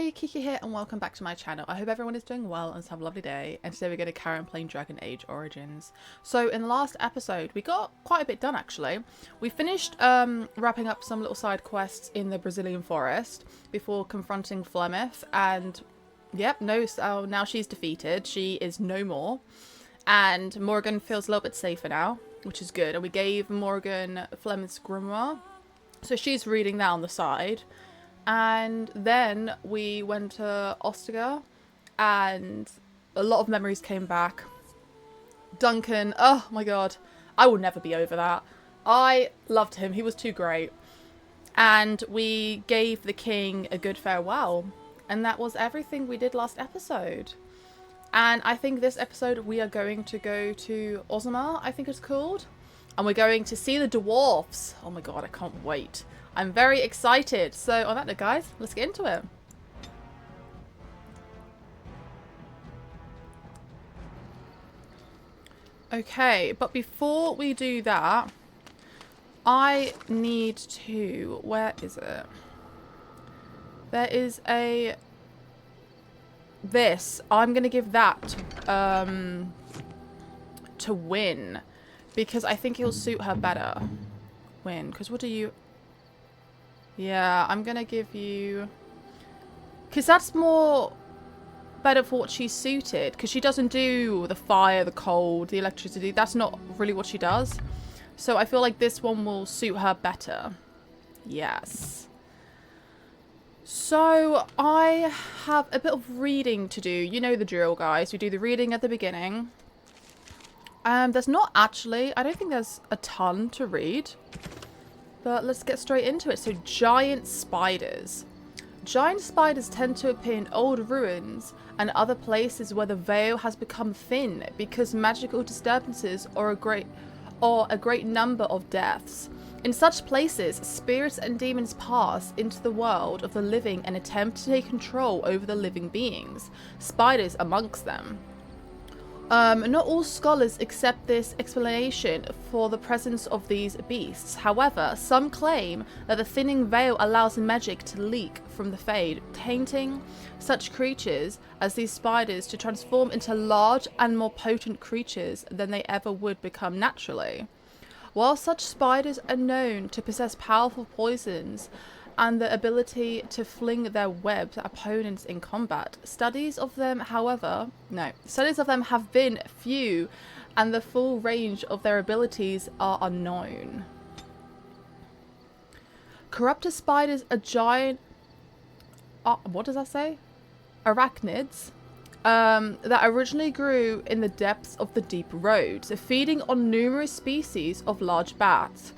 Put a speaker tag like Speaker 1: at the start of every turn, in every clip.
Speaker 1: Hey, Kiki here and welcome back to my channel. I hope everyone is doing well and have a lovely day, and today we're going to carry on playing Dragon Age Origins. So in the last episode we got quite a bit done actually. We finished wrapping up some little side quests in the Brazilian forest before confronting Flemeth, and yep, no, so now she's defeated. She is no more and Morgan feels a little bit safer now, which is good. And we gave Morgan Flemeth's grimoire, so she's reading that on the side. And then we went to Ostagar and a lot of memories came back. Duncan, oh my god, I will never be over that. I loved him, he was too great. And we gave the king a good farewell. And that was everything we did last episode. And I think this episode we are going to go to Orzammar, I think it's called. And we're going to see the dwarves. Oh my god, I can't wait. I'm very excited. So on that note, guys, let's get into it. Okay, but before we do that, I need to... Where is it? There is a... This. I'm going to give that to Win. Because I think it'll suit her better. Win. Because what do you... Yeah, I'm going to give you... Because that's more better for what she's suited. Because she doesn't do the fire, the cold, the electricity. That's not really what she does. So I feel like this one will suit her better. Yes. So I have a bit of reading to do. You know the drill, guys. We do the reading at the beginning. There's not actually... I don't think there's a ton to read. But let's get straight into it. So, giant spiders. Giant spiders tend to appear in old ruins and other places where the veil has become thin because magical disturbances or a great number of deaths. In such places, spirits and demons pass into the world of the living and attempt to take control over the living beings, spiders amongst them. Not all scholars accept this explanation for the presence of these beasts. However, some claim that the thinning veil allows magic to leak from the Fade, tainting such creatures as these spiders to transform into large and more potent creatures than they ever would become naturally. While such spiders are known to possess powerful poisons and the ability to fling their webs at opponents in combat, studies of them have been few, and the full range of their abilities are unknown. Corruptor spiders are giant... what does that say? Arachnids. That originally grew in the depths of the deep roads, feeding on numerous species of large bats.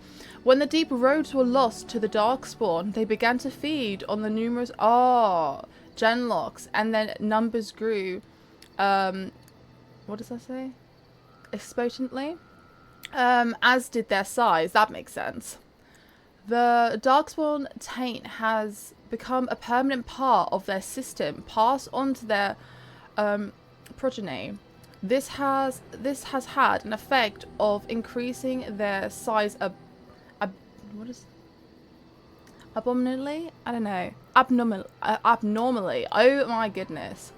Speaker 1: When the deep roads were lost to the darkspawn, they began to feed on the numerous genlocks, and then numbers grew. What does that say? Exponentially, as did their size. That makes sense. The darkspawn taint has become a permanent part of their system, passed on to their progeny. This has had an effect of increasing their size abnormally? I don't know. Abnormally. Oh my goodness.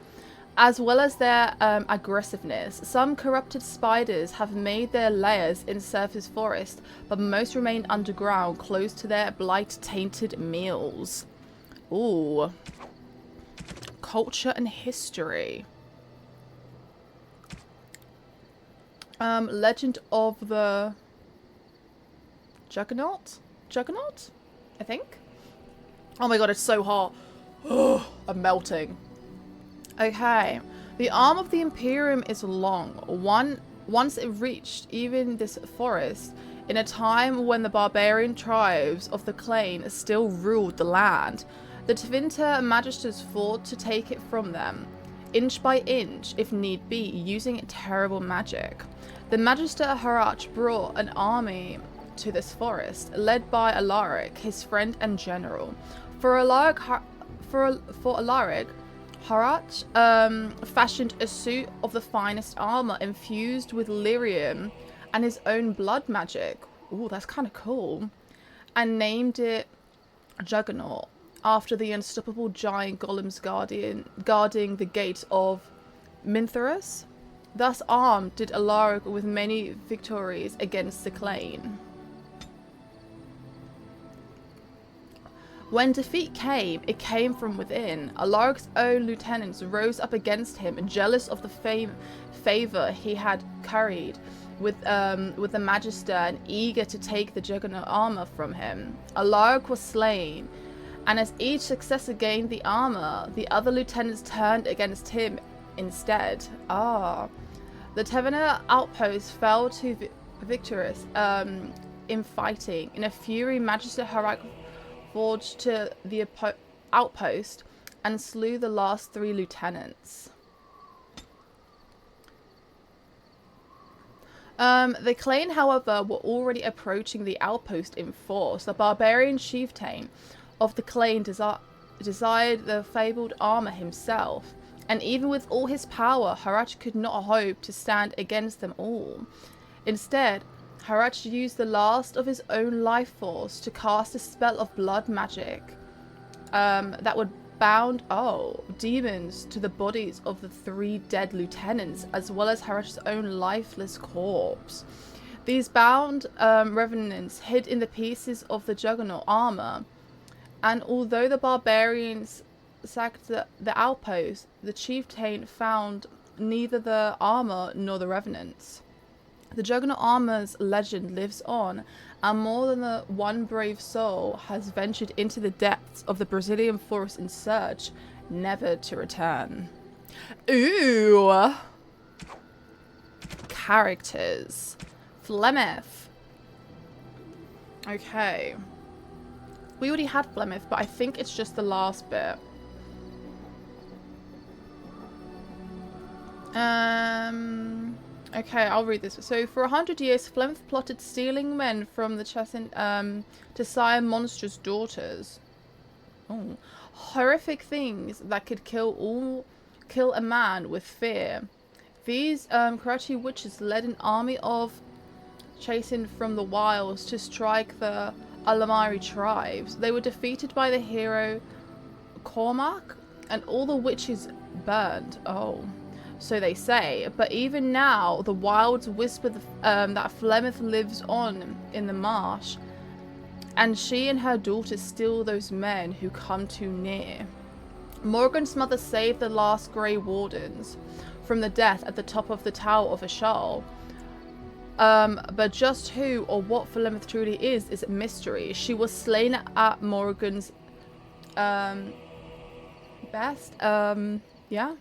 Speaker 1: As well as their aggressiveness. Some corrupted spiders have made their lairs in surface forest, but most remain underground, close to their blight-tainted meals. Ooh. Culture and history. Legend of the... Juggernaut? I think. Oh my god, it's so hot. I'm melting. Okay. The arm of the Imperium is long. Once it reached even this forest, in a time when the barbarian tribes of the Clane still ruled the land, the Tevinter Magisters fought to take it from them, inch by inch, if need be, using terrible magic. The Magister Harach brought an army to this forest, led by Alaric, his friend and general. For Alaric, Harach fashioned a suit of the finest armor infused with lyrium and his own blood magic. Ooh, that's kind of cool. And named it Juggernaut. after the unstoppable giant golems guarding the gate of Mintharus. Thus armed did Alaric with many victories against the Clane. When defeat came, it came from within. Alaric's own lieutenants rose up against him, jealous of the favour he had carried with the Magister and eager to take the Juggernaut armour from him. Alaric was slain, and as each successor gained the armour, the other lieutenants turned against him instead. The Tavern outpost fell to victorious in fighting. In a fury, Magister Harrowmont forged to the outpost and slew the last 3 lieutenants. The Clane, however, were already approaching the outpost in force. The barbarian chieftain of the Clane desired the fabled armour himself, and even with all his power, Harrowmont could not hope to stand against them all. Instead, Harrowmont used the last of his own life force to cast a spell of blood magic that would bound demons to the bodies of the 3 dead lieutenants, as well as Harrowmont's own lifeless corpse. These bound revenants hid in the pieces of the Juggernaut armor, and although the barbarians sacked the outpost, the chieftain found neither the armor nor the revenants. The Juggernaut armor's legend lives on, and more than one brave soul has ventured into the depths of the Brazilian forest in search, never to return. Ooh! Characters. Flemeth. Okay. We already had Flemeth, but I think it's just the last bit. Okay, I'll read this. So, for 100 years, Flemeth plotted stealing men from the Chesant to sire monstrous daughters. Oh. Horrific things that could kill a man with fear. These Karachi witches led an army of chasing from the wilds to strike the Alamari tribes. They were defeated by the hero Cormac, and all the witches burned. Oh. So they say, but even now, the wilds whisper that Flemeth lives on in the marsh, and she and her daughter steal those men who come too near. Morgan's mother saved the last Grey Wardens from the death at the top of the Tower of Ashal. But just who or what Flemeth truly is a mystery. She was slain at Morgan's best. Yeah.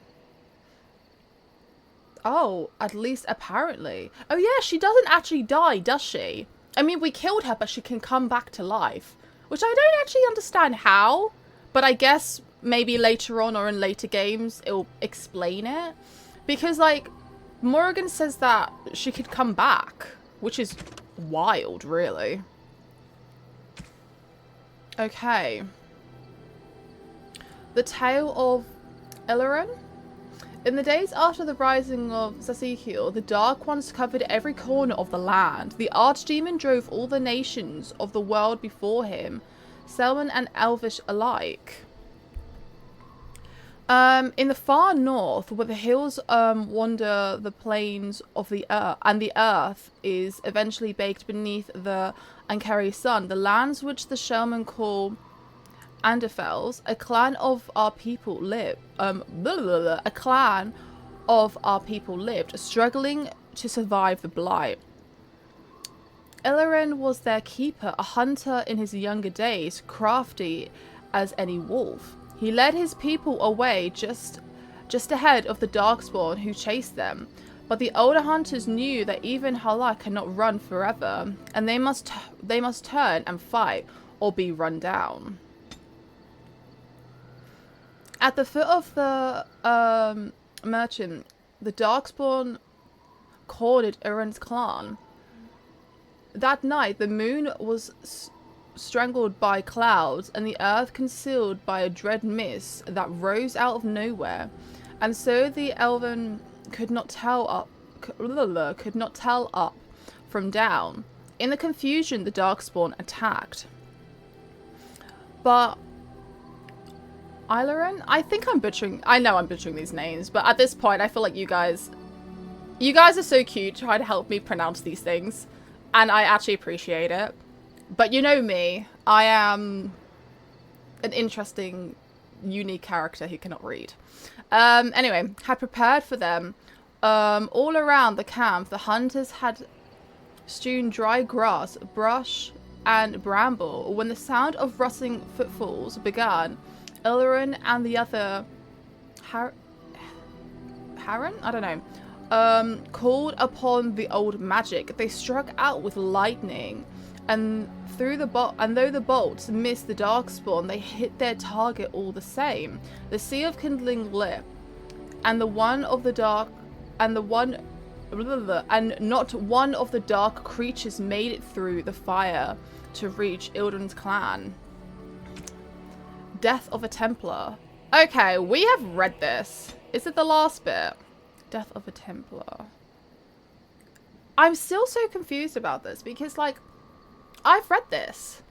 Speaker 1: Oh, at least apparently. Oh yeah, she doesn't actually die, does she? I mean, we killed her, but she can come back to life. Which I don't actually understand how. But I guess maybe later on or in later games, it'll explain it. Because, like, Morgan says that she could come back. Which is wild, really. Okay. The Tale of Illirin. In the days after the rising of Sasekiel, the Dark Ones covered every corner of the land. The Archdemon drove all the nations of the world before him, Selman and Elvish alike. In the far north, where the hills wander the plains of the earth, and the earth is eventually baked beneath the Ankari sun, the lands which the Shelmen call Anderfels, a clan of our people lived, struggling to survive the blight. Illirin was their keeper, a hunter in his younger days, crafty as any wolf. He led his people away just ahead of the Darkspawn who chased them, but the older hunters knew that even Hala cannot run forever, and they must turn and fight or be run down. At the foot of the merchant, the Darkspawn cornered Illirin's clan. That night, the moon was strangled by clouds, and the earth concealed by a dread mist that rose out of nowhere, and so the Elven could not tell up from down. In the confusion, the Darkspawn attacked. But Ilorin? I think I'm butchering... I know I'm butchering these names, but at this point, I feel like you guys... You guys are so cute trying to help me pronounce these things. And I actually appreciate it. But you know me. I am an interesting, unique character who cannot read. Anyway, had prepared for them. All around the camp, the hunters had strewn dry grass, brush, and bramble. When the sound of rustling footfalls began, Ilorin and the other Harren? I don't know. Called upon the old magic. They struck out with lightning, and though the bolts missed the darkspawn, they hit their target all the same. The sea of kindling lit, and not one of the dark creatures made it through the fire to reach Ilden's clan. Death of a Templar. Okay, we have read this. Is it the last bit? Death of a Templar. I'm still so confused about this because, like, I've read this.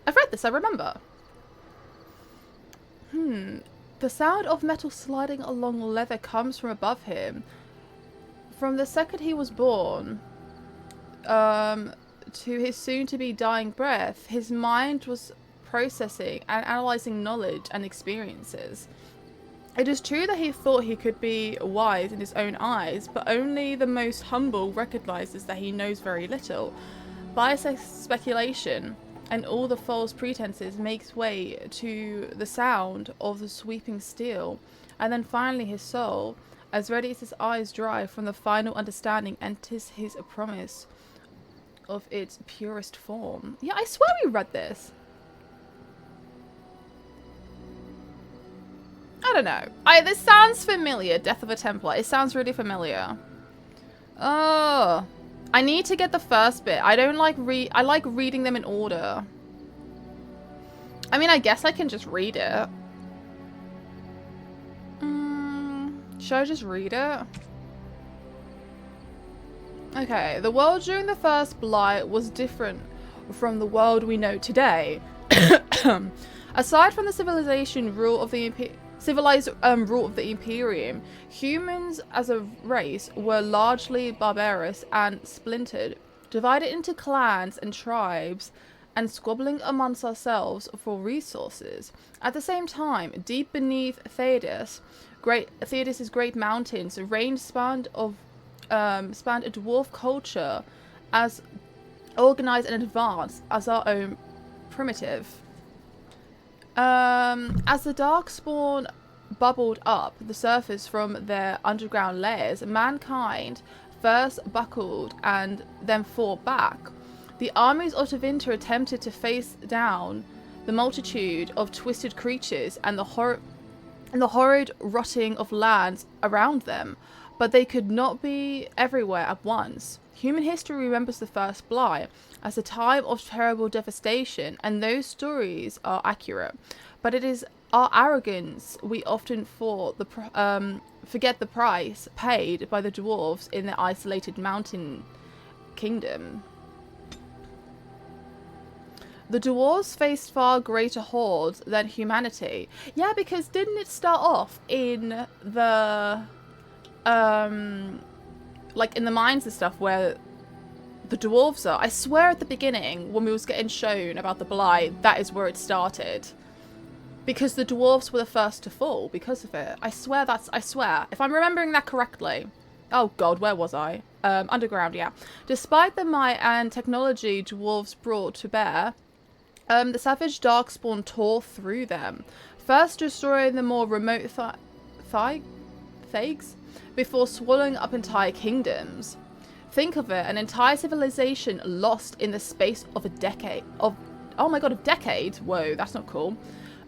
Speaker 1: I remember. The sound of metal sliding along leather comes from above him. From the second he was born, to his soon-to-be dying breath, his mind was processing and analysing knowledge and experiences. It is true that he thought he could be wise in his own eyes, but only the most humble recognises that he knows very little. By speculation and all the false pretenses makes way to the sound of the sweeping steel, and then finally his soul, as ready as his eyes dry from the final understanding, enters his promise of its purest form. Yeah, I swear we read this. I don't know. This sounds familiar. Death of a Templar. It sounds really familiar. Oh, I need to get the first bit. I don't like I like reading them in order. I mean, I guess I can just read it. Should I just read it? Okay. The world during the first blight was different from the world we know today. Aside from the civilization rule of the civilized rule of the Imperium, humans as a race were largely barbarous and splintered, divided into clans and tribes, and squabbling amongst ourselves for resources. At the same time, deep beneath Theodis's great mountains, range spanned a dwarf culture as organized and advanced as our own primitive. As the darkspawn bubbled up the surface from their underground layers, mankind first buckled and then fought back. The armies of Tevinter attempted to face down the multitude of twisted creatures and the horrid rotting of lands around them, but they could not be everywhere at once. Human history remembers the first blight as a time of terrible devastation, and those stories are accurate. But it is our arrogance we often forget the price paid by the dwarves in their isolated mountain kingdom. The dwarves faced far greater hordes than humanity. Yeah, because didn't it start off in the like in the mines and stuff where the dwarves are? I swear at the beginning when we was getting shown about the blight, that is where it started. Because the dwarves were the first to fall because of it. I swear. If I'm remembering that correctly. Oh god, where was I? Underground, yeah. Despite the might and technology dwarves brought to bear, the savage darkspawn tore through them, first destroying the more remote thags before swallowing up entire kingdoms. Think of it, an entire civilization lost in the space of a decade. Oh my god, a decade? Whoa, that's not cool.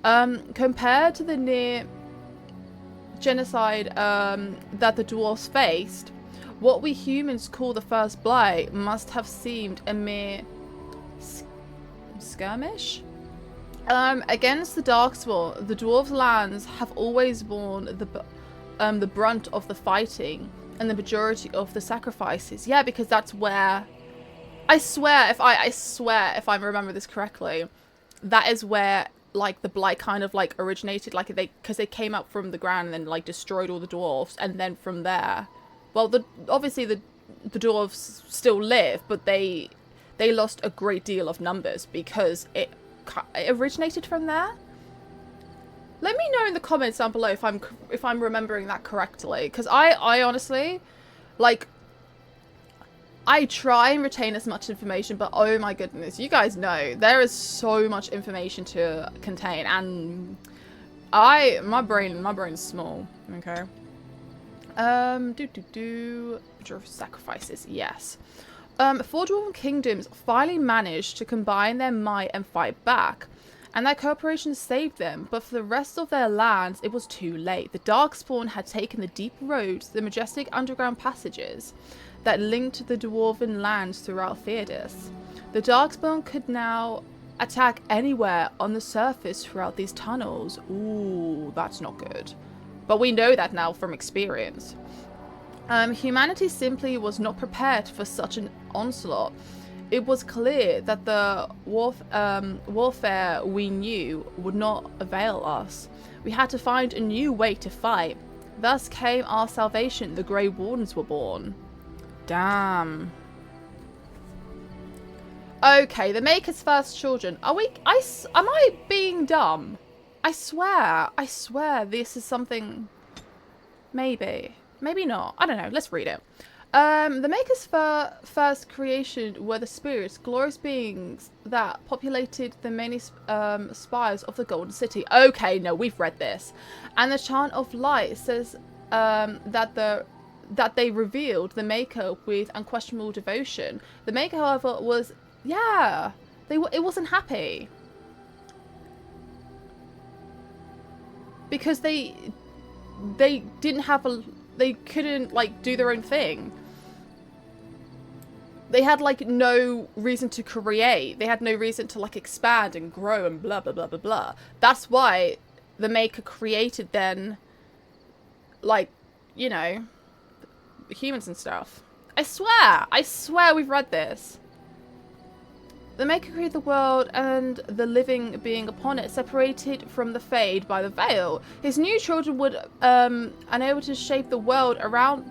Speaker 1: Compared to the near genocide that the dwarves faced, what we humans call the first blight must have seemed a mere skirmish. Against the darkspawn, the dwarves' lands have always borne the brunt of the fighting and the majority of the sacrifices. Yeah, because that's where I swear if I remember this correctly, that is where like the blight kind of like originated, like because they came up from the ground and then like destroyed all the dwarves, and then from there, well, obviously the dwarves still live, but they lost a great deal of numbers because it originated from there. Let me know in the comments down below if I'm remembering that correctly, because I honestly, like, I try and retain as much information, but oh my goodness, you guys know there is so much information to contain, and my brain's small. Okay. Sacrifices, yes. 4 Dwarven kingdoms finally managed to combine their might and fight back, and their cooperation saved them, but for the rest of their lands it was too late. The Darkspawn had taken the deep roads, the majestic underground passages that linked the Dwarven lands throughout Theodas. The Darkspawn could now attack anywhere on the surface throughout these tunnels. Ooh, that's not good. But we know that now from experience. Humanity simply was not prepared for such an onslaught. It was clear that the warfare we knew would not avail us. We had to find a new way to fight. Thus came our salvation. The Grey Wardens were born. Damn. Okay, the Maker's first children. Am I being dumb? I swear this is something. Maybe not. I don't know. Let's read it. The Maker's first creation were the spirits, glorious beings that populated the many spires of the Golden City. Okay, no, we've read this. And the Chant of Light says that they revealed the Maker with unquestionable devotion. The Maker, however, was it wasn't happy because they didn't have they couldn't like do their own thing. They had like no reason to create. They had no reason to like expand and grow and blah blah blah blah blah. That's why the Maker created then, like, you know, humans and stuff. I swear we've read this. The Maker created the world and the living being upon it, separated from the Fade by the veil. His new children would unable to shape the world around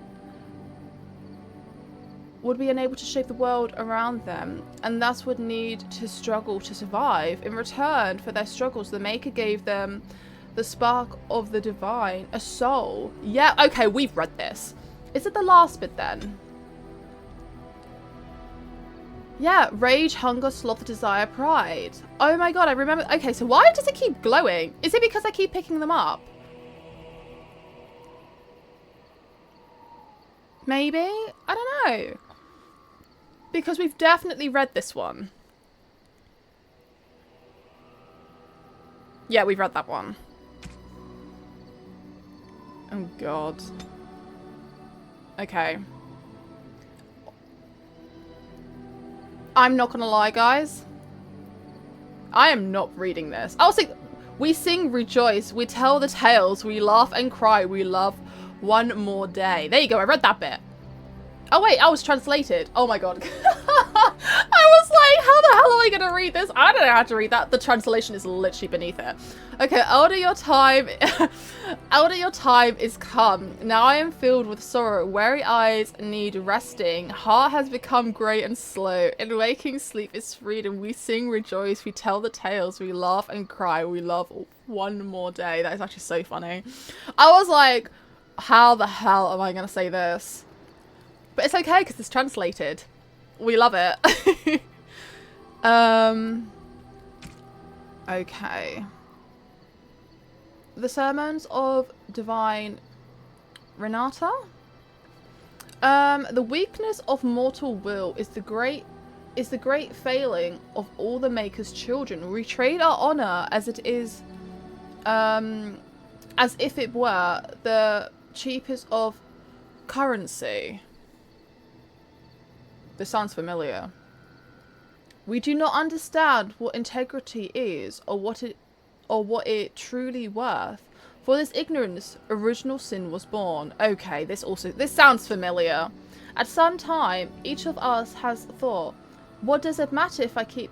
Speaker 1: them, and thus would need to struggle to survive. In return for their struggles, the Maker gave them the spark of the divine, a soul. Yeah, okay, we've read this. Is it the last bit then? Yeah, rage, hunger, sloth, desire, pride. Oh my god, I remember. Okay, so why does it keep glowing? Is it because I keep picking them up? Maybe? I don't know. Because we've definitely read this one. Yeah, we've read that one. Oh god. Okay. I'm not gonna lie, guys. I am not reading this. I was like, we sing, rejoice, we tell the tales, we laugh and cry, we love one more day. There you go, I read that bit. Oh wait, I was translated. Oh my god. I was like, how the hell am I gonna read this? I don't know how to read that. The translation is literally beneath it. Okay, elder, your time is come. Now I am filled with sorrow. Weary eyes need resting. Heart has become grey and slow. In waking sleep is freedom. We sing, rejoice. We tell the tales. We laugh and cry. We love one more day. That is actually so funny. I was like, how the hell am I gonna say this? But it's okay because it's translated. We love it. Okay. The Sermons of Divine Renata. The weakness of mortal will is the great failing of all the Maker's children. We trade our honor as it is, as if it were the cheapest of currency. This sounds familiar. We do not understand what integrity is, or what it truly worth. For this ignorance, original sin was born. Okay, this sounds familiar. At some time, each of us has thought, what does it matter if I keep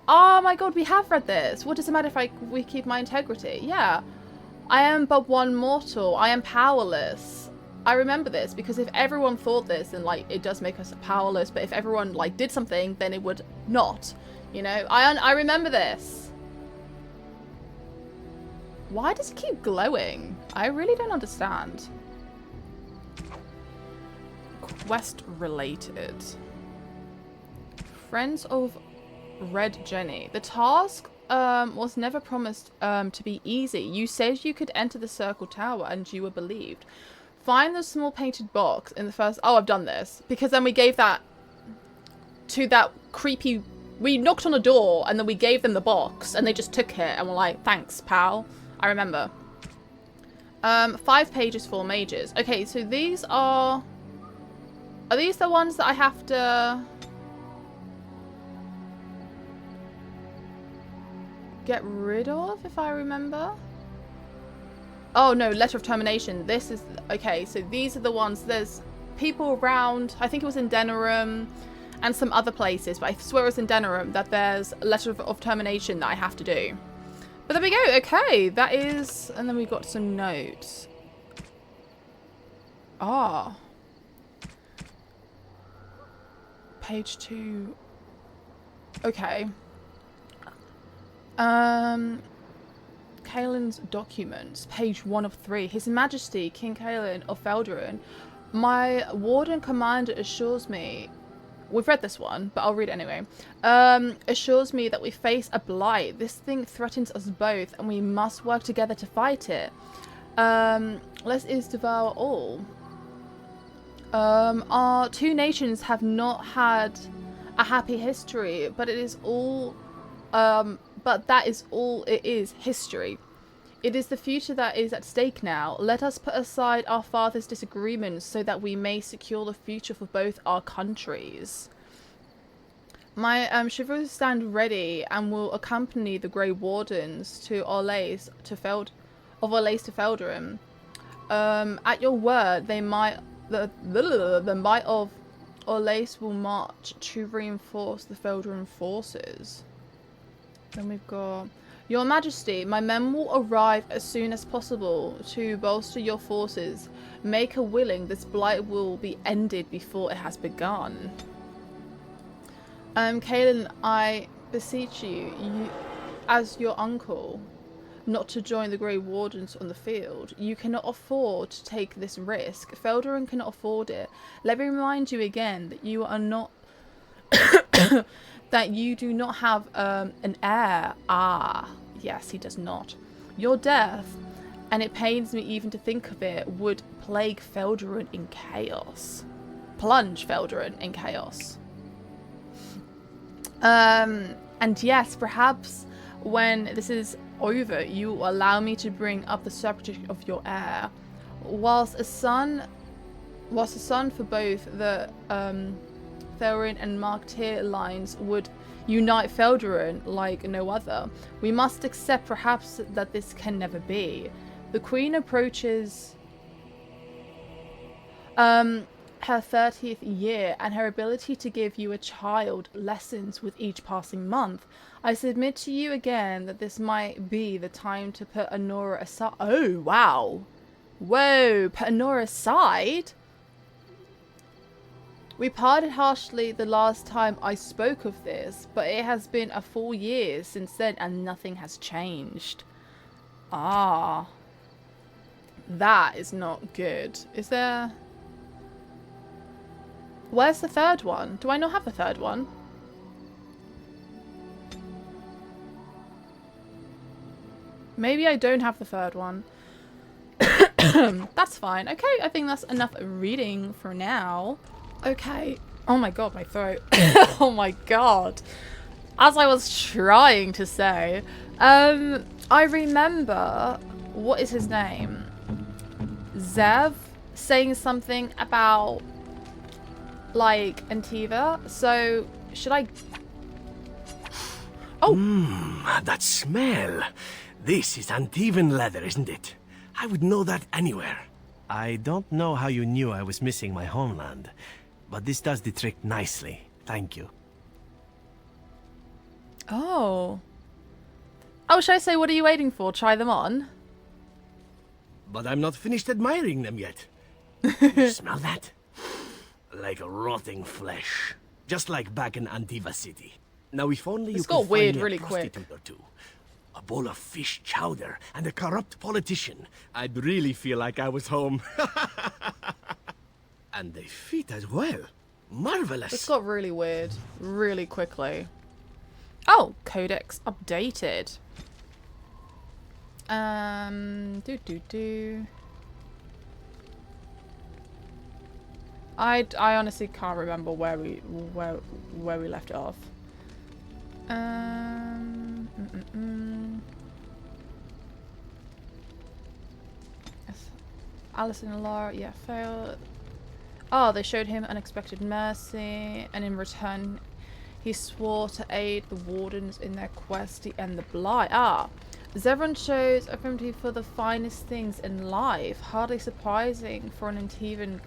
Speaker 1: Oh my god, we have read this. What does it matter if we keep my integrity? Yeah. I am but one mortal. I am powerless. I remember this because if everyone thought this, then like it does make us powerless. But if everyone like did something, then it would not. You know, I remember this. Why does it keep glowing? I really don't understand. Quest related. Friends of Red Jenny. The task was never promised to be easy. You said you could enter the circle tower and you were believed. Find the small painted box in the first... Oh, I've done this. Because then we gave that to that creepy... We knocked on a door and then we gave them the box and they just took it and were like, thanks, pal. I remember. 5 pages for mages. Okay, so these are... Are these the ones that I have to... get rid of, if I remember? Oh, no, letter of termination. This is... Okay, so these are the ones... There's people around... I think it was in Denerim and some other places, but I swear it was in Denerim that there's a letter of termination that I have to do. But there we go. Okay, that is... And then we got some notes. Ah. Page 2. Okay. Kaelin's documents, page 1 of 3. His Majesty, King Kaelin of Felderin, my warden commander assures me... We've read this one, but I'll read it anyway. Assures me that we face a blight. This thing threatens us both, and we must work together to fight it. Lest it devour all. Our two nations have not had a happy history, but it is all... but that is all it is, history. It is the future that is at stake now. Let us put aside our father's disagreements so that we may secure the future for both our countries. My chivalry stand ready and will accompany the Grey Wardens to Orlace to Felderin. At your word, the might of Orlace will march to reinforce the Felderin forces. Then we've got... Your Majesty, my men will arrive as soon as possible to bolster your forces. Make her willing, this blight will be ended before it has begun. Kaelin, I beseech you, as your uncle, not to join the Grey Wardens on the field. You cannot afford to take this risk. Felderin cannot afford it. Let me remind you again that you are not... that you do not have an heir. Ah, yes, he does not. Your death, and it pains me even to think of it, would plague Felderin in chaos. Plunge Felderin in chaos. And yes, perhaps when this is over, you will allow me to bring up the subject of your heir. Whilst a son for both the Therin and Marketeer lines would unite Felderin like no other, we must accept perhaps that this can never be. The Queen approaches her 30th year, and her ability to give you a child lessens with each passing month. I submit to you again that this might be the time to put Honora aside. Oh, wow. Whoa, put Honora aside? We parted harshly the last time I spoke of this, but it has been a full year since then and nothing has changed. Ah. That is not good. Is there... Where's the third one? Do I not have the third one? Maybe I don't have the third one. That's fine. Okay, I think that's enough reading for now. Okay. Oh my god, my throat. Oh my god. As I was trying to say, I remember, what is his name? Zev saying something about, like, Antiva. So, should I... Oh!
Speaker 2: That smell. This is Antivan leather, isn't it? I would know that anywhere. I don't know how you knew I was missing my homeland, but this does the trick nicely. Thank you.
Speaker 1: Oh. Oh, should I say, what are you waiting for? Try them on?
Speaker 2: But I'm not finished admiring them yet. You smell that? Like rotting flesh. Just like back in Antiva City. Now if only you
Speaker 1: This
Speaker 2: could
Speaker 1: got
Speaker 2: find
Speaker 1: weird
Speaker 2: me a
Speaker 1: really quick.
Speaker 2: prostitute or two. A bowl of fish chowder and a corrupt politician. I'd really feel like I was home. And they fit as well. Marvelous.
Speaker 1: This got really weird really quickly. Oh, codex updated. I honestly can't remember where we left it off. Alison and Laura, yeah, failed. Oh, they showed him unexpected mercy, and in return, he swore to aid the wardens in their quest to end the blight. Ah, Zevran shows affinity for the finest things in life. Hardly surprising for an Antivan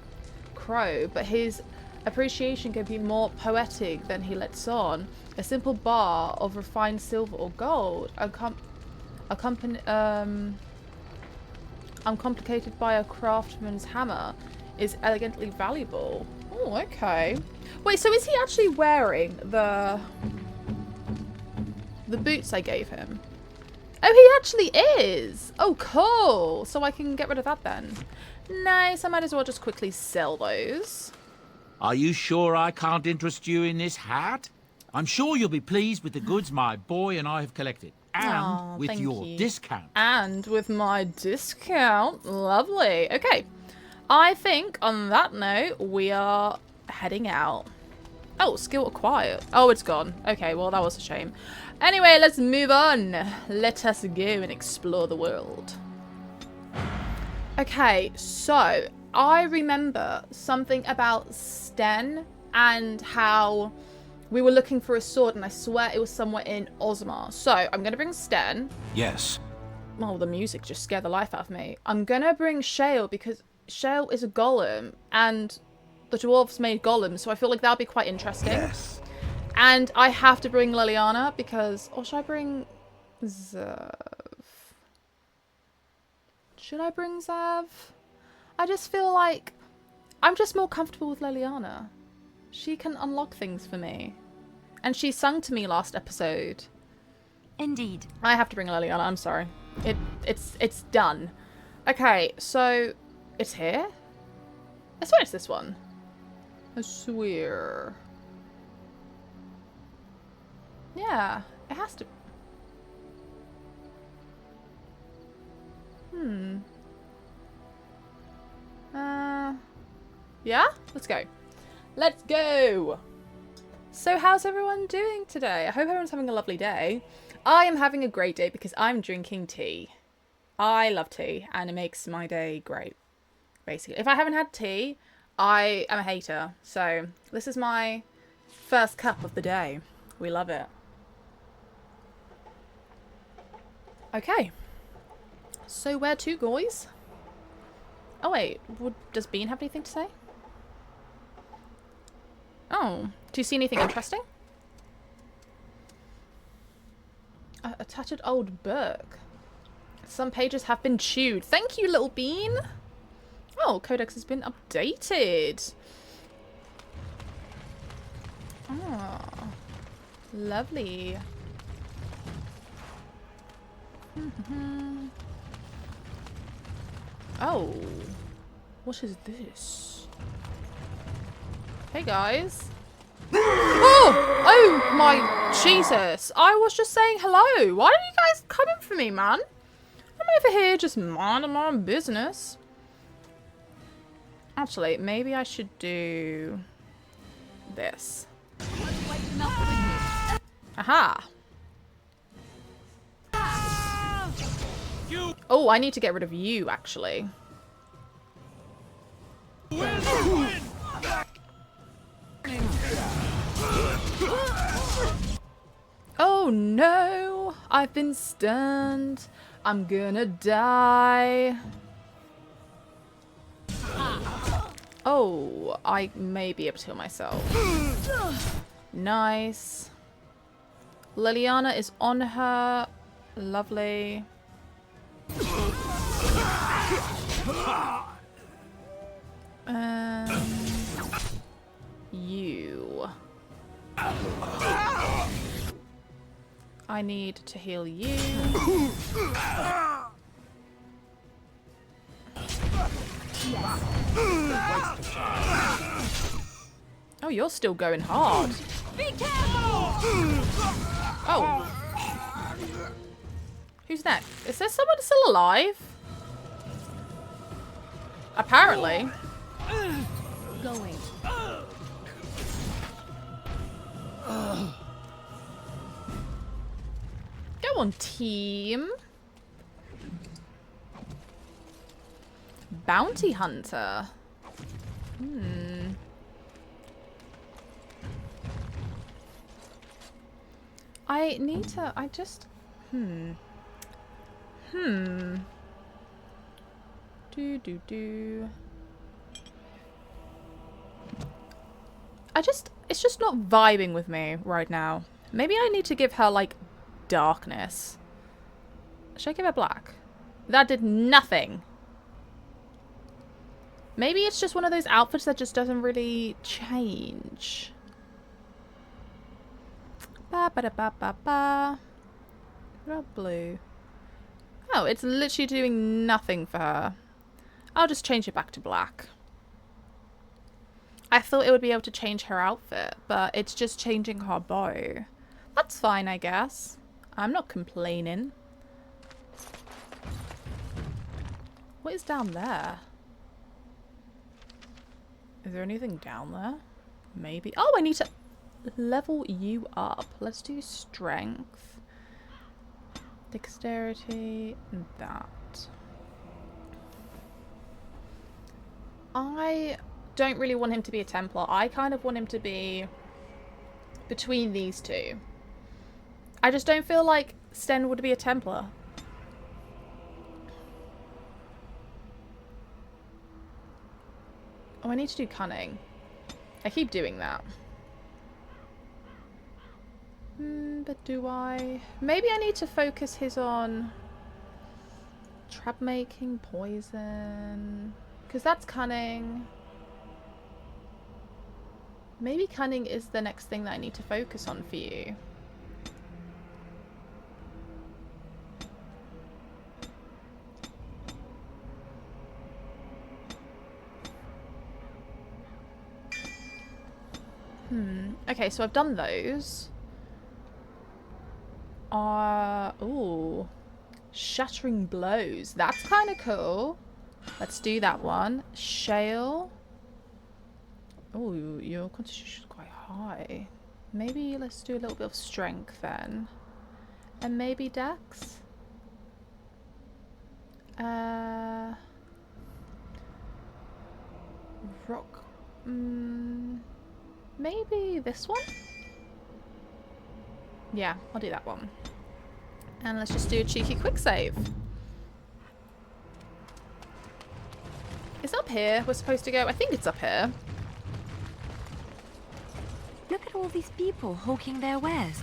Speaker 1: crow, but his appreciation can be more poetic than he lets on. A simple bar of refined silver or gold, uncomplicated by a craftsman's hammer, is elegantly valuable. Oh, okay. Wait, so is he actually wearing the boots I gave him? Oh, he actually is! Oh, cool! So I can get rid of that then. Nice, I might as well just quickly sell those.
Speaker 3: Are you sure I can't interest you in this hat? I'm sure you'll be pleased with the goods my boy and I have collected. And
Speaker 1: Aw,
Speaker 3: with
Speaker 1: thank
Speaker 3: your
Speaker 1: you.
Speaker 3: discount.
Speaker 1: And with my discount. Lovely. Okay. I think on that note, we are heading out. Oh, skill acquired. Oh, it's gone. Okay, well, that was a shame. Anyway, let's move on. Let us go and explore the world. Okay, so I remember something about Sten and how we were looking for a sword, and I swear it was somewhere in Orzammar. So I'm going to bring Sten.
Speaker 4: Yes.
Speaker 1: Oh, the music just scared the life out of me. I'm going to bring Shale because Shale is a golem, and the dwarves made golems, so I feel like that would be quite interesting.
Speaker 4: Yes.
Speaker 1: And I have to bring Liliana because... Or should I bring Zev? Should I bring Zev? I just feel like I'm just more comfortable with Liliana. She can unlock things for me. And she sung to me last episode.
Speaker 5: Indeed.
Speaker 1: I have to bring Liliana, I'm sorry. It's done. Okay, so it's here? I swear it's this one. I swear. Yeah, it has to. Yeah? Let's go. Let's go! So how's everyone doing today? I hope everyone's having a lovely day. I am having a great day because I'm drinking tea. I love tea and it makes my day great, basically. If I haven't had tea, I am a hater. So this is my first cup of the day. We love it. Okay. So where to, guys? Oh wait, does Bean have anything to say? Oh, do you see anything interesting? A tattered old book. Some pages have been chewed. Thank you, little Bean. Oh, codex has been updated. Oh, lovely. Oh, what is this? Hey guys. Oh my Jesus. I was just saying hello. Why are you guys coming for me, man? I'm over here just minding my own business. Actually, maybe I should do this. Aha. Oh, I need to get rid of you, actually. Oh no, I've been stunned. I'm gonna die. Oh, I may be able to heal myself. Nice. Liliana is on her. Lovely. You. I need to heal you. Oh, you're still going hard.
Speaker 4: Be careful!
Speaker 1: Oh. Who's next? Is there someone still alive? Apparently.
Speaker 4: Going.
Speaker 1: Go on, team. Bounty hunter. I need to... I just... Do. It's just not vibing with me right now. Maybe I need to give her, like, darkness. Should I give her black? That did nothing. Maybe it's just one of those outfits that just doesn't really change. Ba-ba-da-ba-ba-ba. What about blue? Oh, it's literally doing nothing for her. I'll just change it back to black. I thought it would be able to change her outfit, but it's just changing her bow. That's fine, I guess. I'm not complaining. What is down there? Is there anything down there? Maybe. Oh, I need to level you up. Let's do strength. Dexterity. And that. I don't really want him to be a Templar. I kind of want him to be between these two. I just don't feel like Sten would be a Templar. Oh, I need to do cunning. I keep doing that. But do I? Maybe I need to focus his on trap making, poison. Because that's cunning. Maybe cunning is the next thing that I need to focus on for you. Okay, so I've done those. Ooh. Shattering blows. That's kind of cool. Let's do that one. Shale. Oh, your constitution is quite high. Maybe let's do a little bit of strength then. And maybe dex. Rock. Maybe this one? Yeah, I'll do that one. And let's just do a cheeky quick save. It's up here we're supposed to go. I think it's up here.
Speaker 4: Look at all these people hawking their wares.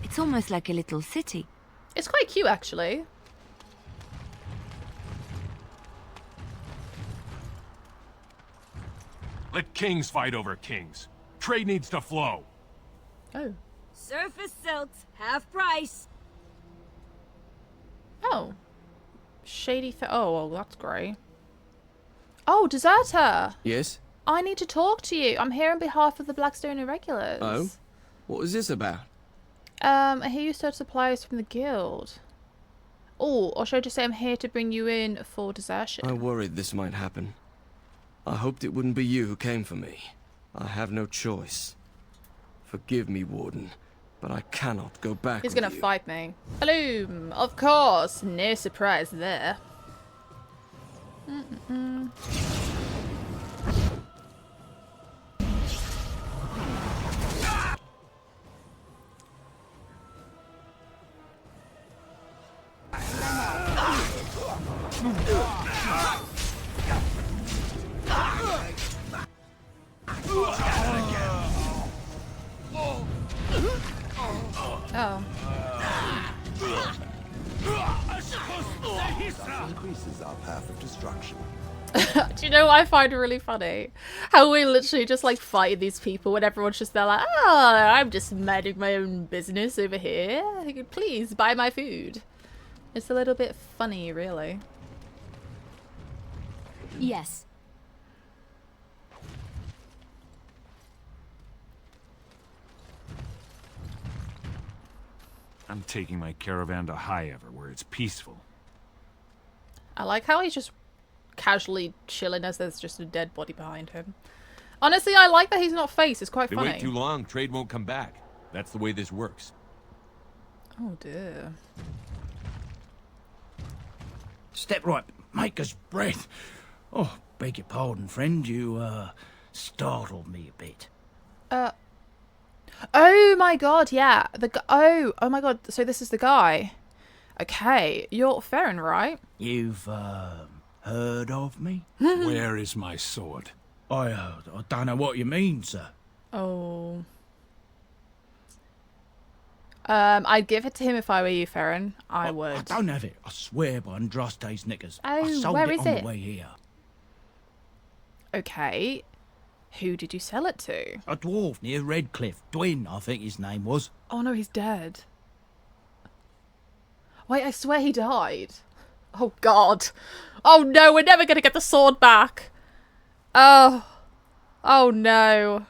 Speaker 4: It's almost like a little city.
Speaker 1: It's quite cute, actually.
Speaker 5: Let kings fight over kings. Trade needs to flow.
Speaker 1: Oh.
Speaker 4: Surface silks, half price.
Speaker 1: Oh. Shady oh, well, that's great. Oh, deserter!
Speaker 6: Yes?
Speaker 1: I need to talk to you. I'm here on behalf of the Blackstone Irregulars.
Speaker 6: Oh? What is this about?
Speaker 1: I hear you stole supplies from the guild. Oh, or should I just say I'm here to bring you in for desertion?
Speaker 6: I worried this might happen. I hoped it wouldn't be you who came for me. I have no choice. Forgive me, Warden, but I cannot go back.
Speaker 1: He's gonna fight me. Hello, of course. No surprise there. Oh.
Speaker 7: destruction.
Speaker 1: Do you know what I find really funny? How we literally just like fight these people when everyone's just there like, oh, I'm just minding my own business over here. Please buy my food. It's a little bit funny, really.
Speaker 4: Yes.
Speaker 5: I'm taking my caravan to Highever, where it's peaceful.
Speaker 1: I like how he's just casually chilling as there's just a dead body behind him. Honestly, I like that he's not faced. It's quite
Speaker 7: They
Speaker 1: funny.
Speaker 7: wait too long, trade won't come back. That's the way this works.
Speaker 1: Oh dear.
Speaker 8: Step right, maker's breath. Oh, beg your pardon, friend. You, startled me a bit.
Speaker 1: Oh my god, yeah. Oh my god, so this is the guy. Okay, you're Farron, right?
Speaker 8: You've, heard of me?
Speaker 5: Where is my sword?
Speaker 8: I don't know what you mean, sir.
Speaker 1: Oh. I'd give it to him if I were you, Farron. I would.
Speaker 8: I don't have it. I swear by Andraste's knickers.
Speaker 1: Oh,
Speaker 8: I sold
Speaker 1: where
Speaker 8: it
Speaker 1: is
Speaker 8: on
Speaker 1: it?
Speaker 8: the way here.
Speaker 1: Okay. Who did you sell it to?
Speaker 8: A dwarf near Redcliffe. Dwyn, I think his name was.
Speaker 1: Oh no, he's dead. Wait, I swear he died. Oh god. Oh no, we're never gonna get the sword back. Oh. Oh no.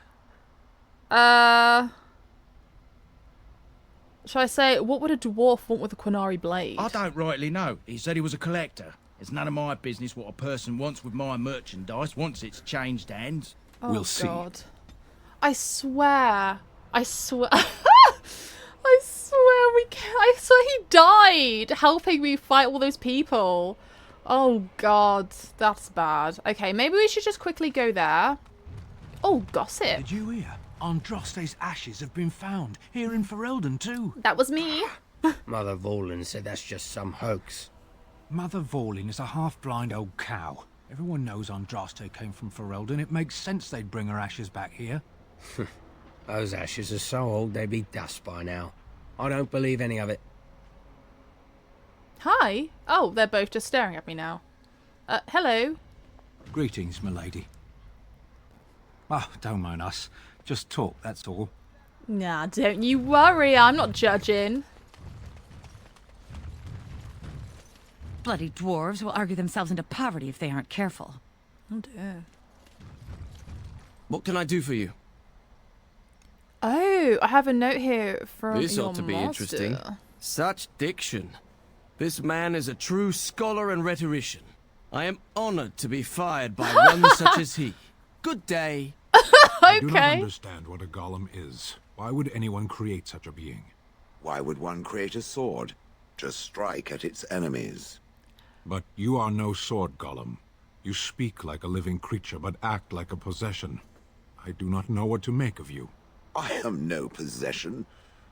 Speaker 1: Shall I say, what would a dwarf want with a Quinari blade?
Speaker 8: I don't rightly know. He said he was a collector. It's none of my business what a person wants with my merchandise once it's changed hands.
Speaker 1: Oh,
Speaker 5: We'll see.
Speaker 1: God. I swear. I swear. I swear he died helping me fight all those people. Oh, God. That's bad. Okay, maybe we should just quickly go there. Oh, gossip.
Speaker 3: Did you hear? Andraste's ashes have been found here in Ferelden too.
Speaker 1: That was me.
Speaker 9: Mother Vorlin said that's just some hoax.
Speaker 3: Mother Vorlin is a half-blind old cow. Everyone knows Andraste came from Ferelden. It makes sense they'd bring her ashes back here.
Speaker 9: Those ashes are so old they'd be dust by now. I don't believe any of it.
Speaker 1: Hi. Oh, they're both just staring at me now. Hello.
Speaker 3: Greetings, milady. Ah, don't mind us. Just talk, that's all.
Speaker 1: Nah, don't you worry. I'm not judging.
Speaker 10: Bloody dwarves will argue themselves into poverty if they aren't careful.
Speaker 1: Oh dear.
Speaker 6: What can I do for you?
Speaker 1: Oh, I have a note here from
Speaker 6: This
Speaker 1: your
Speaker 6: ought to be
Speaker 1: master.
Speaker 6: interesting. Such diction. This man is a true scholar and rhetorician. I am honored to be fired by one such as he. Good day.
Speaker 5: I do not
Speaker 1: Okay.
Speaker 5: understand what a golem is. Why would anyone create such a being?
Speaker 11: Why would one create a sword? Just strike at its enemies.
Speaker 5: But you are no sword golem. You speak like a living creature, but act like a possession. I do not know what to make of you.
Speaker 11: I am no possession.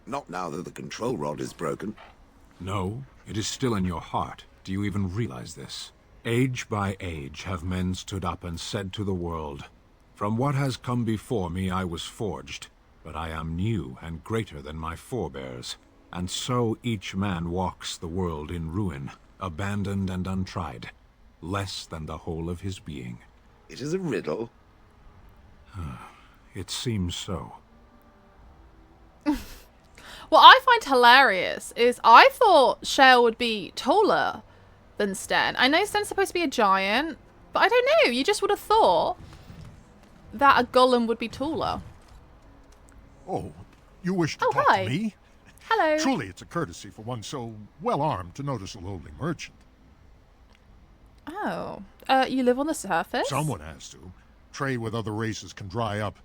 Speaker 11: Not now that the control rod is broken.
Speaker 5: No, it is still in your heart. Do you even realize this? Age by age have men stood up and said to the world, "From what has come before me I was forged, but I am new and greater than my forebears." And so each man walks the world in ruin, abandoned and untried, less than the whole of his being.
Speaker 11: It is a riddle.
Speaker 5: It seems so.
Speaker 1: What I find hilarious is I thought Shale would be taller than Sten. I know Sten's supposed to be a giant, but I don't know. You just would have thought that a golem would be taller.
Speaker 12: Oh, you wish to
Speaker 1: Oh,
Speaker 12: talk
Speaker 1: hi.
Speaker 12: to me?
Speaker 1: Hello.
Speaker 12: Truly, it's a courtesy for one so well-armed to notice a lowly merchant.
Speaker 1: Oh. You live on the surface?
Speaker 12: Someone has to. Trade with other races can dry up.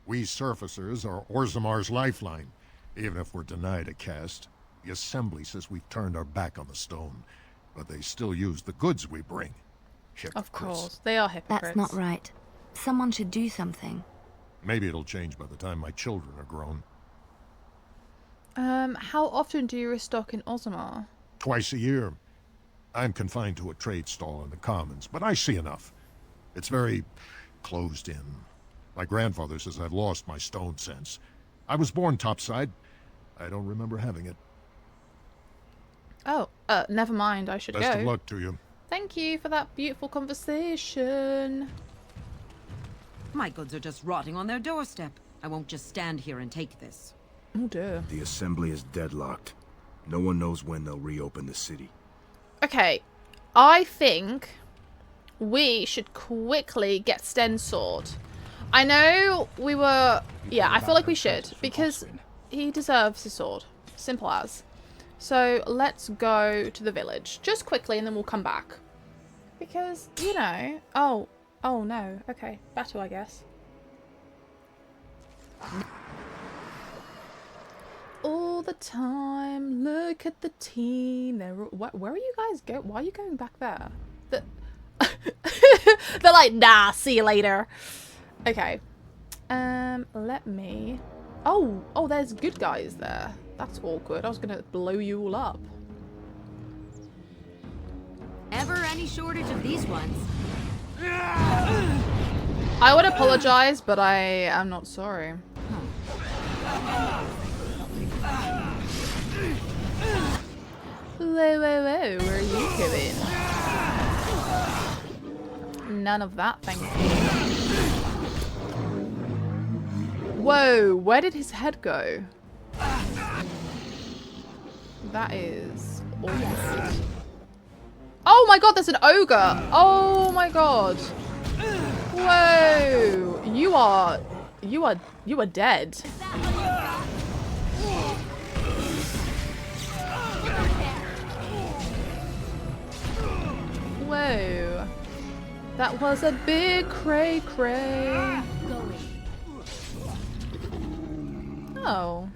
Speaker 12: We surfacers are Orzammar's lifeline. Even if we're denied a caste, the Assembly says we've turned our back on the stone, but they still use the goods we bring.
Speaker 1: Of course. They are hypocrites.
Speaker 4: That's not right. Someone should do something.
Speaker 12: Maybe it'll change by the time my children are grown.
Speaker 1: How often do you restock in Orzammar?
Speaker 12: Twice a year. I'm confined to a trade stall in the Commons, but I see enough. It's very closed in. My grandfather says I've lost my stone sense. I was born topside. I don't remember having it.
Speaker 1: Oh, never mind. I should
Speaker 12: Best
Speaker 1: go.
Speaker 12: of luck to you.
Speaker 1: Thank you for that beautiful conversation.
Speaker 10: My goods are just rotting on their doorstep. I won't just stand here and take this.
Speaker 1: Oh dear.
Speaker 13: The assembly is deadlocked. No one knows when they'll reopen the city.
Speaker 1: Okay, I think we should quickly get Sten's sword. I know we were... Yeah, I feel like we should, because he deserves his sword. Simple as. So, let's go to the village. Just quickly, and then we'll come back. Because, you know... Oh no. Okay, battle, I guess. All the time, look at the team. Where are you guys going? Why are you going back there? They're like, nah, see you later. Okay. Let me... Oh, there's good guys there. That's awkward. I was gonna blow you all up.
Speaker 4: Ever any shortage of these ones?
Speaker 1: I would apologize, but I am not sorry. Whoa, where are you going? None of that, thank you. Whoa, where did his head go? That is awkward. Oh my god, there's an ogre! Oh my god. Whoa! You are dead. Whoa. That was a big cray. Oh.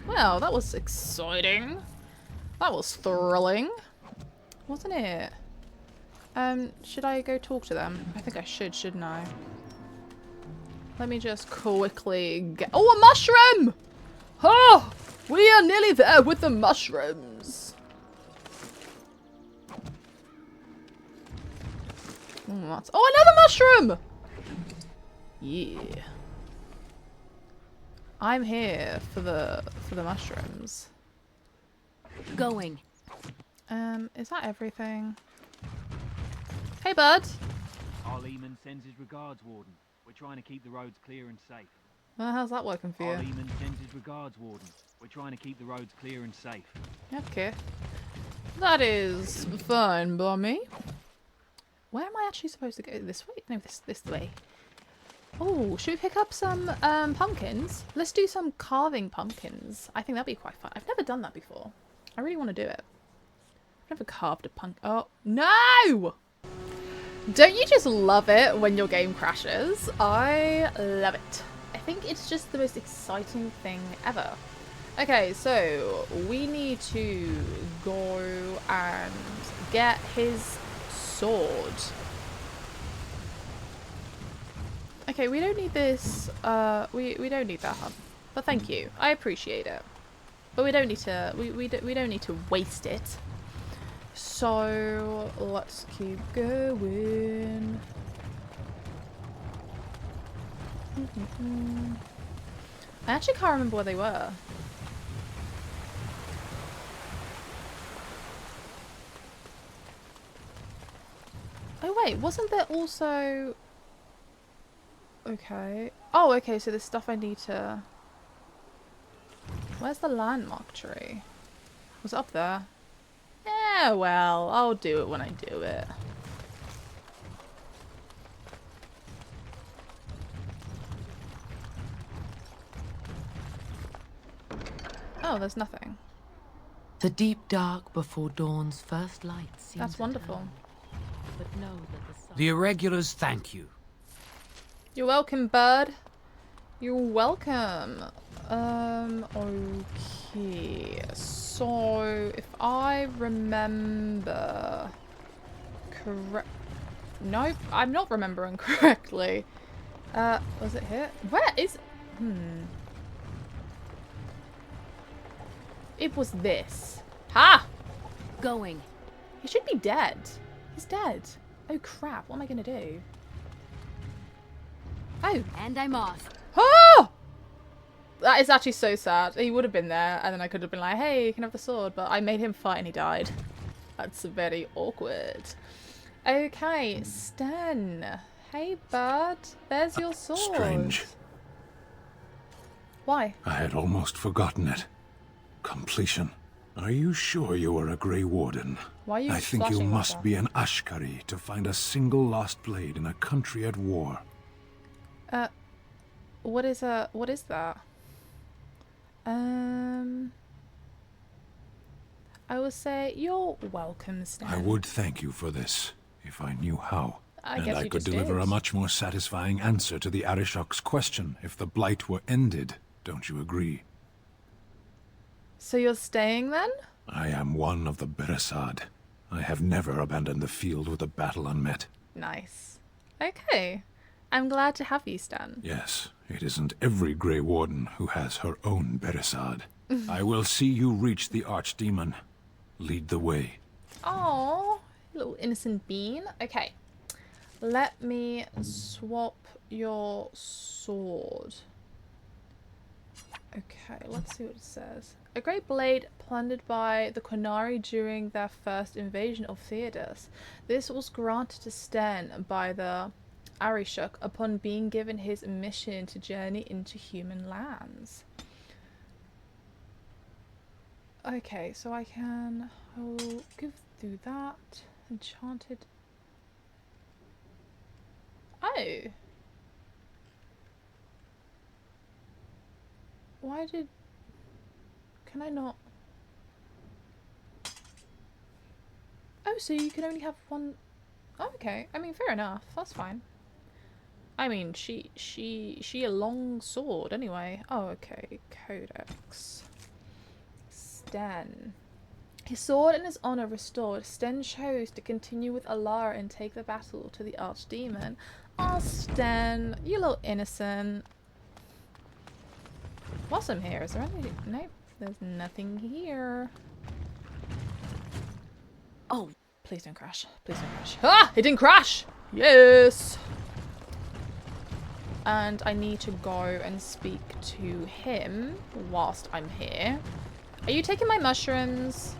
Speaker 1: Well, that was exciting. That was thrilling. Wasn't it? Should I go talk to them? I think I should, shouldn't I? Let me just quickly get... Oh, a mushroom! Oh! We are nearly there with the mushrooms. Oh, another mushroom! Yeah. I'm here for the mushrooms.
Speaker 4: Going.
Speaker 1: Is that everything? Hey, bud.
Speaker 14: Our Leman sends his regards, Warden. We're trying to keep the roads clear and safe.
Speaker 1: Well, how's that working for you?
Speaker 14: Our Leman sends his regards, Warden. We're trying to keep the roads clear and safe.
Speaker 1: Okay. That is fine by me. Where am I actually supposed to go? This way? No, this way. Oh, should we pick up some pumpkins? Let's do some carving pumpkins. I think that'd be quite fun. I've never done that before. I really want to do it. I've never carved a punk. Oh, no! Don't you just love it when your game crashes? I love it. I think it's just the most exciting thing ever. Okay, so we need to go and get his sword. Okay, we don't need this. We don't need that hub. But thank you. I appreciate it. But we don't need to. We don't need to waste it. So let's keep going. I actually can't remember where they were. Oh wait, wasn't there also... Okay. Oh, okay, so there's stuff I need to... Where's the landmark tree? Was it up there? Yeah, well, I'll do it when I do it. Oh, there's nothing.
Speaker 15: The deep dark before dawn's first light seems
Speaker 1: That's wonderful.
Speaker 15: but know that the sun...
Speaker 8: The irregulars thank you.
Speaker 1: You're welcome, bud. You're welcome. Okay. So, if I remember correct... Nope, I'm not remembering correctly. Was it here? Where is... It was this. Ha!
Speaker 4: Going.
Speaker 1: He should be dead. He's dead. Oh crap, what am I gonna do? Oh.
Speaker 4: And I'm off.
Speaker 1: Oh! That is actually so sad. He would have been there, and then I could have been like, hey, you can have the sword, but I made him fight and he died. That's very awkward. Okay, Sten. Hey, bud. There's your sword.
Speaker 5: Strange.
Speaker 1: Why?
Speaker 5: I had almost forgotten it. Completion. Are you sure you are a Grey Warden?
Speaker 1: Why are you
Speaker 5: I think you
Speaker 1: flashing like
Speaker 5: must
Speaker 1: that?
Speaker 5: be an Ashkari to find a single lost blade in a country at war.
Speaker 1: What is that? I will say you're welcome, Sten.
Speaker 5: I would thank you for this, if I knew how.
Speaker 1: I
Speaker 5: and
Speaker 1: guess
Speaker 5: I
Speaker 1: you
Speaker 5: could
Speaker 1: just
Speaker 5: deliver
Speaker 1: did.
Speaker 5: a much more satisfying answer to the Arishok's question if the blight were ended. Don't you agree?
Speaker 1: So you're staying then?
Speaker 5: I am one of the Beresad. I have never abandoned the field with a battle unmet.
Speaker 1: Nice. Okay. I'm glad to have you, Sten.
Speaker 5: Yes, it isn't every Grey Warden who has her own Beresad. I will see you reach the Archdemon. Lead the way.
Speaker 1: Oh, little innocent bean. Okay. Let me swap your sword. Okay, let's see what it says. A great blade plundered by the Qunari during their first invasion of Theodos. This was granted to Sten by the Arishok upon being given his mission to journey into human lands. Okay, so I will give through that. Enchanted. Oh. Why did... Can I not... Oh, so you can only have one... Oh, okay. I mean, fair enough. That's fine. I mean, she a long sword anyway. Oh, okay. Codex. Sten. His sword and his honor restored, Sten chose to continue with Alara and take the battle to the Archdemon. Oh, Sten, you little innocent. What's in here? Is there anything? Nope, there's nothing here. Oh, please don't crash. Please don't crash. Ah! It didn't crash! Yes! And I need to go and speak to him whilst I'm here. Are you taking my mushrooms?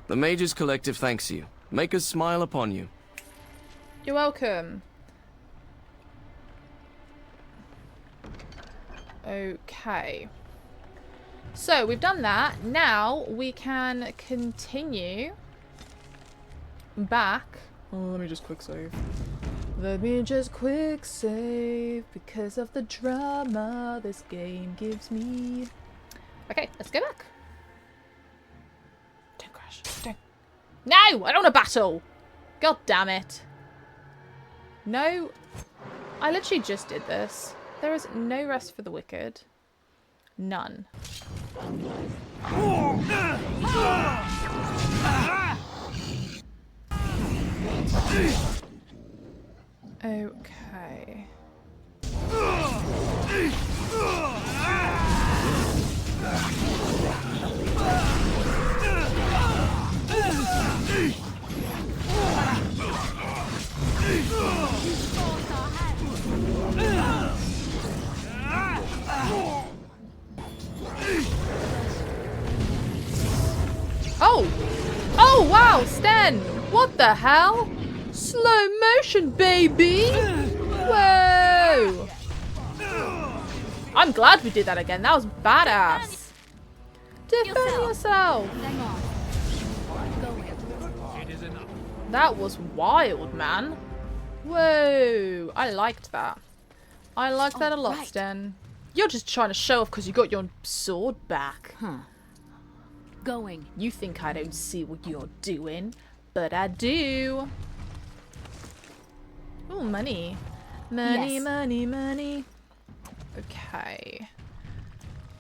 Speaker 6: The Mages Collective thanks you. Make us smile upon you.
Speaker 1: You're welcome. Okay. So we've done that. Now we can continue back. Oh, let me just quick save. Let me just quick save because of the drama this game gives me. Okay, let's go back. Don't crash. Don't. No! I don't want to battle! God damn it. No. I literally just did this. There is no rest for the wicked. None. Okay. Oh! Oh wow, Sten! What the hell? Slow motion, baby! Whoa! I'm glad we did that again. That was badass. Defend yourself! That was wild, man. Whoa! I liked that. I liked that a lot, Sten. You're just trying to show off because you got your sword back.
Speaker 16: Huh. Going.
Speaker 1: You think I don't see what you're doing, but I do. Oh, money. Money,
Speaker 16: Yes.
Speaker 1: money, money. Okay.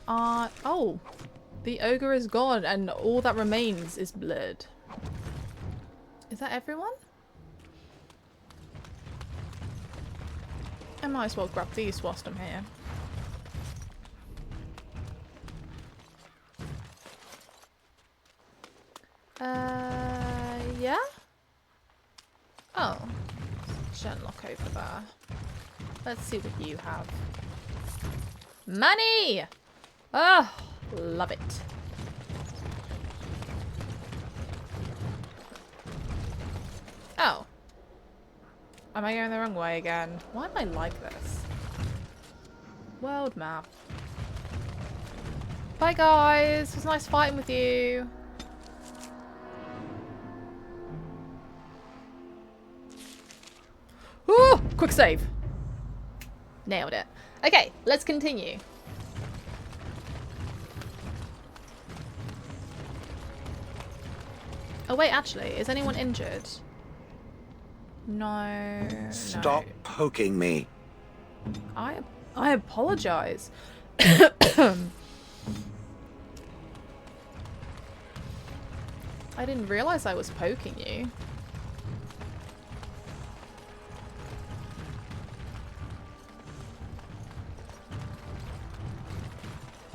Speaker 1: Oh. The ogre is gone and all that remains is blood. Is that everyone? I might as well grab these whilst I'm here. Yeah? Oh. Genlock over there. Let's see what you have. Money! Oh, love it. Am I going the wrong way again? Why am I like this? World map. Bye guys, it was nice fighting with you. Ooh, quick save. Nailed it. Okay, let's continue. Oh wait, actually, is anyone injured? No.
Speaker 11: Stop poking me.
Speaker 1: I apologize. I didn't realize I was poking you.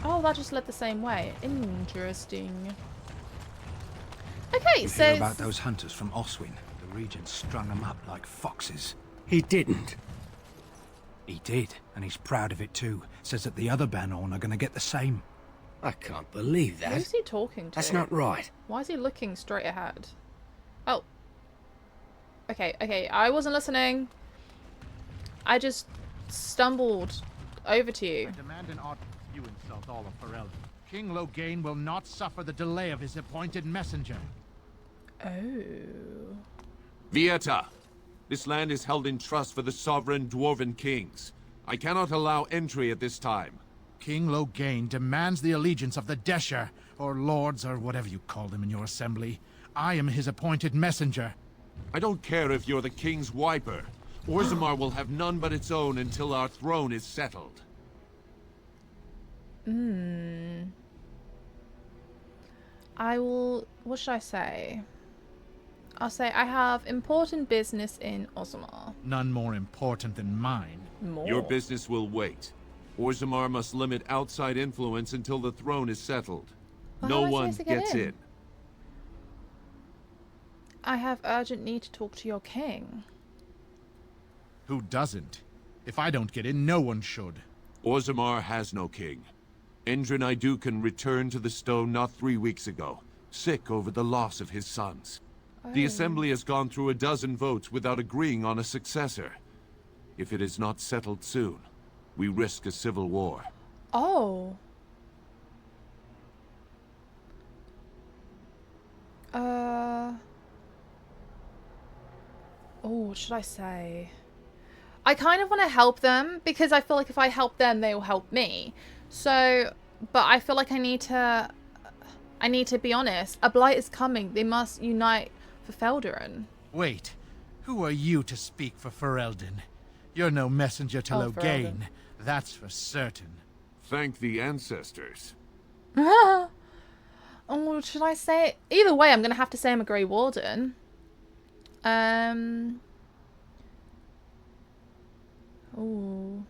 Speaker 1: Oh, that just led the same way. Interesting. Okay,
Speaker 8: You
Speaker 1: so...
Speaker 8: hear about those hunters from Oswin? The Regent strung them up like foxes. He didn't. He did, and he's proud of it too. Says that the other Bannermen are gonna get the same.
Speaker 9: I can't believe that.
Speaker 1: Who's he talking to?
Speaker 9: That's not right.
Speaker 1: Why is he looking straight ahead? Oh. Okay, I wasn't listening. I just stumbled over to you.
Speaker 3: I demand an odd you insult all of Ferelden. King Loghain will not suffer the delay of his appointed messenger.
Speaker 1: Oh.
Speaker 7: Vieta! This land is held in trust for the sovereign Dwarven kings. I cannot allow entry at this time.
Speaker 3: King Loghain demands the allegiance of the Desher, or lords, or whatever you call them in your assembly. I am his appointed messenger.
Speaker 7: I don't care if you're the king's wiper. Orzammar will have none but its own until our throne is settled.
Speaker 1: I will... What should I say? I'll say I have important business in Orzammar.
Speaker 3: None more important than mine.
Speaker 1: More?
Speaker 7: Your business will wait. Orzammar must limit outside influence until the throne is settled.
Speaker 1: Well,
Speaker 7: no
Speaker 1: how am I
Speaker 7: one
Speaker 1: supposed to get
Speaker 7: gets in.
Speaker 1: I have urgent need to talk to your king.
Speaker 3: Who doesn't? If I don't get in, no one should.
Speaker 7: Orzammar has no king. Endrin Idukan returned to the stone not 3 weeks ago, sick over the loss of his sons. The assembly has gone through a dozen votes without agreeing on a successor. If it is not settled soon, we risk a civil war.
Speaker 1: Oh. Oh, what should I say? I kind of want to help them because I feel like if I help them, they will help me. So, but I feel like I need to be honest. A blight is coming. They must unite for Felderin.
Speaker 3: Wait, who are you to speak for Ferelden? You're no messenger to Loghain, that's for certain.
Speaker 7: Thank the ancestors.
Speaker 1: Oh, should I say? Either way, I'm going to have to say I'm a Grey Warden. Ooh.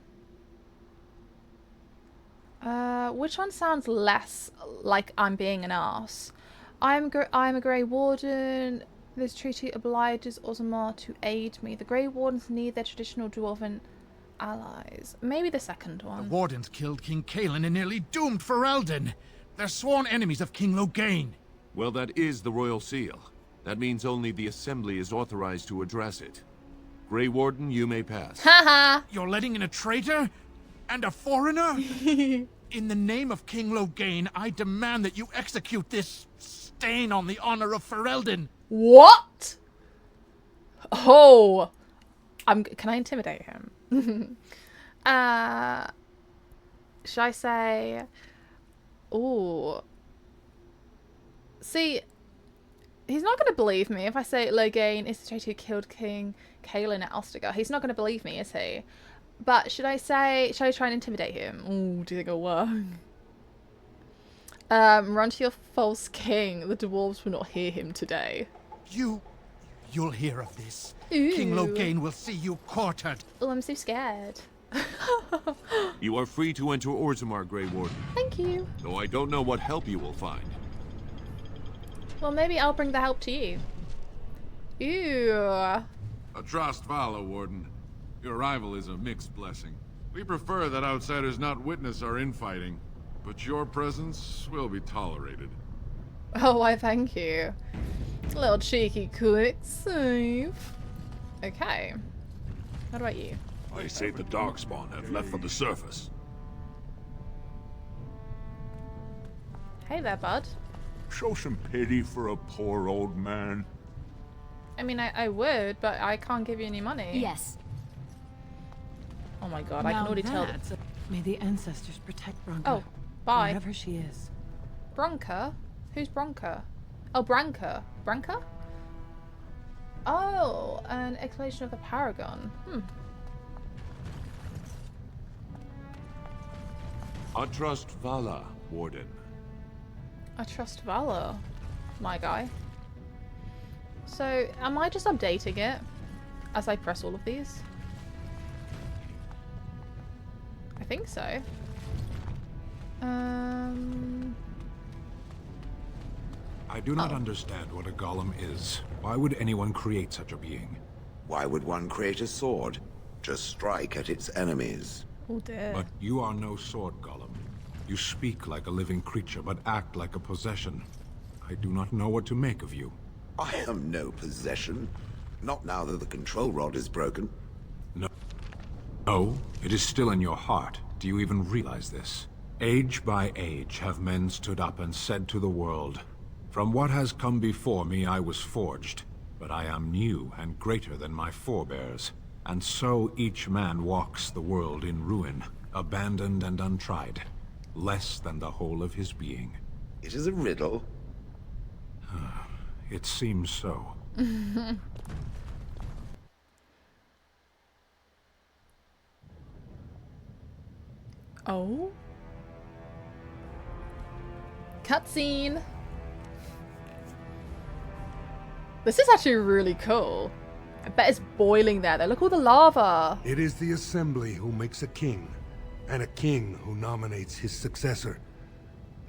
Speaker 1: Which one sounds less like I'm being an ass? I'm a Grey Warden. This treaty obliges Orzammar to aid me. The Grey Wardens need their traditional Dwarven allies. Maybe the second one.
Speaker 3: The Wardens killed King Cailan and nearly doomed Ferelden. They're sworn enemies of King Loghain.
Speaker 7: Well, that is the royal seal. That means only the assembly is authorized to address it. Grey Warden, you may pass.
Speaker 1: Haha!
Speaker 3: You're letting in a traitor? And a foreigner? In the name of King Loghain, I demand that you execute this stain on the honor of Ferelden.
Speaker 1: What? Oh. Can I intimidate him? Should I say... Ooh. See, he's not going to believe me if I say Loghain is the traitor who killed King Cailan at Ulster. He's not going to believe me, is he? But should I try and intimidate him? Ooh, do you think it'll work? Run to your false king. The dwarves will not hear him today.
Speaker 3: You'll hear of this.
Speaker 1: Ooh.
Speaker 3: King Loghain will see you quartered.
Speaker 1: Oh, I'm so scared.
Speaker 7: You are free to enter Orzammar, Grey Warden.
Speaker 1: Thank you.
Speaker 7: Though I don't know what help you will find.
Speaker 1: Well, maybe I'll bring the help to you. Ew.
Speaker 17: Atrost Vala, Warden. Your arrival is a mixed blessing. We prefer that outsiders not witness our infighting, but your presence will be tolerated.
Speaker 1: Oh, why thank you. A little cheeky quick save. Okay. What about you?
Speaker 5: I say the darkspawn have left for the surface.
Speaker 1: Hey there, bud.
Speaker 5: Show some pity for a poor old man.
Speaker 1: I mean, I would, but I can't give you any money.
Speaker 16: Yes.
Speaker 1: Oh my god, I can already tell.
Speaker 15: May the ancestors protect Bronca.
Speaker 1: Oh, bye.
Speaker 15: Wherever she is.
Speaker 1: Bronca? Who's Bronca? Oh, Branca. Branca? Oh, an explanation of the Paragon.
Speaker 7: I trust Vala, Warden.
Speaker 1: I trust Valor, my guy. So, am I just updating it as I press all of these? I think so.
Speaker 5: I do not understand what a golem is. Why would anyone create such a being?
Speaker 11: Why would one create a sword? Just strike at its enemies.
Speaker 1: Oh dear.
Speaker 5: But you are no sword golem. You speak like a living creature, but act like a possession. I do not know what to make of you.
Speaker 11: I am no possession. Not now that the control rod is broken.
Speaker 5: No, it is still in your heart. Do you even realize this? Age by age have men stood up and said to the world, "From what has come before me I was forged, but I am new and greater than my forebears." And so each man walks the world in ruin, abandoned and untried, less than the whole of his being.
Speaker 11: It is a riddle.
Speaker 5: It seems so.
Speaker 1: Oh? Cutscene! This is actually really cool. I bet it's boiling there though. Look at all the lava!
Speaker 18: It is the Assembly who makes a king, and a king who nominates his successor.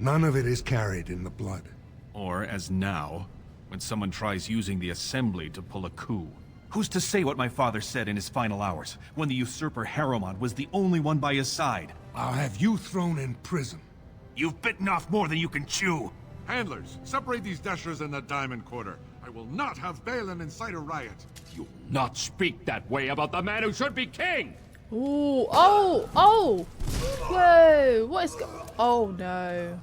Speaker 18: None of it is carried in the blood.
Speaker 19: Or, as now, when someone tries using the Assembly to pull a coup. Who's to say what my father said in his final hours, when the usurper Harrowmont was the only one by his side?
Speaker 18: I'll have you thrown in prison.
Speaker 19: You've bitten off more than you can chew!
Speaker 17: Handlers, separate these dashers in the Diamond Quarter. I will not have Bhelen incite a riot.
Speaker 20: You'll not speak that way about the man who should be king!
Speaker 1: Ooh, oh, oh! Whoa, what is oh no.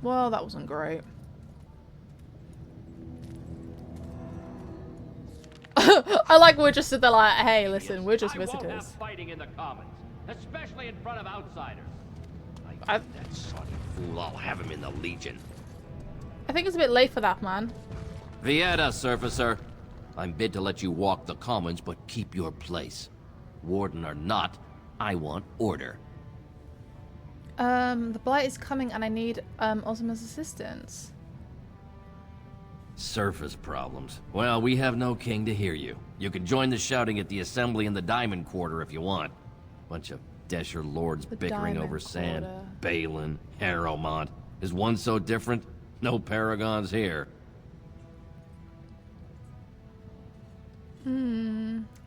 Speaker 1: Well, that wasn't great. I like we're just sitting there like, hey, listen, we're just visitors.
Speaker 20: Won't have fighting in the commons, especially in front of outsiders. That soddy fool, I'll have him in the Legion.
Speaker 1: I think it's a bit late for that, man.
Speaker 20: Vieta, surfacer. I'm bid to let you walk the commons, but keep your place. Warden or not, I want order.
Speaker 1: The blight is coming and I need Orzammar's assistance.
Speaker 20: Surface problems. Well, we have no king to hear you. You can join the shouting at the Assembly in the Diamond Quarter if you want. Bunch of Desher lords bickering over sand. Bhelen, Harrowmont. Is one so different? No paragons here.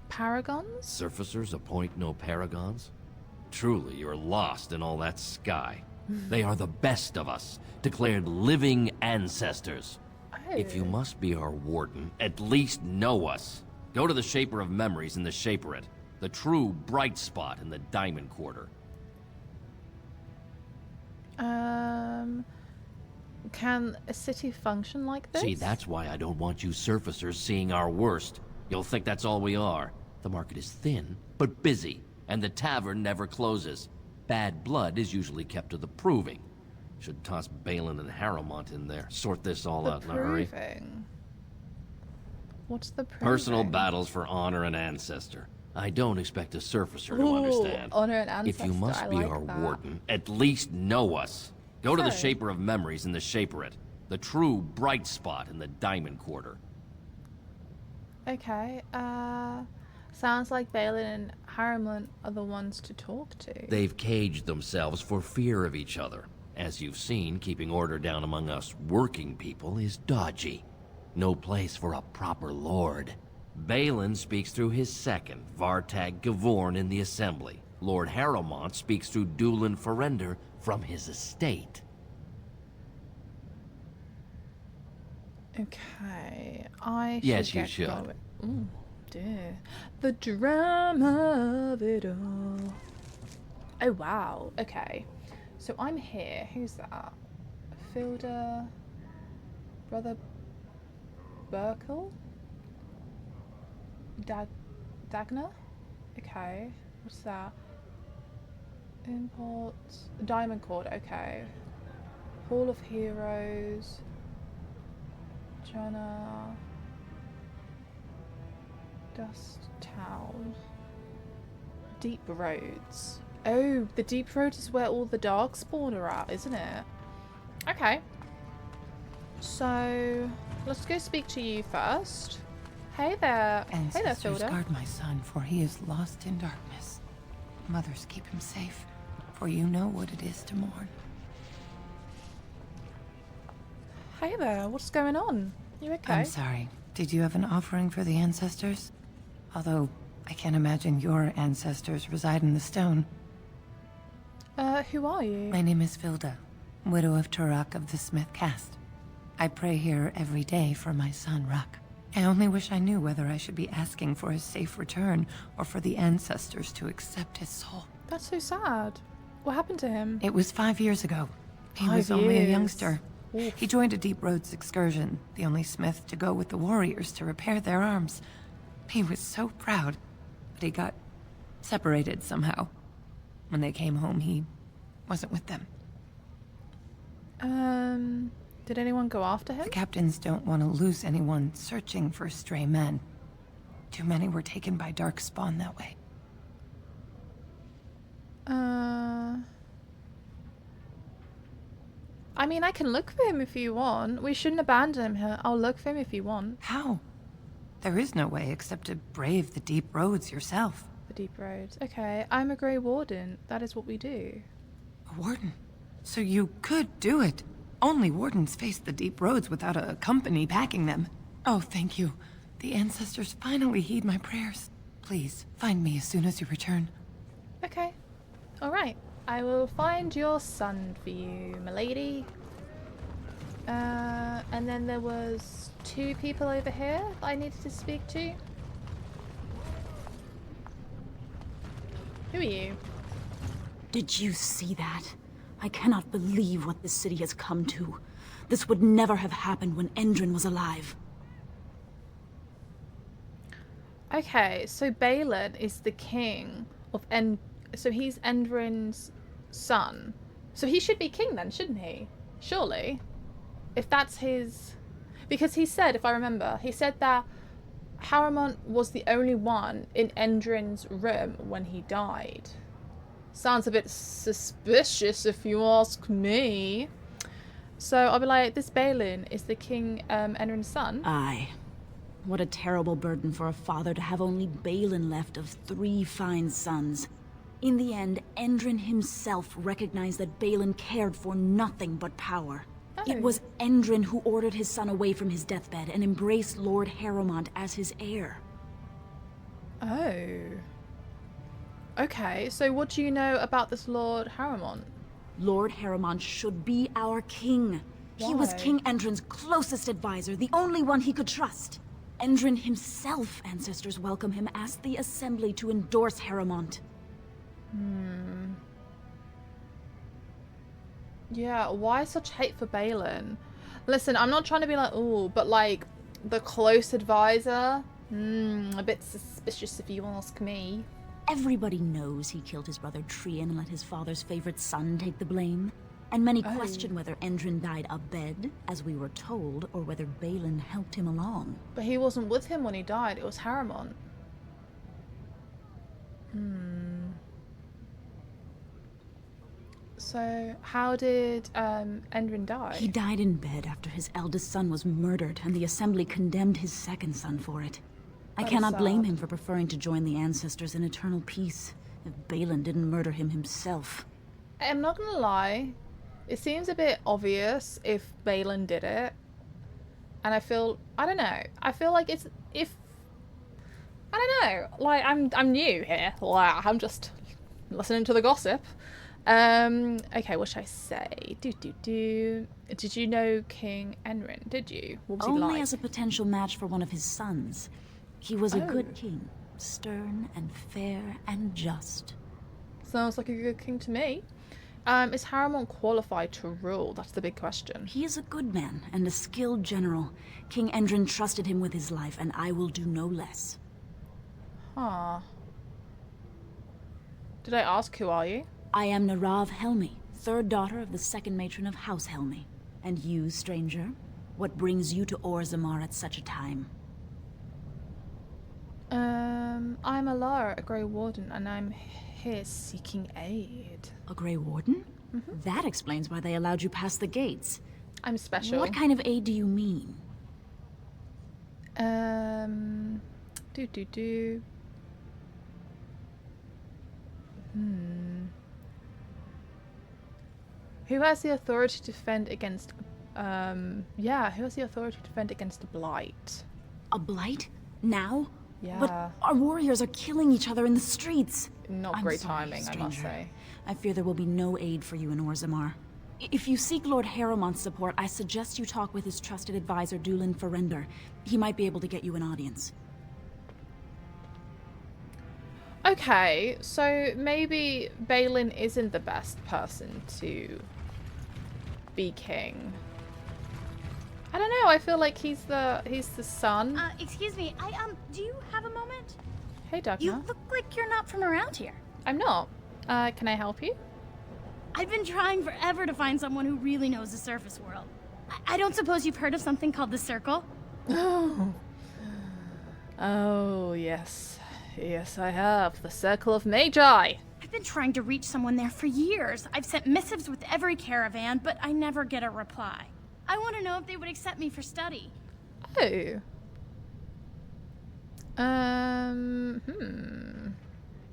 Speaker 1: Paragons?
Speaker 20: Surfacers appoint no paragons? Truly, you're lost in all that sky. They are the best of us, declared living ancestors. If you must be our warden, at least know us. Go to the Shaper of Memories in the Shaperate, the true bright spot in the Diamond Quarter.
Speaker 1: Can a city function like this?
Speaker 20: See, that's why I don't want you surfacers seeing our worst. You'll think that's all we are. The market is thin, but busy, and the tavern never closes. Bad blood is usually kept to the proving. Should toss Bhelen and Harrowmont in there. Sort this all out in a hurry.
Speaker 1: What's the proving?
Speaker 20: Personal battles for honor and ancestor. I don't expect a surfacer to understand.
Speaker 1: Honor and ancestor.
Speaker 20: If you must be our warden, at least know us. Go to the Shaper of Memories in the Shaperate, the true bright spot in the Diamond Quarter.
Speaker 1: Okay, sounds like Bhelen and Harrowmont are the ones to talk to.
Speaker 20: They've caged themselves for fear of each other. As you've seen, keeping order down among us working people is dodgy. No place for a proper lord. Bhelen speaks through his second, Vartag Gavorn, in the Assembly. Lord Harrowmont speaks through Dulin Ferender from his estate.
Speaker 1: Okay, I should
Speaker 20: Yes, you
Speaker 1: get
Speaker 20: should.
Speaker 1: going. Oh, dear. The drama of it all. Oh, wow. Okay. So I'm here. Who's that? Filda... Brother... Burkle? Dagna? Okay. What's that? Import... Diamond Cord. Okay. Hall of Heroes... Jana... Dust Town... Deep Roads. Oh, the Deep Roads is where all the Darkspawn are at, isn't it? Okay. So, let's go speak to you first. Hey there. Hey there,
Speaker 15: Ancestors
Speaker 1: Filda.
Speaker 15: guard my son, for he is lost in darkness. Mothers keep him safe, for you know what it is to mourn.
Speaker 1: Hey there. What's going on? You okay?
Speaker 15: I'm sorry. Did you have an offering for the ancestors? Although, I can't imagine your ancestors reside in the stone.
Speaker 1: Who are you?
Speaker 15: My name is Filda, widow of Turok of the Smith caste. I pray here every day for my son, Ruck. I only wish I knew whether I should be asking for his safe return or for the ancestors to accept his soul.
Speaker 1: That's so sad. What happened to him?
Speaker 15: It was 5 years ago. He
Speaker 1: 5
Speaker 15: was only a
Speaker 1: years.
Speaker 15: youngster.
Speaker 1: Oof.
Speaker 15: He joined a Deep Roads excursion, the only smith to go with the warriors to repair their arms. He was so proud, but he got separated somehow. When they came home, he wasn't with them.
Speaker 1: Did anyone go after him?
Speaker 15: The captains don't want to lose anyone searching for stray men. Too many were taken by Darkspawn that way.
Speaker 1: I mean, I can look for him if you want. We shouldn't abandon him here. I'll look for him if you want.
Speaker 15: How? There is no way except to brave the deep roads yourself.
Speaker 1: The deep roads. Okay, I'm a Grey Warden. That is what we do.
Speaker 15: A warden? So you could do it. Only wardens face the deep roads without a company backing them. Oh, thank you. The ancestors finally heed my prayers. Please, find me as soon as you return.
Speaker 1: Okay. Alright. I will find your son for you, milady. And then there was 2 people over here that I needed to speak to. Who are you?
Speaker 21: Did you see that? I cannot believe what this city has come to. This would never have happened when Endrin was alive.
Speaker 1: Okay, so Bhelen is the king of so he's Endrin's son. So he should be king then, shouldn't he? Surely. If that's his... Because he said, if I remember, he said that Harrowmont was the only one in Endrin's room when he died. Sounds a bit suspicious if you ask me. So I'll be like, this Bhelen is the king Endrin's son?
Speaker 21: Aye. What a terrible burden for a father to have only Bhelen left of 3 fine sons. In the end, Endrin himself recognized that Bhelen cared for nothing but power.
Speaker 1: Oh.
Speaker 21: It was Endrin who ordered his son away from his deathbed and embraced Lord Harrowmont as his heir.
Speaker 1: Oh. Okay, so what do you know about this Lord Harrowmont?
Speaker 21: Lord Harrowmont should be our king. He was
Speaker 1: Why?
Speaker 21: King Endrin's closest advisor, the only one he could trust. Endrin himself, ancestors welcome him, asked the Assembly to endorse Harrowmont.
Speaker 1: Yeah, why such hate for Bhelen? Listen, I'm not trying to be like, ooh, but like, the close advisor? A bit suspicious if you ask me.
Speaker 21: Everybody knows he killed his brother Trian and let his father's favorite son take the blame. And many question whether Endrin died abed, as we were told, or whether Bhelen helped him along.
Speaker 1: But he wasn't with him when he died, it was Harrowmont. So, how did Endrin die?
Speaker 21: He died in bed after his eldest son was murdered, and the Assembly condemned his second son for it. I
Speaker 1: That is
Speaker 21: cannot blame
Speaker 1: sad.
Speaker 21: him for preferring to join the ancestors in eternal peace, if Bhelen didn't murder him himself.
Speaker 1: I'm not gonna lie, it seems a bit obvious if Bhelen did it. And I feel, I don't know, I feel like it's, if, I don't know, like, I'm new here, like, I'm just listening to the gossip. Okay, what should I say? Did you know King Endrin, did you? What was he
Speaker 21: Only
Speaker 1: like?
Speaker 21: as a potential match for one of his sons. He was a good king, stern and fair and just.
Speaker 1: Sounds like a good king to me. Is Harrowmont qualified to rule? That's the big question.
Speaker 21: He is a good man and a skilled general. King Endrin trusted him with his life, and I will do no less.
Speaker 1: Huh. Did I ask who are you?
Speaker 21: I am Narav Helmi, third daughter of the second matron of House Helmi. And you, stranger? What brings you to Orzammar at such a time?
Speaker 1: I'm Alara, a Grey Warden, and I'm here seeking aid.
Speaker 21: A Grey Warden? That explains why they allowed you past the gates.
Speaker 1: I'm special.
Speaker 21: What kind of aid do you mean? Who has the authority to defend against, who has the authority to defend against a blight? A blight? Now?
Speaker 1: Yeah.
Speaker 21: But our warriors are killing each other in the streets.
Speaker 1: Not great timing,
Speaker 21: stranger.
Speaker 1: I must say.
Speaker 21: I fear there will be no aid for you in Orzammar. If you seek Lord Harrowmont's support, I suggest you talk with his trusted advisor, Dulin Ferender. He might be able to get you an audience.
Speaker 1: Okay, so maybe Bhelen isn't the best person to be king. I don't know, I feel like he's the son.
Speaker 2: Excuse me, do you have a moment?
Speaker 1: Hey, Dagna.
Speaker 2: You look like you're not from around here.
Speaker 1: I'm not. Can I help you?
Speaker 2: I've been trying forever to find someone who really knows the surface world. I don't suppose you've heard of something called the Circle?
Speaker 1: Oh, yes. Yes, I have. The Circle of Magi.
Speaker 2: I've been trying to reach someone there for years. I've sent missives with every caravan, but I never get a reply. I want to know if they would accept me for study.
Speaker 1: Oh.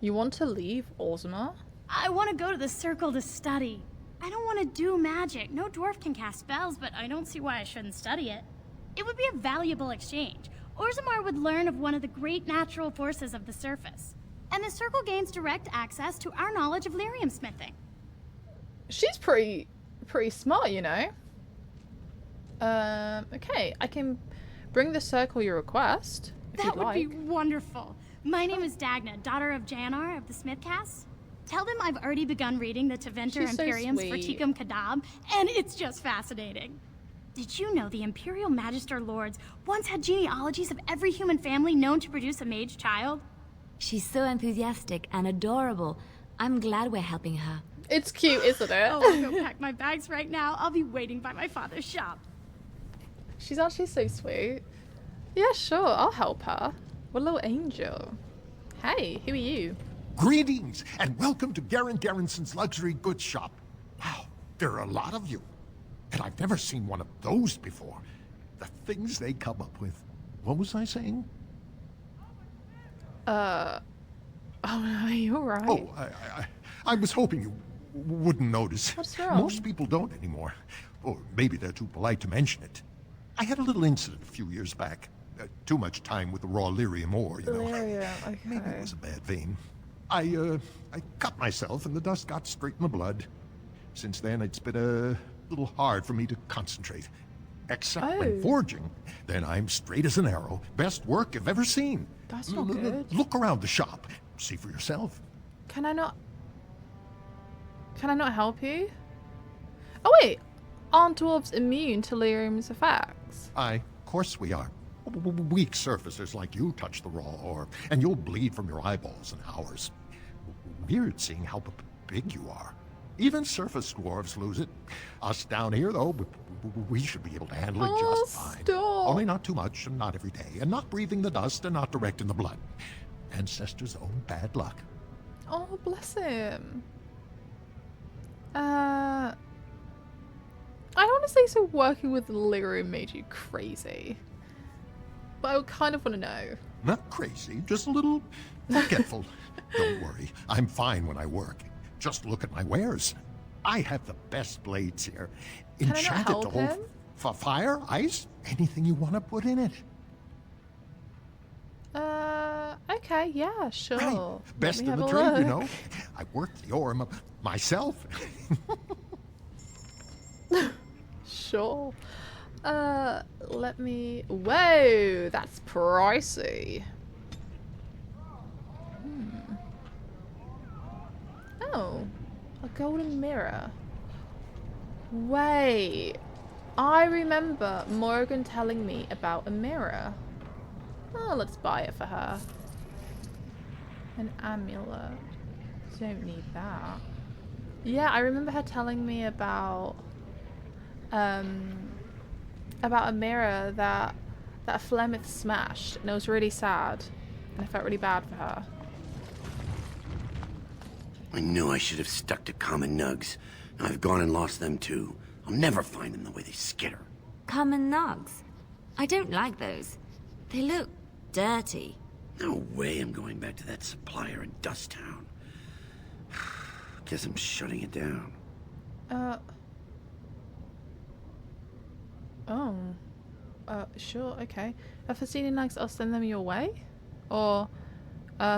Speaker 1: You want to leave Orzammar?
Speaker 2: I want to go to the Circle to study. I don't want to do magic. No dwarf can cast spells, but I don't see why I shouldn't study it. It would be a valuable exchange. Orzammar would learn of one of the great natural forces of the surface. And the Circle gains direct access to our knowledge of lyrium smithing.
Speaker 1: She's pretty smart, you know. Okay, I can bring the Circle your request, if
Speaker 2: That
Speaker 1: you'd
Speaker 2: would
Speaker 1: like.
Speaker 2: be wonderful. My name is Dagna, daughter of Janar of the Smithcasts. Tell them I've already begun reading the Taventer
Speaker 1: She's so
Speaker 2: Imperiums for
Speaker 1: sweet.
Speaker 2: Tikum Kadab, and it's just fascinating. Did you know the Imperial Magister Lords once had genealogies of every human family known to produce a mage child?
Speaker 4: She's so enthusiastic and adorable. I'm glad we're helping her.
Speaker 1: It's cute, isn't it?
Speaker 2: Oh, I'll go pack my bags right now. I'll be waiting by my father's shop.
Speaker 1: She's actually so sweet. Yeah, sure, I'll help her. What a little angel. Hey, who are you?
Speaker 12: Greetings, and welcome to Garen Garrison's luxury goods shop. Wow, there are a lot of you. And I've never seen one of those before. The things they come up with. What was I saying?
Speaker 1: Oh, no, you're right.
Speaker 12: Oh, I was hoping you wouldn't notice.
Speaker 1: What's wrong?
Speaker 12: Most people don't anymore. Or maybe they're too polite to mention it. I had a little incident a few years back. Too much time with the raw lyrium ore, you know.
Speaker 1: Okay.
Speaker 12: Maybe it was a bad vein. I cut myself and the dust got straight in the blood. Since then, it's been a little hard for me to concentrate. Except when forging, then I'm straight as an arrow. Best work you've ever seen.
Speaker 1: That's not good.
Speaker 12: Look around the shop. See for yourself.
Speaker 1: Can I not help you? Oh wait, aren't dwarves immune to lyrium's effects?
Speaker 12: Of course we are. Weak surfacers like you touch the raw ore, and you'll bleed from your eyeballs in hours. Weird seeing how big you are. Even surface dwarves lose it. Us down here, though, we should be able to handle it just fine.
Speaker 1: Stop.
Speaker 12: Only not too much, and not every day, and not breathing the dust, and not direct in the blood. Ancestors' own bad luck.
Speaker 1: Oh, bless him. I don't want to say so working with lyrium made you crazy. But I kind of want to know.
Speaker 12: Not crazy, just a little forgetful. Don't worry, I'm fine when I work. Just look at my wares. I have the best blades here.
Speaker 1: Can I not
Speaker 12: Enchanted
Speaker 1: help
Speaker 12: to hold
Speaker 1: him?
Speaker 12: fire, ice, anything you want to put in it.
Speaker 1: Okay, yeah, sure.
Speaker 12: Right. Best
Speaker 1: Let me
Speaker 12: in the
Speaker 1: have a
Speaker 12: trade, you
Speaker 1: look.
Speaker 12: know. I worked the ore myself.
Speaker 1: Sure. Let me... Whoa, that's pricey. Oh, a golden mirror. Wait, I remember Morgan telling me about a mirror. Oh, let's buy it for her. An amulet. Don't need that. Yeah, I remember her telling me about a mirror that Flemeth smashed, and it was really sad, and I felt really bad for her.
Speaker 10: I knew I should have stuck to common nugs. I've gone and lost them too. I'll never find them the way they skitter.
Speaker 4: Common nugs? I don't like those. They look dirty.
Speaker 10: No way I'm going back to that supplier in Dust Town. Guess I'm shutting it down.
Speaker 1: Sure, okay. If I see any nugs, I'll send them your way? Or,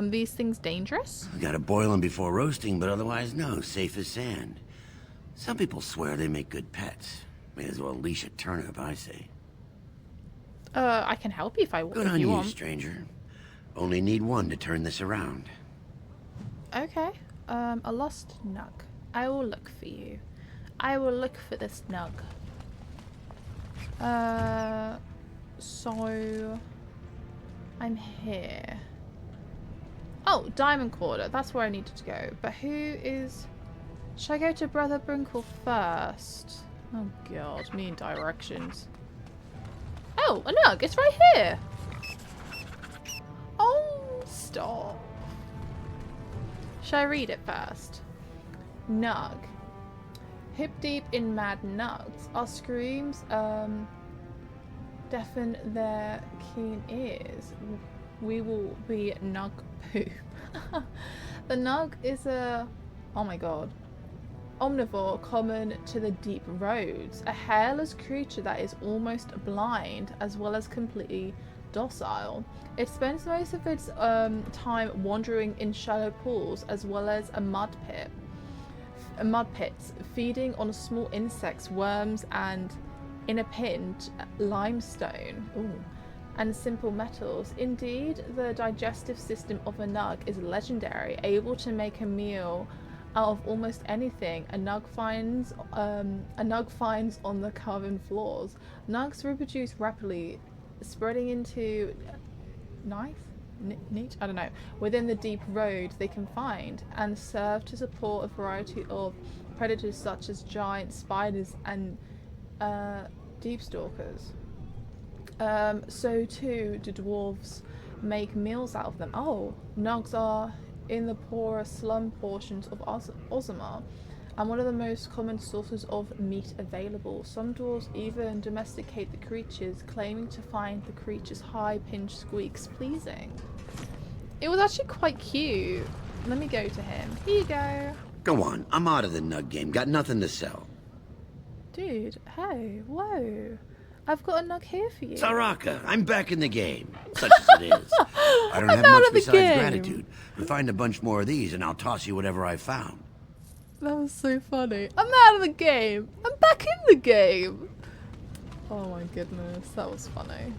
Speaker 1: these things dangerous?
Speaker 10: I gotta boil them before roasting, but otherwise no, safe as sand. Some people swear they make good pets. May as well leash a turnip, I say.
Speaker 1: I can help you if I
Speaker 10: Good
Speaker 1: if
Speaker 10: on
Speaker 1: you
Speaker 10: you,
Speaker 1: want.
Speaker 10: stranger. Only need one to turn this around.
Speaker 1: Okay. A lost nug. I will look for you. I will look for this nug. So I'm here. Oh, Diamond Quarter. That's where I needed to go. But who is... Should I go to Brother Brinkle first? Oh god, me and directions. Oh, a nug. It's right here. Oh, stop. Should I read it first? Nug. Hip deep in mad nugs. Our screams deafen their keen ears. We will be nug poop. The nug is a... Oh my god. Omnivore common to the deep roads. A hairless creature that is almost blind as well as completely docile. It spends most of its time wandering in shallow pools as well as mud pits, feeding on small insects, worms, and in a pinch, limestone. Ooh. And simple metals. Indeed, the digestive system of a nug is legendary, able to make a meal out of almost anything a nug finds on the carven floors. Nugs reproduce rapidly, spreading into niche? I don't know. Within the deep road they can find, and serve to support a variety of predators such as giant spiders and deep stalkers. So too do dwarves make meals out of them. Oh, nugs are in the poorer slum portions of Orzammar, and one of the most common sources of meat available. Some dwarves even domesticate the creatures, claiming to find the creatures' high-pitched squeaks pleasing. It was actually quite cute. Let me go to him. Here you go.
Speaker 10: Go on, I'm out of the nug game. Got nothing to sell.
Speaker 1: Dude, hey, whoa. I've got a nug here for you.
Speaker 10: Saraka, I'm back in the game, such as it is. I don't have much besides gratitude. But find a bunch more of these and I'll toss you whatever I found.
Speaker 1: That was so funny. I'm out of the game. I'm back in the game. Oh my goodness, that was funny.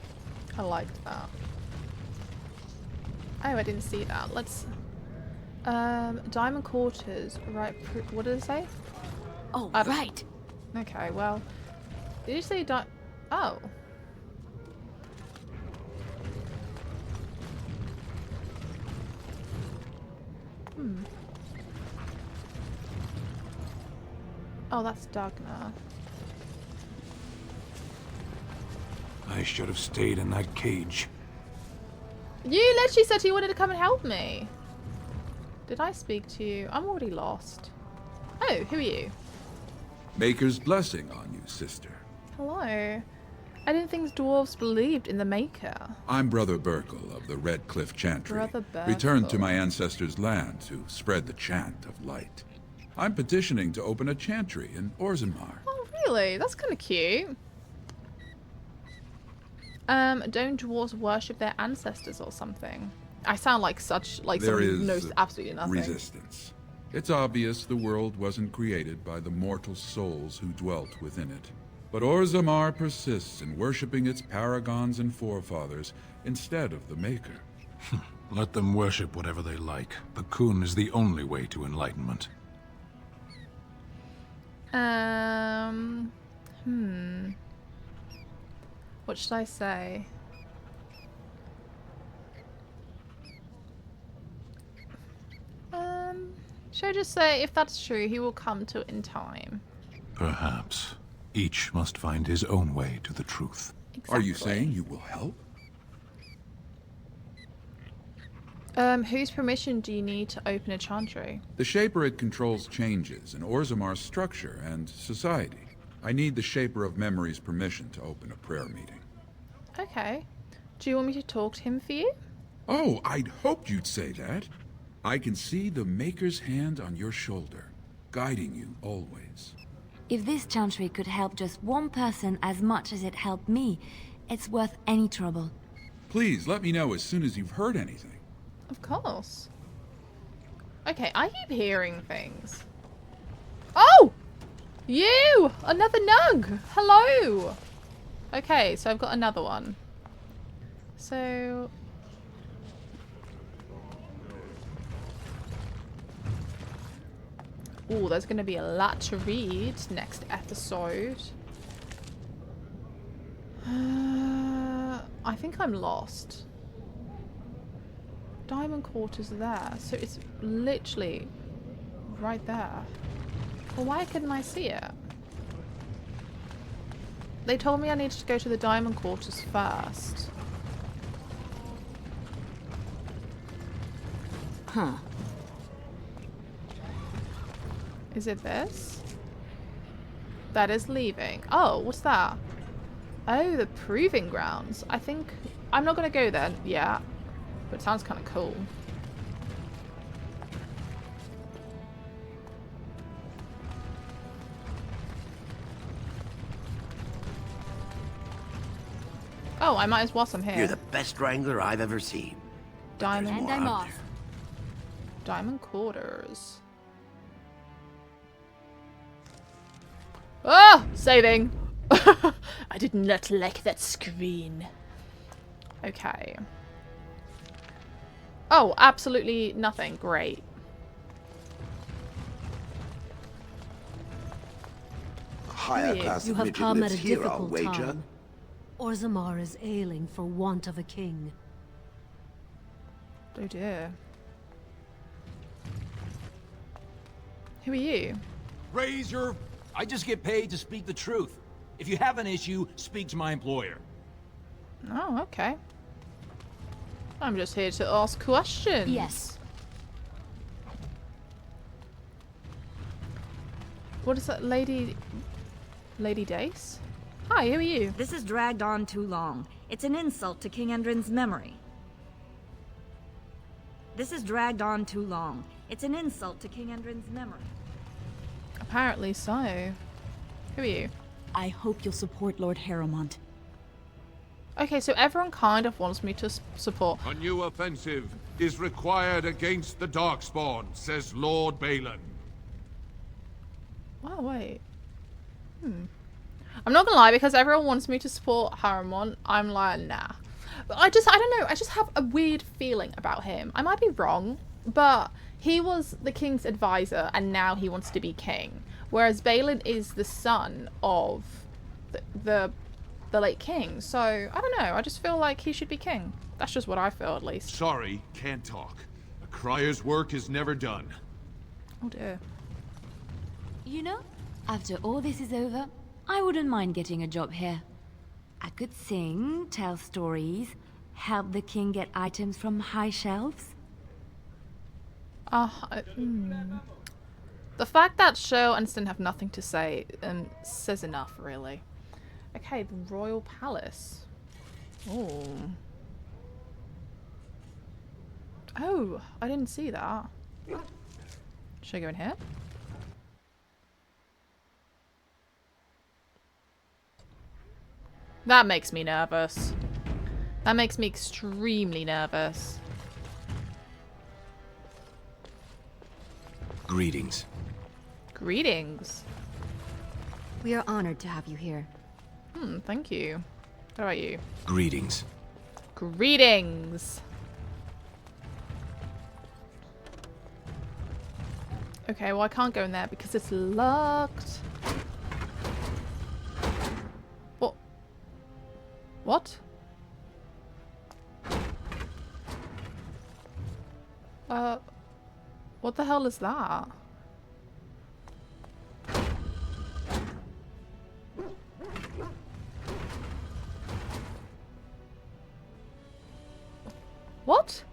Speaker 1: I liked that. Oh, I didn't see that. Let's... Diamond Quarters, right? What did it say?
Speaker 21: Oh, right.
Speaker 1: Okay, well... Did you say Oh. Oh, that's Dagna.
Speaker 5: I should have stayed in that cage.
Speaker 1: You literally said you wanted to come and help me. Did I speak to you? I'm already lost. Oh, who are you?
Speaker 22: Maker's blessing on you, sister.
Speaker 1: Hello. I didn't think dwarves believed in the Maker.
Speaker 22: I'm Brother Burkle of the Red Cliff Chantry,
Speaker 1: Brother Burkle.
Speaker 22: returned to my ancestors' land to spread the chant of light. I'm petitioning to open a chantry in Orzammar.
Speaker 1: Oh, really? That's kind of cute. Don't dwarves worship their ancestors or something? I sound like someone who knows absolutely nothing.
Speaker 22: Resistance. It's obvious the world wasn't created by the mortal souls who dwelt within it. But Orzammar persists in worshipping its paragons and forefathers instead of the Maker.
Speaker 5: Let them worship whatever they like. The Kun is the only way to enlightenment.
Speaker 1: What should I say? Should I just say, if that's true, he will come to it in time?
Speaker 5: Perhaps. Each must find his own way to the truth.
Speaker 22: Are you saying you will help?
Speaker 1: Whose permission do you need to open a chantry?
Speaker 22: The Shaperate controls changes in Orzammar's structure and society. I need the Shaper of Memory's permission to open a prayer meeting.
Speaker 1: Okay. Do you want me to talk to him for you?
Speaker 22: Oh, I'd hoped you'd say that. I can see the Maker's hand on your shoulder, guiding you always.
Speaker 4: If this chantry could help just one person as much as it helped me, it's worth any trouble.
Speaker 22: Please let me know as soon as you've heard anything.
Speaker 1: Of course. Okay, I keep hearing things. Oh! You! Another nug! Hello! Okay, so I've got another one. So... oh, there's going to be a lot to read next episode. I think I'm lost. Diamond Quarters there, so it's literally right there. Well, why couldn't I see it? They told me I needed to go to the Diamond Quarters first. Huh. Is it this? That is leaving. Oh, what's that? Oh, the Proving Grounds. I think... I'm not going to go there yet. But it sounds kind of cool. Oh, I might as well. I'm here.
Speaker 10: You're the best wrangler I've ever seen.
Speaker 1: Diamond.
Speaker 10: And I'm off.
Speaker 1: Diamond Quarters. Ah! Saving! I did not like that screen. Okay. Oh, absolutely nothing. Great.
Speaker 11: Higher class
Speaker 16: You have
Speaker 11: midget
Speaker 16: come at
Speaker 11: lives
Speaker 16: a
Speaker 11: here, I'll
Speaker 16: difficult
Speaker 11: wager.
Speaker 16: time. Orzammar is ailing for want of a king.
Speaker 1: Oh dear. Who are you?
Speaker 13: Raise your... I just get paid to speak the truth. If you have an issue, speak to my employer.
Speaker 1: Oh, okay. I'm just here to ask questions.
Speaker 16: Yes.
Speaker 1: What is that, Lady Dace? Hi, who are you?
Speaker 14: This has dragged on too long. It's an insult to King Endrin's memory. This has dragged on too long. It's an insult to King Endrin's memory.
Speaker 1: Apparently so. Who are you?
Speaker 21: I hope you'll support Lord Harrowmont.
Speaker 1: Okay, so everyone kind of wants me to support.
Speaker 7: A new offensive is required against the Darkspawn, says Lord Bhelen.
Speaker 1: Oh, wait. I'm not gonna lie, because everyone wants me to support Harrowmont, I'm like, nah. But I don't know, I just have a weird feeling about him. I might be wrong, but he was the king's advisor, and now he wants to be king. Whereas Bhelen is the son of the late king. So, I don't know, I just feel like he should be king. That's just what I feel, at least.
Speaker 7: Sorry, can't talk. A crier's work is never done.
Speaker 1: Oh dear.
Speaker 4: You know, after all this is over, I wouldn't mind getting a job here. I could sing, tell stories, help the king get items from high shelves.
Speaker 1: The fact that Cheryl and Sten have nothing to say says enough, really. Okay, the Royal Palace. Oh. Oh, I didn't see that. Should I go in here? That makes me nervous. That makes me extremely nervous.
Speaker 23: Greetings.
Speaker 1: Greetings.
Speaker 24: We are honored to have you here.
Speaker 1: Thank you. How about you?
Speaker 23: Greetings.
Speaker 1: Greetings. Okay, well I can't go in there because it's locked. What? What? What the hell is that? What?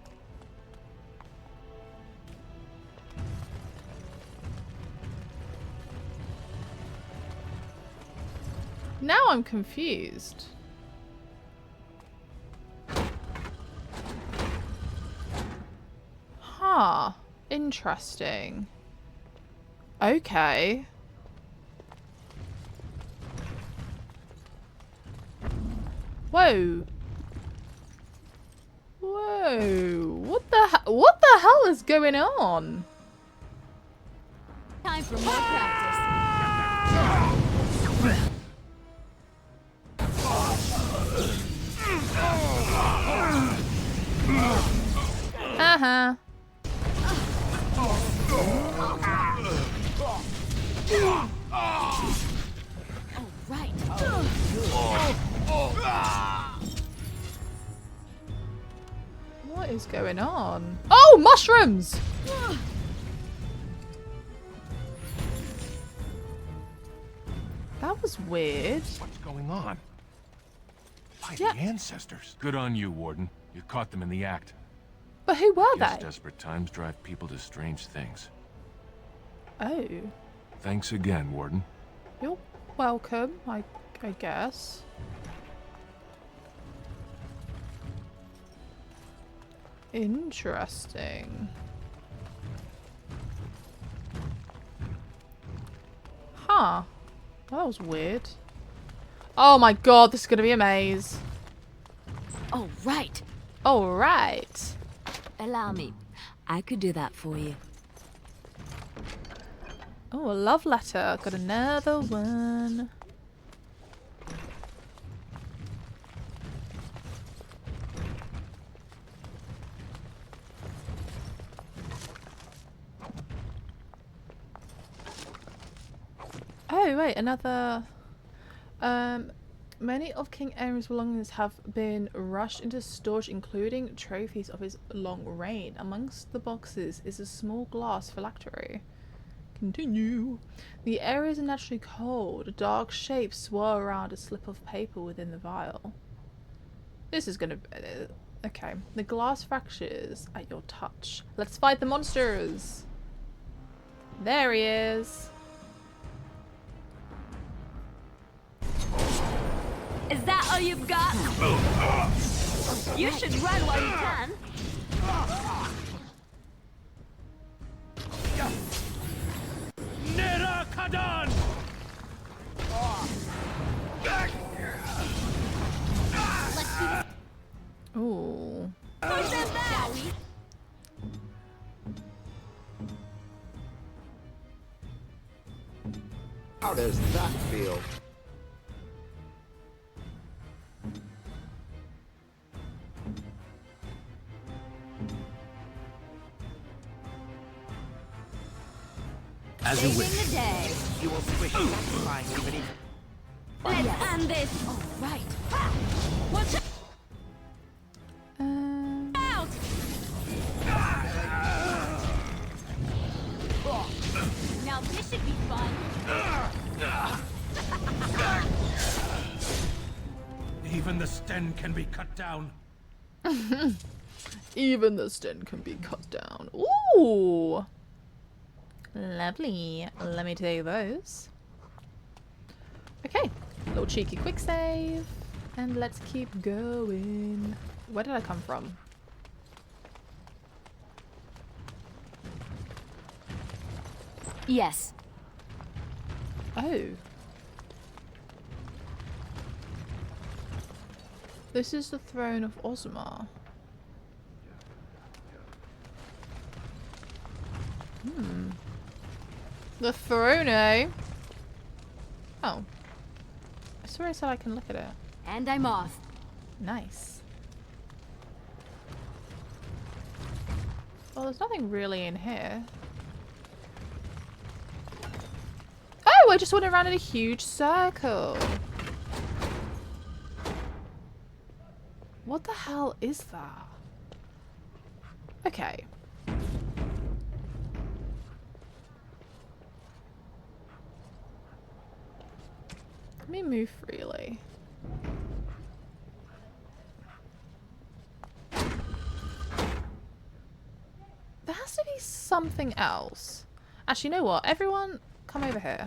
Speaker 1: Now I'm confused. Huh. Interesting. Okay. Whoa. Whoa. What the hell is going on?
Speaker 4: Time for more practice.
Speaker 1: Uh-huh. What is going on? Oh, mushrooms! That was weird.
Speaker 19: What's going on? By
Speaker 1: Yeah.
Speaker 19: the ancestors. Good on you, Warden. You caught them in the act.
Speaker 1: But who were
Speaker 19: Guess
Speaker 1: they?
Speaker 19: desperate times drive people to strange things.
Speaker 1: Oh.
Speaker 19: Thanks again, Warden.
Speaker 1: You're welcome, I guess. Interesting. Huh. That was weird. Oh my god, this is gonna be a maze.
Speaker 4: Oh, right.
Speaker 1: Alright.
Speaker 4: Allow me. I could do that for you.
Speaker 1: Oh, a love letter. Got another one. Oh, wait, another... Many of King Aeryn's belongings have been rushed into storage, including trophies of his long reign. Amongst the boxes is a small glass phylactery. Continue. The air is naturally cold. A dark shape swirl around a slip of paper within the vial. This is gonna... okay. The glass fractures at your touch. Let's fight the monsters! There he is!
Speaker 4: Is that all you've got? You should run while you can.
Speaker 13: Nera Kadan!
Speaker 1: Ooh.
Speaker 4: Push them back!
Speaker 11: How does that feel?
Speaker 13: As you wish.
Speaker 4: Saving the day.
Speaker 13: You will squish you flying beneath.
Speaker 4: Let's end this. All right. Watch out! Now this should be fun.
Speaker 13: Even the Sten can be cut down.
Speaker 1: Even the Sten can be cut down. Ooh! Lovely. Let me take those. Okay. Little cheeky quick save. And let's keep going. Where did I come from?
Speaker 4: Yes.
Speaker 1: Oh. This is the throne of Orzammar. Hmm. The throne, eh? Oh. I swear I said I can look at it.
Speaker 4: And I'm off.
Speaker 1: Nice. Well, there's nothing really in here. I just went around in a huge circle. What the hell is that? Okay. Let me move freely. There has to be something else. Actually, you know what? Everyone, come over here.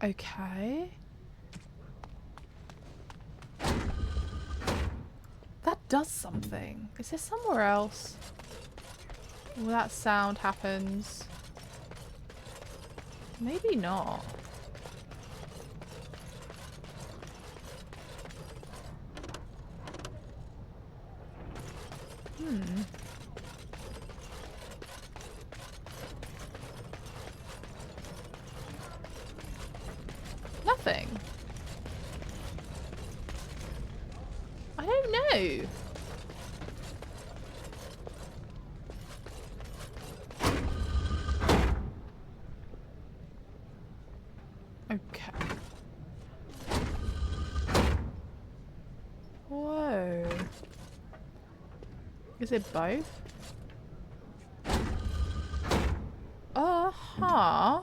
Speaker 1: Okay. That does something. Is there somewhere else? Well, that sound happens. Maybe not. Nothing. I don't know. Okay. Whoa. Is it both? Uh-huh.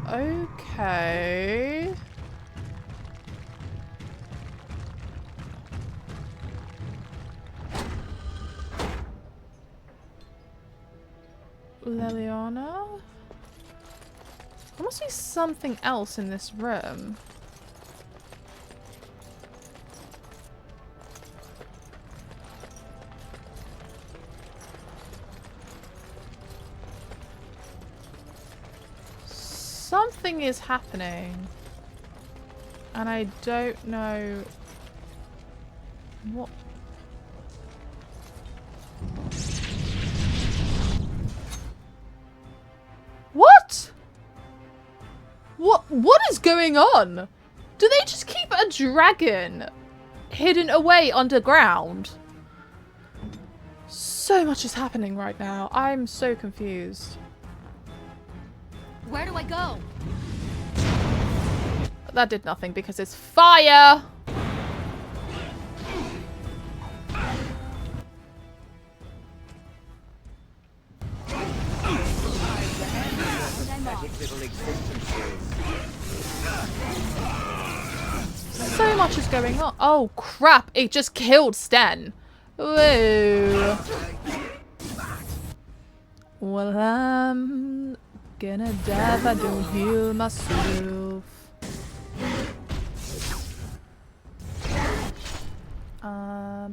Speaker 1: Okay. Liliana? There must be something else in this room. Something is happening. And I don't know what. What is going on? Do they just keep a dragon hidden away underground? So much is happening right now. I'm so confused.
Speaker 2: Where do I go?
Speaker 1: That did nothing because it's fire! So much is going on. Oh crap, it just killed Sten. Whoa. Well, I'm gonna die if I don't heal myself.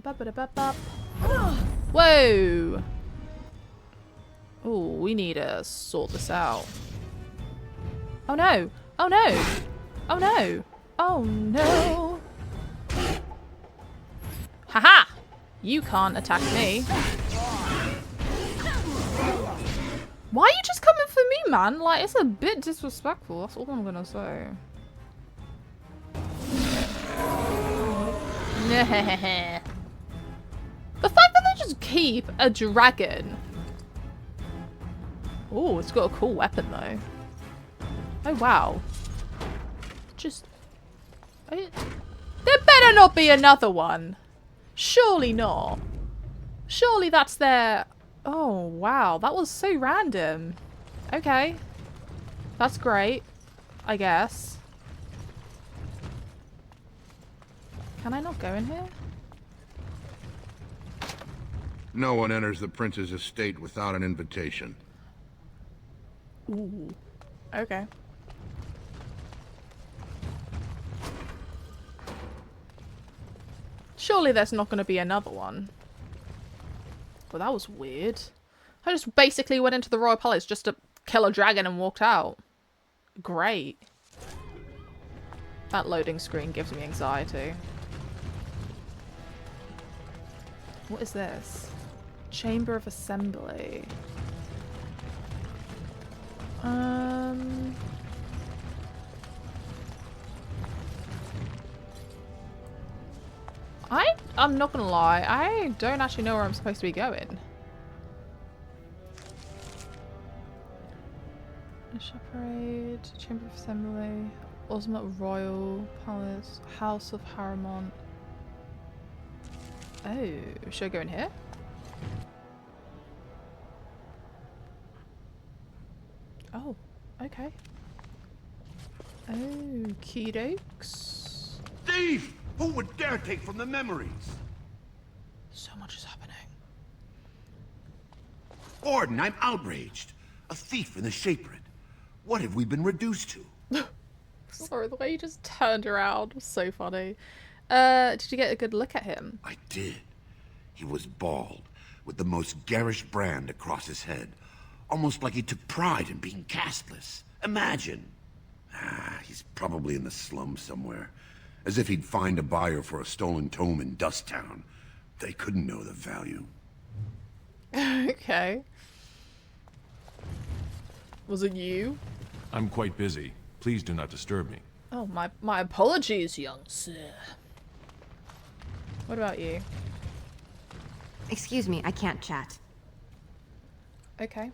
Speaker 1: Ba-ba-da-ba-bop. Whoa. Oh, we need to sort this out. Oh no! Oh no! Oh no! Oh no! Haha! You can't attack me. Why are you just coming for me, man? Like, it's a bit disrespectful. That's all I'm gonna say. The fact that they just keep a dragon. Oh, it's got a cool weapon though. Oh wow. Just... there better not be another one. Surely not. Surely that's their... Oh wow, that was so random. Okay. That's great, I guess. Can I not go in here?
Speaker 6: No one enters the prince's estate without an invitation.
Speaker 1: Ooh. Okay. Surely there's not going to be another one. Well, that was weird. I just basically went into the royal palace just to kill a dragon and walked out. Great. That loading screen gives me anxiety. What is this? Chamber of Assembly. I'm not gonna lie, I don't actually know where I'm supposed to be going. Shepherd, Chamber of Assembly, Orzammar Royal Palace, House of Harrowmont. Oh, should I go in here? Oh, okay. Oh, kedokes.
Speaker 10: Thief! Who would dare take from the memories?
Speaker 1: So much is happening.
Speaker 10: Orden, I'm outraged. A thief in the Shapered. What have we been reduced to?
Speaker 1: Sorry, the way you just turned around was so funny. Did you get a good look at him?
Speaker 10: I did. He was bald, with the most garish brand across his head. Almost like he took pride in being castless. Imagine. He's probably in the slums somewhere. As if he'd find a buyer for a stolen tome in Dust Town. They couldn't know the value.
Speaker 1: Okay. Was it you?
Speaker 7: I'm quite busy. Please do not disturb me.
Speaker 1: Oh, my apologies, young sir. What about you?
Speaker 24: Excuse me, I can't chat.
Speaker 1: Okay.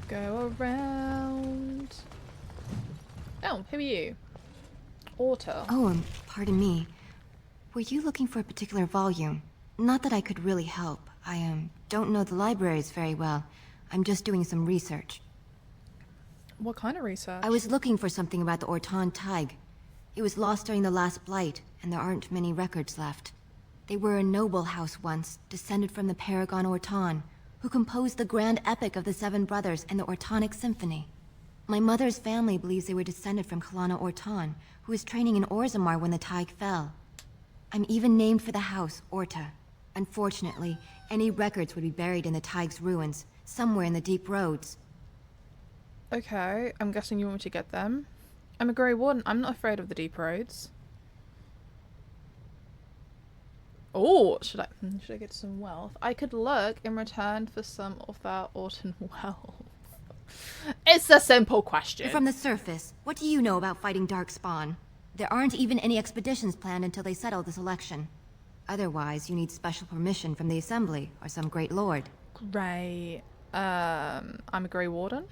Speaker 1: Go around. Oh, who are you? Orta.
Speaker 24: Oh, pardon me. Were you looking for a particular volume? Not that I could really help. I don't know the libraries very well. I'm just doing some research.
Speaker 1: What kind of research?
Speaker 24: I was looking for something about the Orton Tig. It was lost during the last blight, and there aren't many records left. They were a noble house once, descended from the Paragon Orton, who composed the grand epic of the Seven Brothers and the Ortonic Symphony. My mother's family believes they were descended from Kalana Orton, who was training in Orzammar when the Tig fell. I'm even named for the house, Orta. Unfortunately, any records would be buried in the Tig's ruins, somewhere in the deep roads.
Speaker 1: Okay, I'm guessing you want me to get them. I'm a Grey Warden. I'm not afraid of the deep roads. Oh, should I get some wealth? I could look in return for some of that Orton wealth. It's a simple question.
Speaker 24: From the surface, what do you know about fighting Darkspawn? There aren't even any expeditions planned until they settle this election. Otherwise, you need special permission from the Assembly or some great lord.
Speaker 1: Great. I'm a Grey Warden.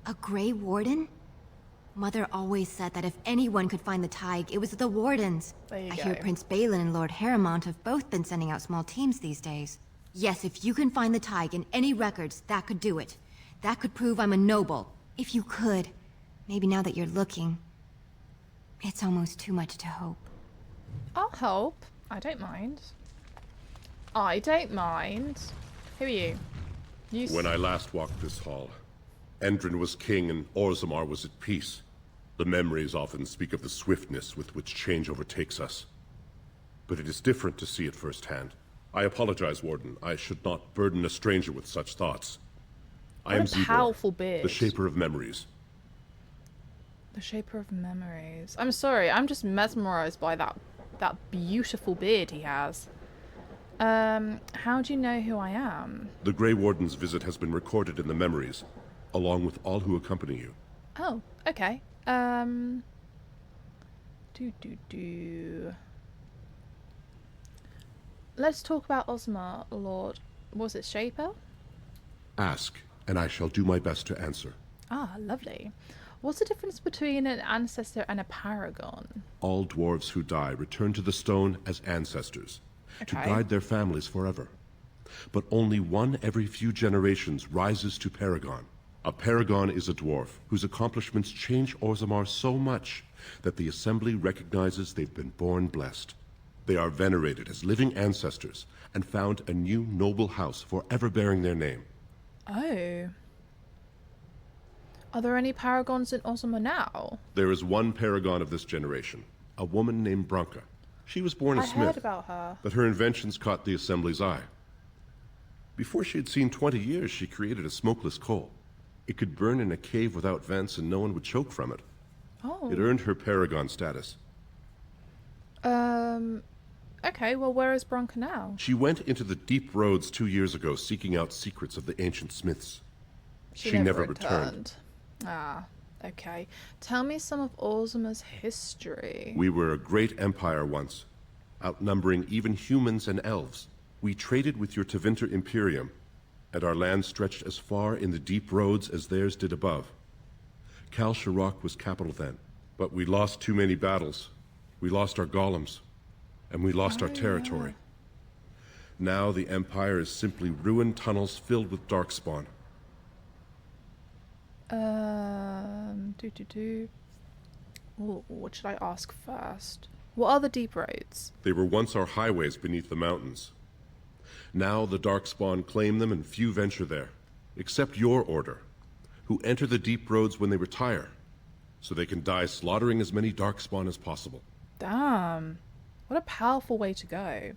Speaker 24: A Grey Warden? Mother always said that if anyone could find the Tig, it was the Wardens.
Speaker 1: There you
Speaker 24: I
Speaker 1: go.
Speaker 24: hear Prince Bhelen and Lord Harrowmont have both been sending out small teams these days. Yes, if you can find the Tig in any records, that could do it. That could prove I'm a noble. If you could. Maybe now that you're looking. It's almost too much to hope.
Speaker 1: I'll help. I don't mind. I don't mind. Who are you?
Speaker 3: When I last walked this hall, Endrin was king and Orzammar was at peace. The memories often speak of the swiftness with which change overtakes us. But it is different to see it firsthand. I apologize, Warden. I should not burden a stranger with such thoughts. I am
Speaker 1: What a powerful beard.
Speaker 3: the Shaper of Memories.
Speaker 1: The Shaper of Memories. I'm sorry, I'm just mesmerized by that beautiful beard he has. How do you know who I am?
Speaker 3: The Grey Warden's visit has been recorded in the memories, along with all who accompany you.
Speaker 1: Oh, okay. Let's talk about Orzammar, Lord. Was it Shaper?
Speaker 3: Ask, and I shall do my best to answer.
Speaker 1: Ah, lovely. What's the difference between an ancestor and a paragon?
Speaker 3: All dwarves who die return to the stone as ancestors, to
Speaker 1: Okay.
Speaker 3: guide their families forever. But only one every few generations rises to paragon. A paragon is a dwarf whose accomplishments change Orzammar so much that the Assembly recognizes they've been born blessed. They are venerated as living ancestors and found a new noble house forever bearing their name.
Speaker 1: Oh. Are there any paragons in Orzammar now?
Speaker 3: There is one paragon of this generation, a woman named Branka. She was born a
Speaker 1: I
Speaker 3: smith,
Speaker 1: heard about her.
Speaker 3: but her inventions caught the Assembly's eye. Before she had seen 20 years, she created a smokeless coal. It could burn in a cave without vents and no one would choke from it.
Speaker 1: Oh.
Speaker 3: It earned her paragon status.
Speaker 1: Okay, well, where is Branka now?
Speaker 3: She went into the deep roads 2 years ago seeking out secrets of the ancient smiths.
Speaker 1: She never returned. Ah, okay. Tell me some of Orzammar's history.
Speaker 3: We were a great empire once, outnumbering even humans and elves. We traded with your Tevinter Imperium, and our land stretched as far in the deep roads as theirs did above. Kal Sharok was capital then, but we lost too many battles. We lost our golems, and we lost our territory. Now the Empire is simply ruined tunnels filled with darkspawn.
Speaker 1: Ooh, what should I ask first? What are the deep roads?
Speaker 3: They were once our highways beneath the mountains. Now the darkspawn claim them and few venture there, except your order, who enter the deep roads when they retire, so they can die slaughtering as many darkspawn as possible.
Speaker 1: Damn. What a powerful way to go.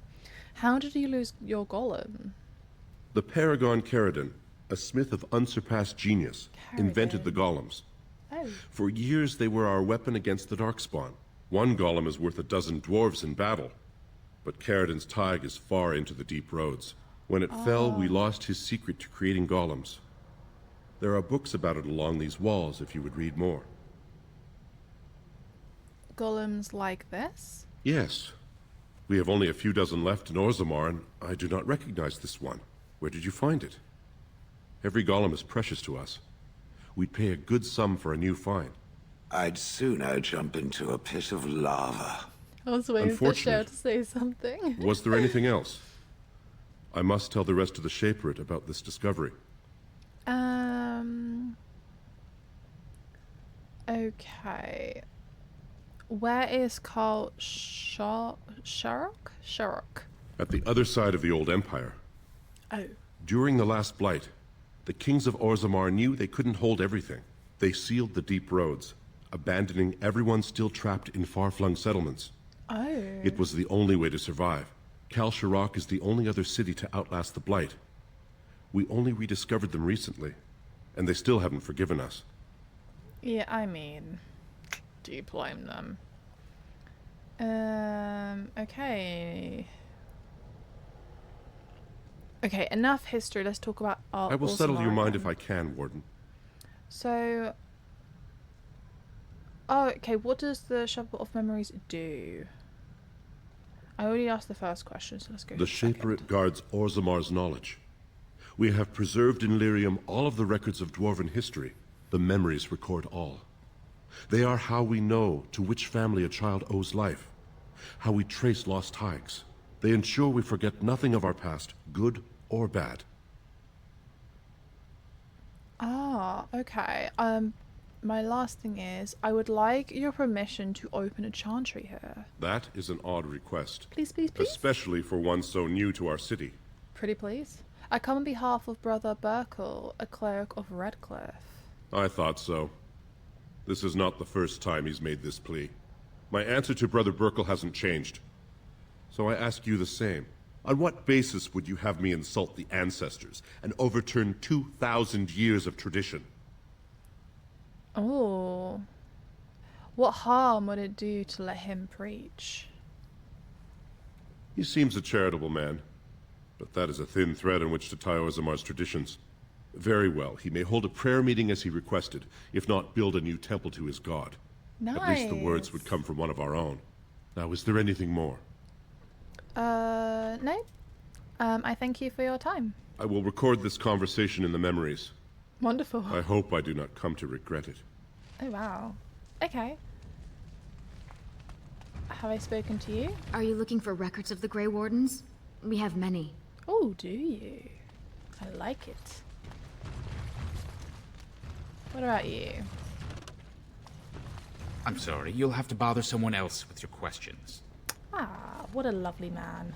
Speaker 1: How did you lose your golem?
Speaker 3: The Paragon Caridon, a smith of unsurpassed genius, invented the golems.
Speaker 1: Oh.
Speaker 3: For years they were our weapon against the darkspawn. One golem is worth a dozen dwarves in battle. But Caridon's Tig is far into the deep roads. When it fell, we lost his secret to creating golems. There are books about it along these walls if you would read more.
Speaker 1: Golems like this?
Speaker 3: Yes. We have only a few dozen left in Orzammar, and I do not recognize this one. Where did you find it? Every golem is precious to us. We'd pay a good sum for a new find.
Speaker 11: I'd sooner jump into a pit of lava.
Speaker 1: I was waiting for Cher to say something.
Speaker 3: Was there anything else? I must tell the rest of the Shaperate about this discovery.
Speaker 1: Okay. Where is Kal Sharok?
Speaker 3: At the other side of the old empire.
Speaker 1: Oh.
Speaker 3: During the last blight, the kings of Orzammar knew they couldn't hold everything. They sealed the deep roads, abandoning everyone still trapped in far-flung settlements.
Speaker 1: Oh.
Speaker 3: It was the only way to survive. Kal Sharok is the only other city to outlast the blight. We only rediscovered them recently, and they still haven't forgiven us.
Speaker 1: Yeah, I mean, do you blame them? Okay. Okay, enough history. Let's talk about our
Speaker 3: I will settle your mind
Speaker 1: then.
Speaker 3: if I can, Warden.
Speaker 1: So, oh, okay. What does the Shovel of Memories do? I already asked the first question, so let's go.
Speaker 3: The Shaperate guards Orzammar's knowledge. We have preserved in Lyrium all of the records of Dwarven history. The memories record all. They are how we know to which family a child owes life, how we trace lost Tigs. They ensure we forget nothing of our past, good or bad.
Speaker 1: Ah, okay. My last thing is, I would like your permission to open a chantry here.
Speaker 3: That is an odd request.
Speaker 1: Please, please, please.
Speaker 3: Especially for one so new to our city.
Speaker 1: Pretty please. I come on behalf of Brother Burkle, a cleric of Redcliffe.
Speaker 3: I thought so. This is not the first time he's made this plea. My answer to Brother Burkle hasn't changed. So I ask you the same. On what basis would you have me insult the ancestors and overturn 2,000 years of tradition?
Speaker 1: Oh. What harm would it do to let him preach?
Speaker 3: He seems a charitable man, but that is a thin thread on which to tie Orzammar's traditions. Very well, he may hold a prayer meeting as he requested, if not build a new temple to his god.
Speaker 1: Nice.
Speaker 3: At least the words would come from one of our own. Now, is there anything more?
Speaker 1: No. I thank you for your time.
Speaker 3: I will record this conversation in the memories.
Speaker 1: Wonderful.
Speaker 3: I hope I do not come to regret it.
Speaker 1: Oh, wow. Okay. Have I spoken to you?
Speaker 24: Are you looking for records of the Grey Wardens? We have many.
Speaker 1: Oh, do you? I like it. What about you?
Speaker 8: I'm sorry, you'll have to bother someone else with your questions.
Speaker 1: Ah, what a lovely man.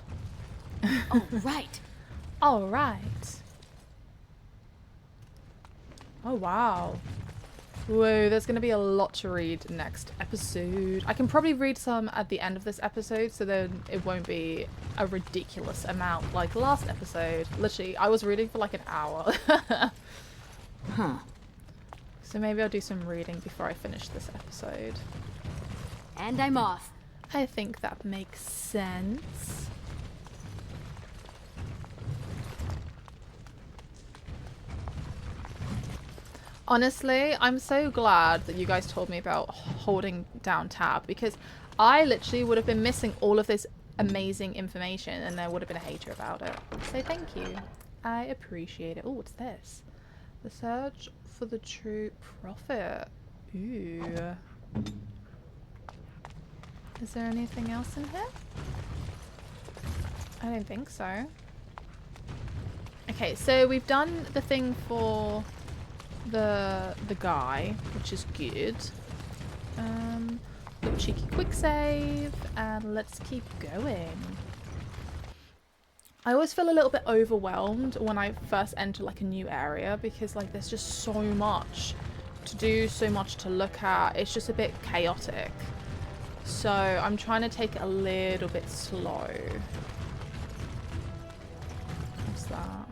Speaker 24: Oh, right.
Speaker 1: All right. Oh, wow. Whoa, there's going to be a lot to read next episode. I can probably read some at the end of this episode, so then it won't be a ridiculous amount like last episode. Literally, I was reading for like an hour.
Speaker 24: Huh.
Speaker 1: So maybe I'll do some reading before I finish this episode.
Speaker 24: And I'm off.
Speaker 1: I think that makes sense. Honestly, I'm so glad that you guys told me about holding down tab, because I literally would have been missing all of this amazing information and there would have been a hater about it. So thank you. I appreciate it. Oh, what's this? The search for the true prophet. Ooh. Is there anything else in here? I don't think so. Okay, so we've done the thing for the guy, which is good. Little cheeky quick save, and let's keep going. I always feel a little bit overwhelmed when I first enter like a new area because like there's just so much to do, so much to look at. It's just a bit chaotic. So I'm trying to take it a little bit slow. What's that?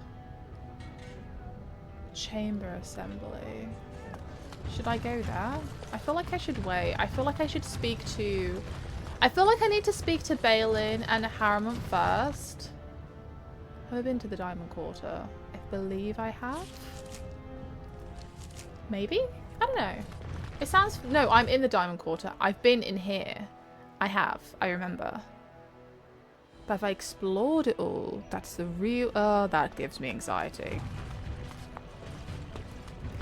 Speaker 1: Chamber assembly. Should I go there? I feel like I should wait. I feel like I should speak to... I feel like I need to speak to Bhelen and Harrowmont first. Have I been to the Diamond Quarter? I believe I have. Maybe? I don't know. It sounds... No, I'm in the Diamond Quarter. I've been in here. I have. I remember. But have I explored it all? That's the real... Oh, that gives me anxiety.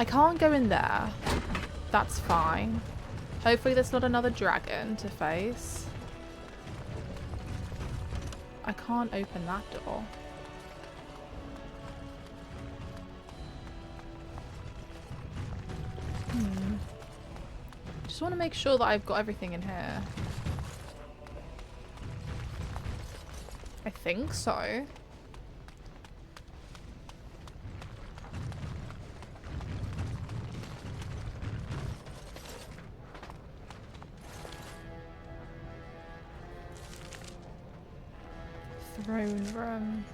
Speaker 1: I can't go in there. That's fine. Hopefully there's not another dragon to face. I can't open that door. Just want to make sure that I've got everything in here. I think so. Throne room.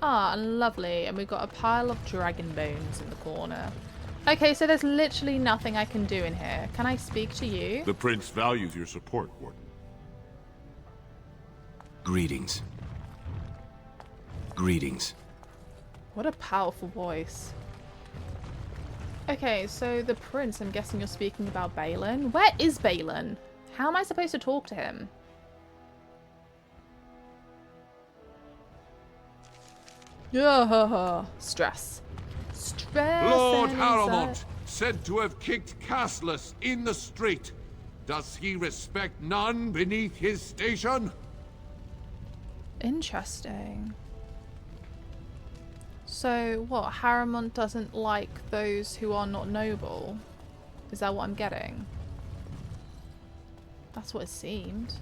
Speaker 1: Ah, lovely. And we've got a pile of dragon bones in the corner. Okay, so there's literally nothing I can do in here. Can I speak to you?
Speaker 7: The Prince values your support, Warden.
Speaker 9: Greetings. Greetings.
Speaker 1: What a powerful voice. Okay, so the Prince, I'm guessing you're speaking about Bhelen. Where is Bhelen? How am I supposed to talk to him? Yeah, stress. Stress.
Speaker 7: Lord
Speaker 1: and
Speaker 7: Harrowmont, said to have kicked castless in the street. Does he respect none beneath his station?
Speaker 1: Interesting. So, what? Harrowmont doesn't like those who are not noble? Is that what I'm getting? That's what it seemed.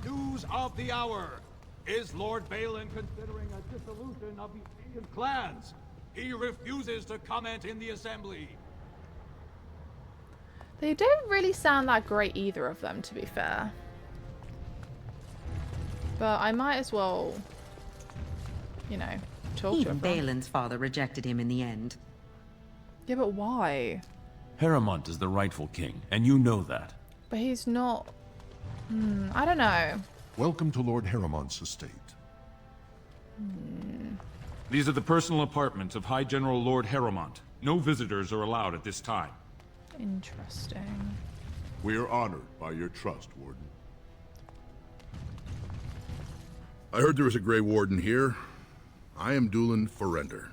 Speaker 13: News of the hour. Is Lord Bhelen considering a dissolution of the ancient clans? He refuses to comment in the assembly.
Speaker 1: They don't really sound that great, either of them, to be fair. But I might as well, you know, talk to him.
Speaker 17: Even Bhelen's father rejected him in the end.
Speaker 1: Yeah, but why?
Speaker 19: Harrowmont is the rightful king, and you know that.
Speaker 1: But he's not... I don't know.
Speaker 12: Welcome to Lord Harrowmont's estate.
Speaker 8: These are the personal apartments of High General Lord Harrowmont. No visitors are allowed at this time.
Speaker 1: Interesting.
Speaker 3: We are honored by your trust, Warden.
Speaker 6: I heard there was a Grey Warden here. I am Dulin Forrender,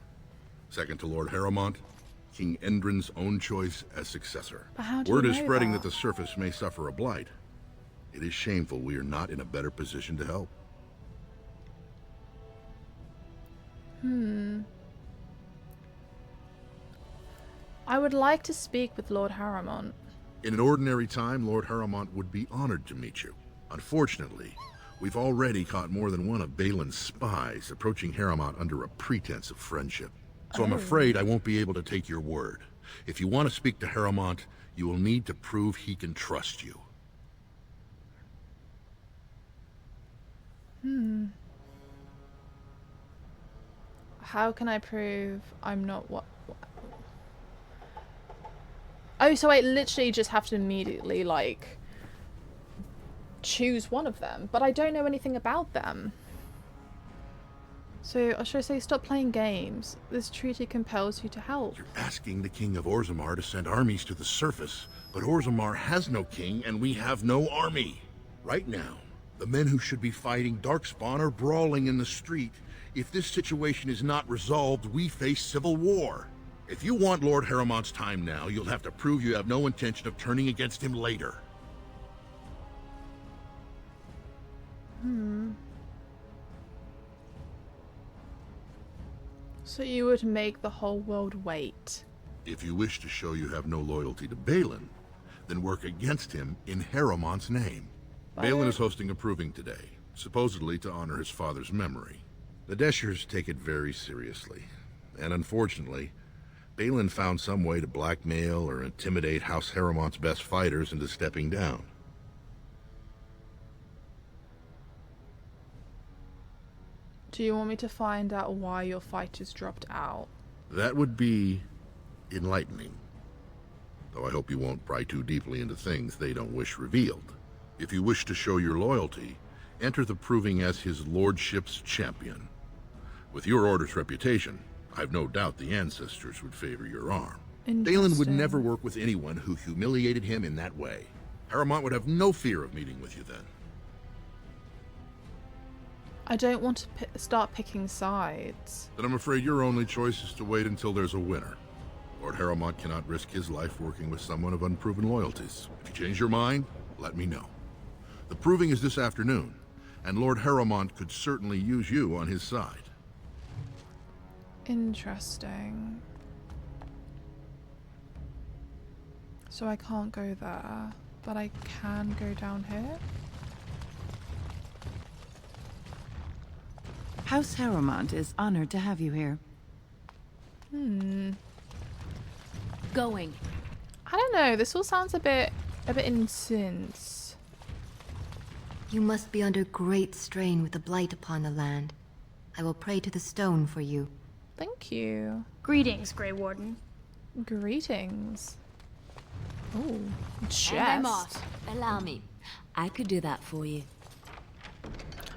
Speaker 6: second to Lord Harrowmont, King Endrin's own choice as successor.
Speaker 1: How do
Speaker 6: Word
Speaker 1: you
Speaker 6: is
Speaker 1: know
Speaker 6: spreading
Speaker 1: that?
Speaker 6: that the surface may suffer a blight. It is shameful we are not in a better position to help.
Speaker 1: I would like to speak with Lord Harrowmont.
Speaker 6: In an ordinary time, Lord Harrowmont would be honored to meet you. Unfortunately, we've already caught more than one of Bhelen's spies approaching Harrowmont under a pretense of friendship. So I'm afraid I won't be able to take your word. If you want to speak to Harrowmont, you will need to prove he can trust you.
Speaker 1: How can I prove I'm not what? Oh, so I literally just have to immediately, like, choose one of them. But I don't know anything about them. So, should I say stop playing games? This treaty compels you to help.
Speaker 6: You're asking the King of Orzammar to send armies to the surface, but Orzammar has no king and we have no army. Right now, the men who should be fighting Darkspawn are brawling in the street. If this situation is not resolved, we face civil war. If you want Lord Harrowmont's time now, you'll have to prove you have no intention of turning against him later.
Speaker 1: So you would make the whole world wait.
Speaker 6: If you wish to show you have no loyalty to Bhelen, then work against him in Harrowmont's name. Bhelen is hosting a proving today, supposedly to honor his father's memory. The Deshers take it very seriously, and unfortunately, Bhelen found some way to blackmail or intimidate House Harrowmont's best fighters into stepping down.
Speaker 1: Do you want me to find out why your fighters dropped out?
Speaker 6: That would be enlightening. Though I hope you won't pry too deeply into things they don't wish revealed. If you wish to show your loyalty, enter the proving as his lordship's champion. With your order's reputation, I've no doubt the ancestors would favor your arm. Bhelen would never work with anyone who humiliated him in that way. Harrowmont would have no fear of meeting with you then.
Speaker 1: I don't want to start picking sides.
Speaker 6: Then I'm afraid your only choice is to wait until there's a winner. Lord Harrowmont cannot risk his life working with someone of unproven loyalties. If you change your mind, let me know. The proving is this afternoon, and Lord Harrowmont could certainly use you on his side.
Speaker 1: Interesting. So I can't go there, but I can go down here?
Speaker 9: House Harrowmont is honored to have you here.
Speaker 21: Going.
Speaker 1: I don't know, this all sounds a bit intense.
Speaker 24: You must be under great strain with the blight upon the land. I will pray to the stone for you.
Speaker 1: Thank you.
Speaker 2: Greetings, Grey Warden.
Speaker 1: Greetings. Oh, chest.
Speaker 4: And I'm off. Allow me. I could do that for you.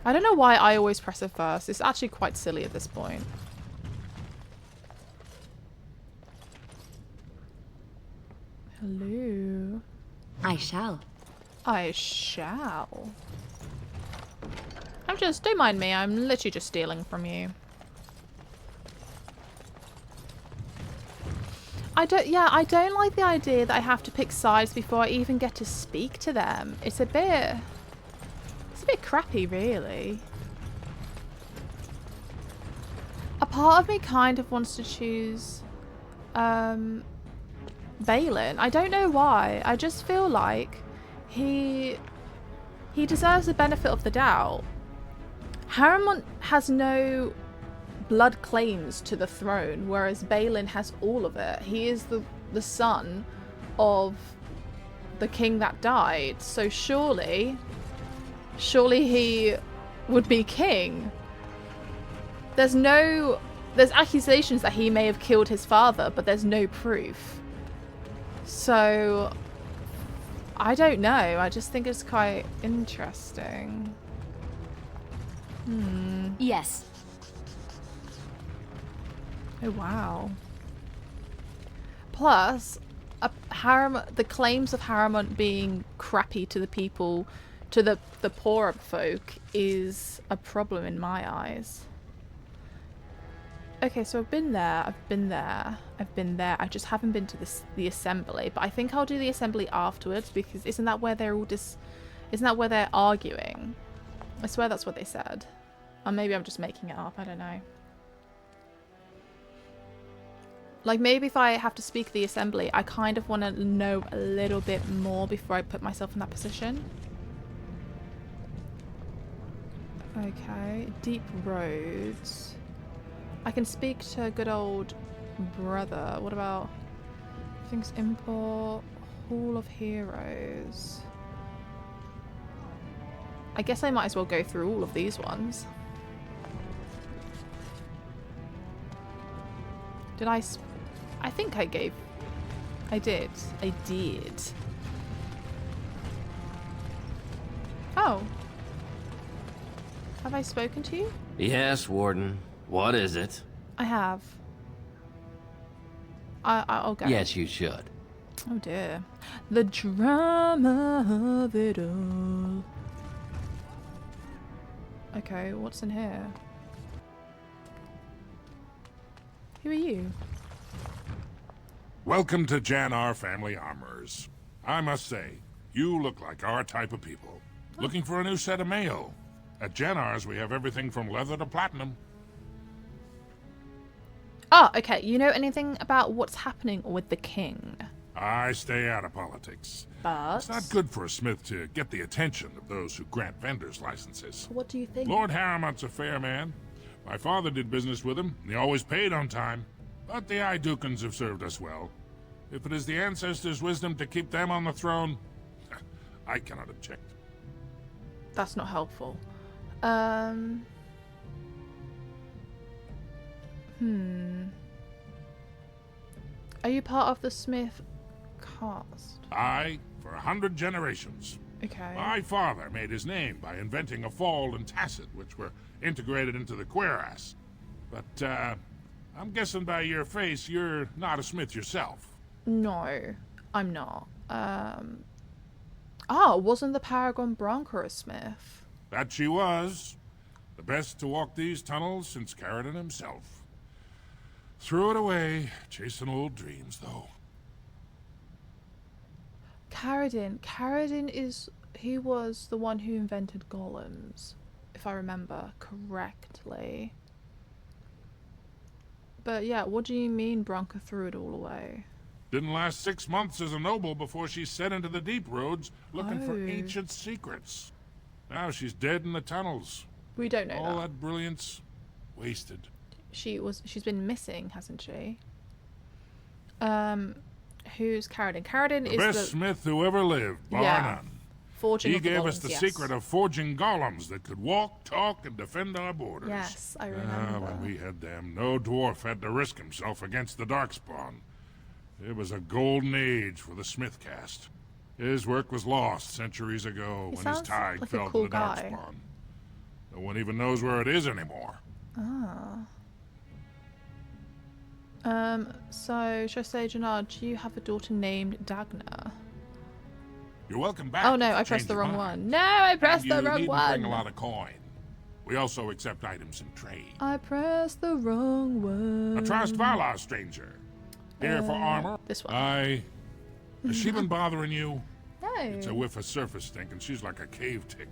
Speaker 1: I don't know why I always press it first. It's actually quite silly at this point. Hello.
Speaker 4: I shall.
Speaker 1: I shall. Don't mind me. I'm literally just stealing from you. I don't like the idea that I have to pick sides before I even get to speak to them. It's a bit crappy, really. A part of me kind of wants to choose Bhelen. I don't know why. I just feel like he deserves the benefit of the doubt. Harrowmont has no blood claims to the throne, whereas Bhelen has all of it. He is the son of the king that died, so surely he would be king. There's accusations that he may have killed his father, but there's no proof. So I don't know. I just think it's quite interesting.
Speaker 21: Yes.
Speaker 1: Oh wow. Plus, the claims of Harrowmont being crappy to the people, to the poorer folk, is a problem in my eyes. Okay, so I've been there. I just haven't been to the assembly, but I think I'll do the assembly afterwards, because isn't that where they're arguing? I swear that's what they said. Or maybe I'm just making it up, I don't know. Like, maybe if I have to speak to the assembly, I kind of want to know a little bit more before I put myself in that position. Okay, deep roads. I can speak to good old brother. What about things? Import, Hall of Heroes. I guess I might as well go through all of these ones. Did I think I did. I did. Oh. Have I spoken to you?
Speaker 18: Yes, Warden.
Speaker 15: What is it?
Speaker 1: I have. I'll go.
Speaker 15: Yes, you should.
Speaker 1: Oh dear. The drama of it all. Okay, what's in here? Who are you?
Speaker 18: Welcome to Jannar Family Armorers. I must say, you look like our type of people. Looking for a new set of mail. At Jannar's, we have everything from leather to platinum.
Speaker 1: Oh, okay. You know anything about what's happening with the king?
Speaker 18: I stay out of politics.
Speaker 1: But
Speaker 18: it's not good for a smith to get the attention of those who grant vendors licenses.
Speaker 1: What do you think?
Speaker 18: Lord Harrowmont's a fair man. My father did business with him, and he always paid on time. But the Idukans have served us well. If it is the ancestors' wisdom to keep them on the throne, I cannot object.
Speaker 1: That's not helpful. Are you part of the Smith caste?
Speaker 18: Aye, for 100 generations.
Speaker 1: Okay.
Speaker 18: My father made his name by inventing a fall and tacit, which were integrated into the cuirass. But, I'm guessing by your face, you're not a smith yourself.
Speaker 1: No, I'm not. Oh, wasn't the Paragon Bronca a smith?
Speaker 18: That she was. The best to walk these tunnels since Caradon himself. Threw it away, chasing old dreams, though.
Speaker 1: Caradon he was the one who invented golems, if I remember correctly. But yeah, what do you mean Bronca threw it all away?
Speaker 18: Didn't last 6 months as a noble before she set into the deep roads looking for
Speaker 1: Oh.
Speaker 18: ancient secrets. Now she's dead in the tunnels.
Speaker 1: We don't know
Speaker 18: All
Speaker 1: that.
Speaker 18: that brilliance, wasted.
Speaker 1: She's been missing, hasn't she? Who's Caradon? Caradon
Speaker 18: The
Speaker 1: is
Speaker 18: best
Speaker 1: the
Speaker 18: smith who ever lived, bar none.
Speaker 1: Forging
Speaker 18: He
Speaker 1: of the
Speaker 18: gave us
Speaker 1: golems,
Speaker 18: the
Speaker 1: yes.
Speaker 18: secret of forging golems that could walk, talk, and defend our borders.
Speaker 1: Yes, I remember.
Speaker 18: When we had them, no dwarf had to risk himself against the Darkspawn. It was a golden age for the Smith caste. His work was lost centuries ago
Speaker 1: He
Speaker 18: when his
Speaker 1: sounds
Speaker 18: tide
Speaker 1: like a
Speaker 18: fell
Speaker 1: cool
Speaker 18: to the
Speaker 1: guy.
Speaker 18: Darkspawn. No one even knows where it is anymore.
Speaker 1: Ah. So, should I say, Juggernaut, do you have a daughter named Dagna?
Speaker 18: You're welcome back.
Speaker 1: Oh no,
Speaker 18: if you
Speaker 1: I pressed
Speaker 18: change
Speaker 1: the
Speaker 18: your
Speaker 1: wrong
Speaker 18: mind.
Speaker 1: one. No, I pressed
Speaker 18: And
Speaker 1: the
Speaker 18: you
Speaker 1: wrong
Speaker 18: needn't
Speaker 1: one.
Speaker 18: bring a lot of coin. We also accept items in trade.
Speaker 1: I pressed the wrong one.
Speaker 18: A Trust Valar, stranger. Here for armor.
Speaker 1: This one.
Speaker 18: Has she been bothering you?
Speaker 1: No.
Speaker 18: It's a whiff of surface stink, and she's like a cave tick.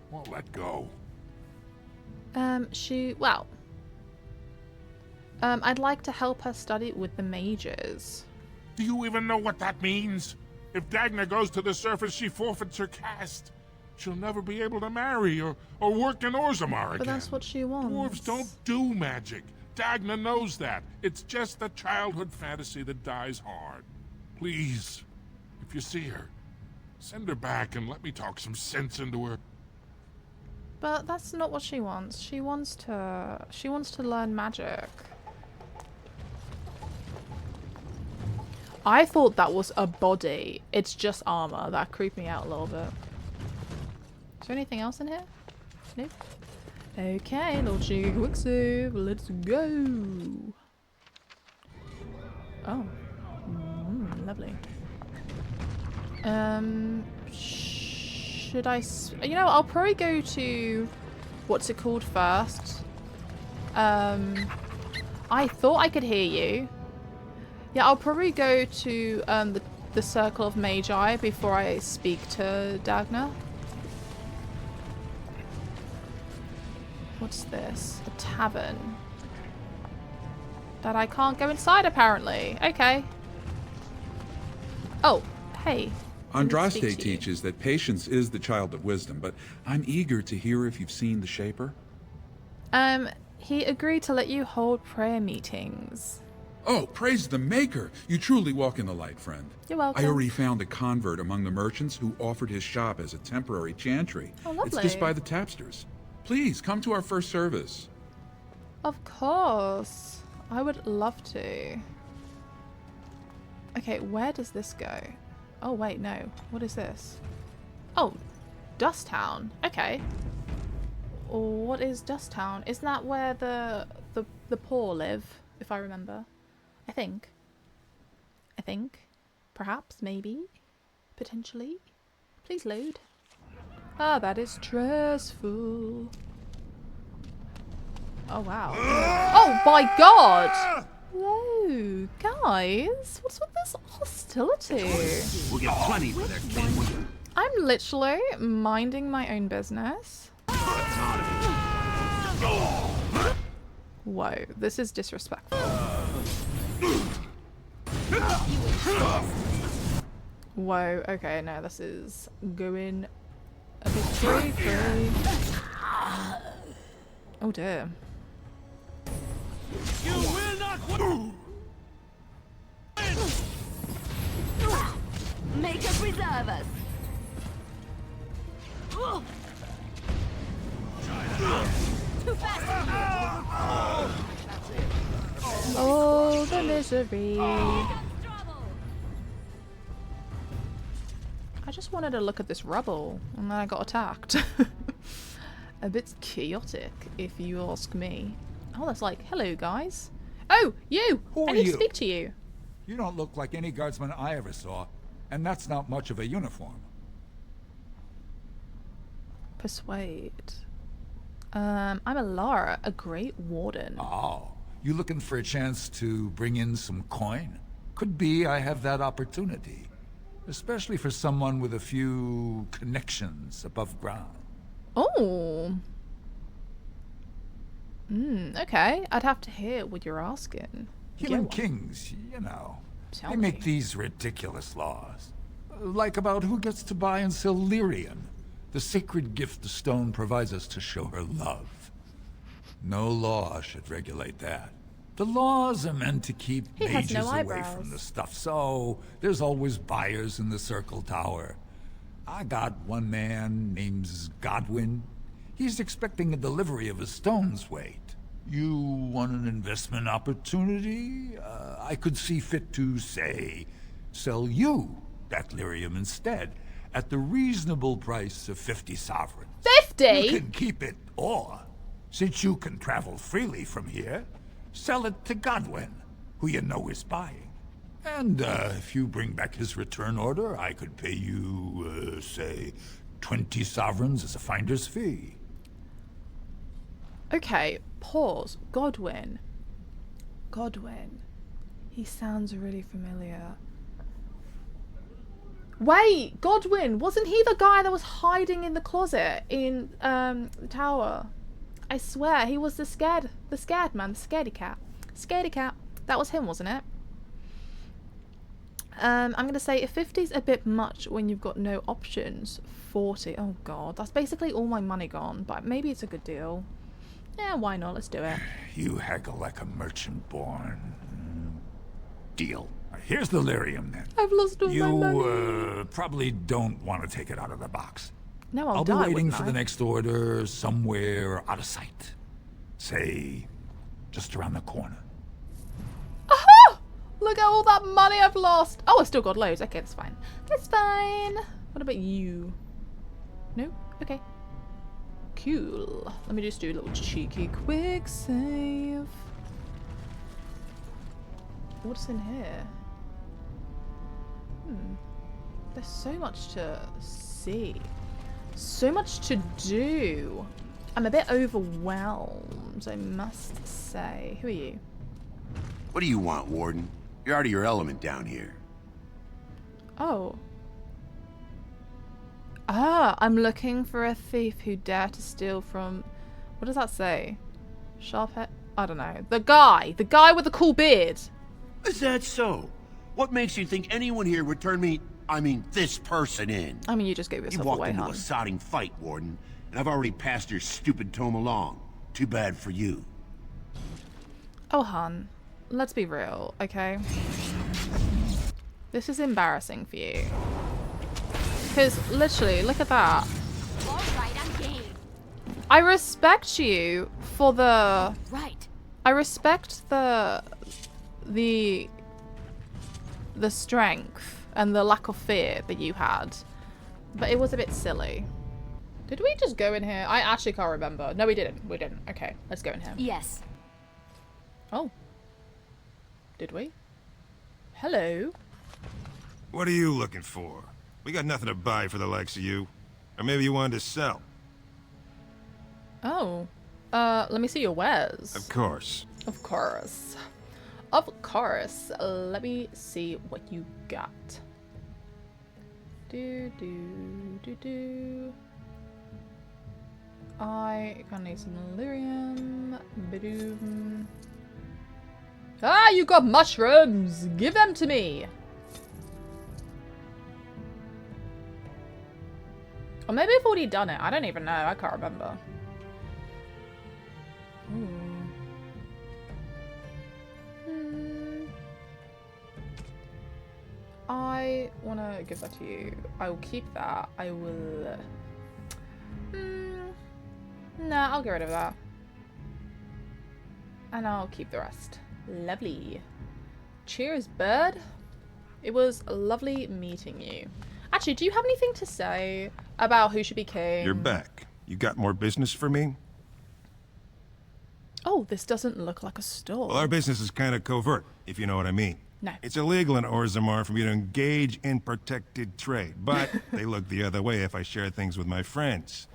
Speaker 18: Won't let go.
Speaker 1: I'd like to help her study with the mages.
Speaker 18: Do you even know what that means? If Dagna goes to the surface, she forfeits her caste. She'll never be able to marry or work in Orzammar again.
Speaker 1: But that's what she wants.
Speaker 18: Dwarves don't do magic. Dagna knows that. It's just a childhood fantasy that dies hard. Please, if you see her, send her back and let me talk some sense into her.
Speaker 1: But that's not what she wants. She wants to learn magic. I thought that was a body. It's just armor. That creeped me out a little bit. Is there anything else in here? Nope. Okay, little cheeky quick save. Let's go. Oh. Lovely. Should I... You know, I'll probably go to... What's it called first? I thought I could hear you. Yeah, I'll probably go to the Circle of Magi before I speak to Dagna. What's this? A tavern. That I can't go inside, apparently. Okay. Oh, hey.
Speaker 22: Andraste teaches that patience is the child of wisdom, but I'm eager to hear if you've seen the Shaper.
Speaker 1: He agreed to let you hold prayer meetings.
Speaker 22: Oh, praise the Maker! You truly walk in the light, friend.
Speaker 1: You're welcome.
Speaker 22: I already found a convert among the merchants who offered his shop as a temporary chantry.
Speaker 1: Oh, lovely.
Speaker 22: It's just by the tapsters. Please, come to our first service.
Speaker 1: Of course. I would love to. Okay, where does this go? Oh, wait, no. What is this? Oh, Dusttown. Okay. What is Dusttown? Isn't that where the the poor live, if I remember. I think. Perhaps, maybe. Potentially. Please load. Ah, that is stressful. Oh, wow. Oh, my God! Hello, guys. What's with this hostility?
Speaker 10: We'll get plenty for their kin.
Speaker 1: I'm literally minding my own business. Whoa, this is disrespectful. Whoa, okay, no, this is going a bit crazy. Oh dear.
Speaker 13: You will not win!
Speaker 4: Make us preserve us. Too fast.
Speaker 1: Oh, the misery. I just wanted to look at this rubble, and then I got attacked. A bit chaotic, if you ask me. Oh, that's like, hello, guys. Oh, you! I need to speak to you.
Speaker 13: You don't look like any guardsman I ever saw, and that's not much of a uniform.
Speaker 1: Persuade. I'm a Lara, a great warden.
Speaker 13: Oh, you looking for a chance to bring in some coin? Could be I have that opportunity. Especially for someone with a few connections above ground.
Speaker 1: Oh. Okay. I'd have to hear what you're asking.
Speaker 13: Human kings, you know. They make these ridiculous laws. Like about who gets to buy and sell lyrium. The sacred gift the stone provides us to show her love. No law should regulate that. The laws are meant to keep mages away from the stuff, so there's always buyers in the Circle Tower. I got one man named Godwin. He's expecting a delivery of a stone's weight. You want an investment opportunity? I could see fit to, say, sell you that lyrium instead, at the reasonable price of 50 sovereigns.
Speaker 1: 50?
Speaker 13: You can keep it, or, since you can travel freely from here, sell it to Godwin, who you know is buying. And if you bring back his return order, I could pay you, say, 20 sovereigns as a finder's fee.
Speaker 1: Okay, pause. Godwin. He sounds really familiar. Wait, Godwin! Wasn't he the guy that was hiding in the closet in the tower? I swear, he was the scared man, the scaredy cat. Scaredy cat. That was him, wasn't it? I'm going to say if 50's a bit much when you've got no options. 40. Oh god, that's basically all my money gone, but maybe it's a good deal. Yeah, why not? Let's do it.
Speaker 13: You haggle like a merchant born. Deal. Here's the lyrium then.
Speaker 1: I've lost all my money.
Speaker 13: You probably don't want to take it out of the box.
Speaker 1: No,
Speaker 13: I'll be waiting for the next order somewhere out of sight. Say, just around the corner.
Speaker 1: Aha! Look at all that money I've lost. Oh, I still got loads. Okay, that's fine. That's fine. What about you? No? Okay. Cool. Let me just do a little cheeky quick save. What's in here? There's so much to see. So much to do. I'm a bit overwhelmed, I must say. Who are you?
Speaker 10: What do you want, Warden? You're out of your element down here.
Speaker 1: Oh. Ah, I'm looking for a thief who dare to steal from... What does that say? Sharphead? I don't know. The guy with the cool beard.
Speaker 10: Is that so? What makes you think anyone here would turn me, I mean, this person in?
Speaker 1: I mean, you just gave yourself
Speaker 10: away,
Speaker 1: away,
Speaker 10: You
Speaker 1: huh?
Speaker 10: walked into a sodding fight, Warden, and I've already passed your stupid tome along. Too bad for you.
Speaker 1: Oh, hun. Let's be real, okay? This is embarrassing for you. Because, literally, look at that. I respect you for the... I respect the strength and the lack of fear that you had. But it was a bit silly. Did we just go in here? I actually can't remember. No, we didn't. We didn't. Okay, let's go in here.
Speaker 2: Yes.
Speaker 1: Oh. Did we? Hello.
Speaker 5: What are you looking for? We got nothing to buy for the likes of you. Or maybe you wanted to sell.
Speaker 1: Oh. Let me see your wares.
Speaker 5: Of course.
Speaker 1: Of course. Of course. Let me see what you got. Do. I gonna need some lyrium. Badoom. Ah, you got mushrooms! Give them to me! Or maybe I've already done it. I don't even know. I can't remember. I want to give that to you. I will keep that. I will... Nah, I'll get rid of that. And I'll keep the rest. Lovely. Cheers, bird. It was lovely meeting you. Actually, do you have anything to say about who should be king?
Speaker 5: You're back. You got more business for me?
Speaker 1: Oh, this doesn't look like a store.
Speaker 5: Well, our business is kind of covert, if you know what I mean.
Speaker 1: No.
Speaker 5: It's illegal in Orzammar for me to engage in protected trade, but they look the other way if I share things with my friends.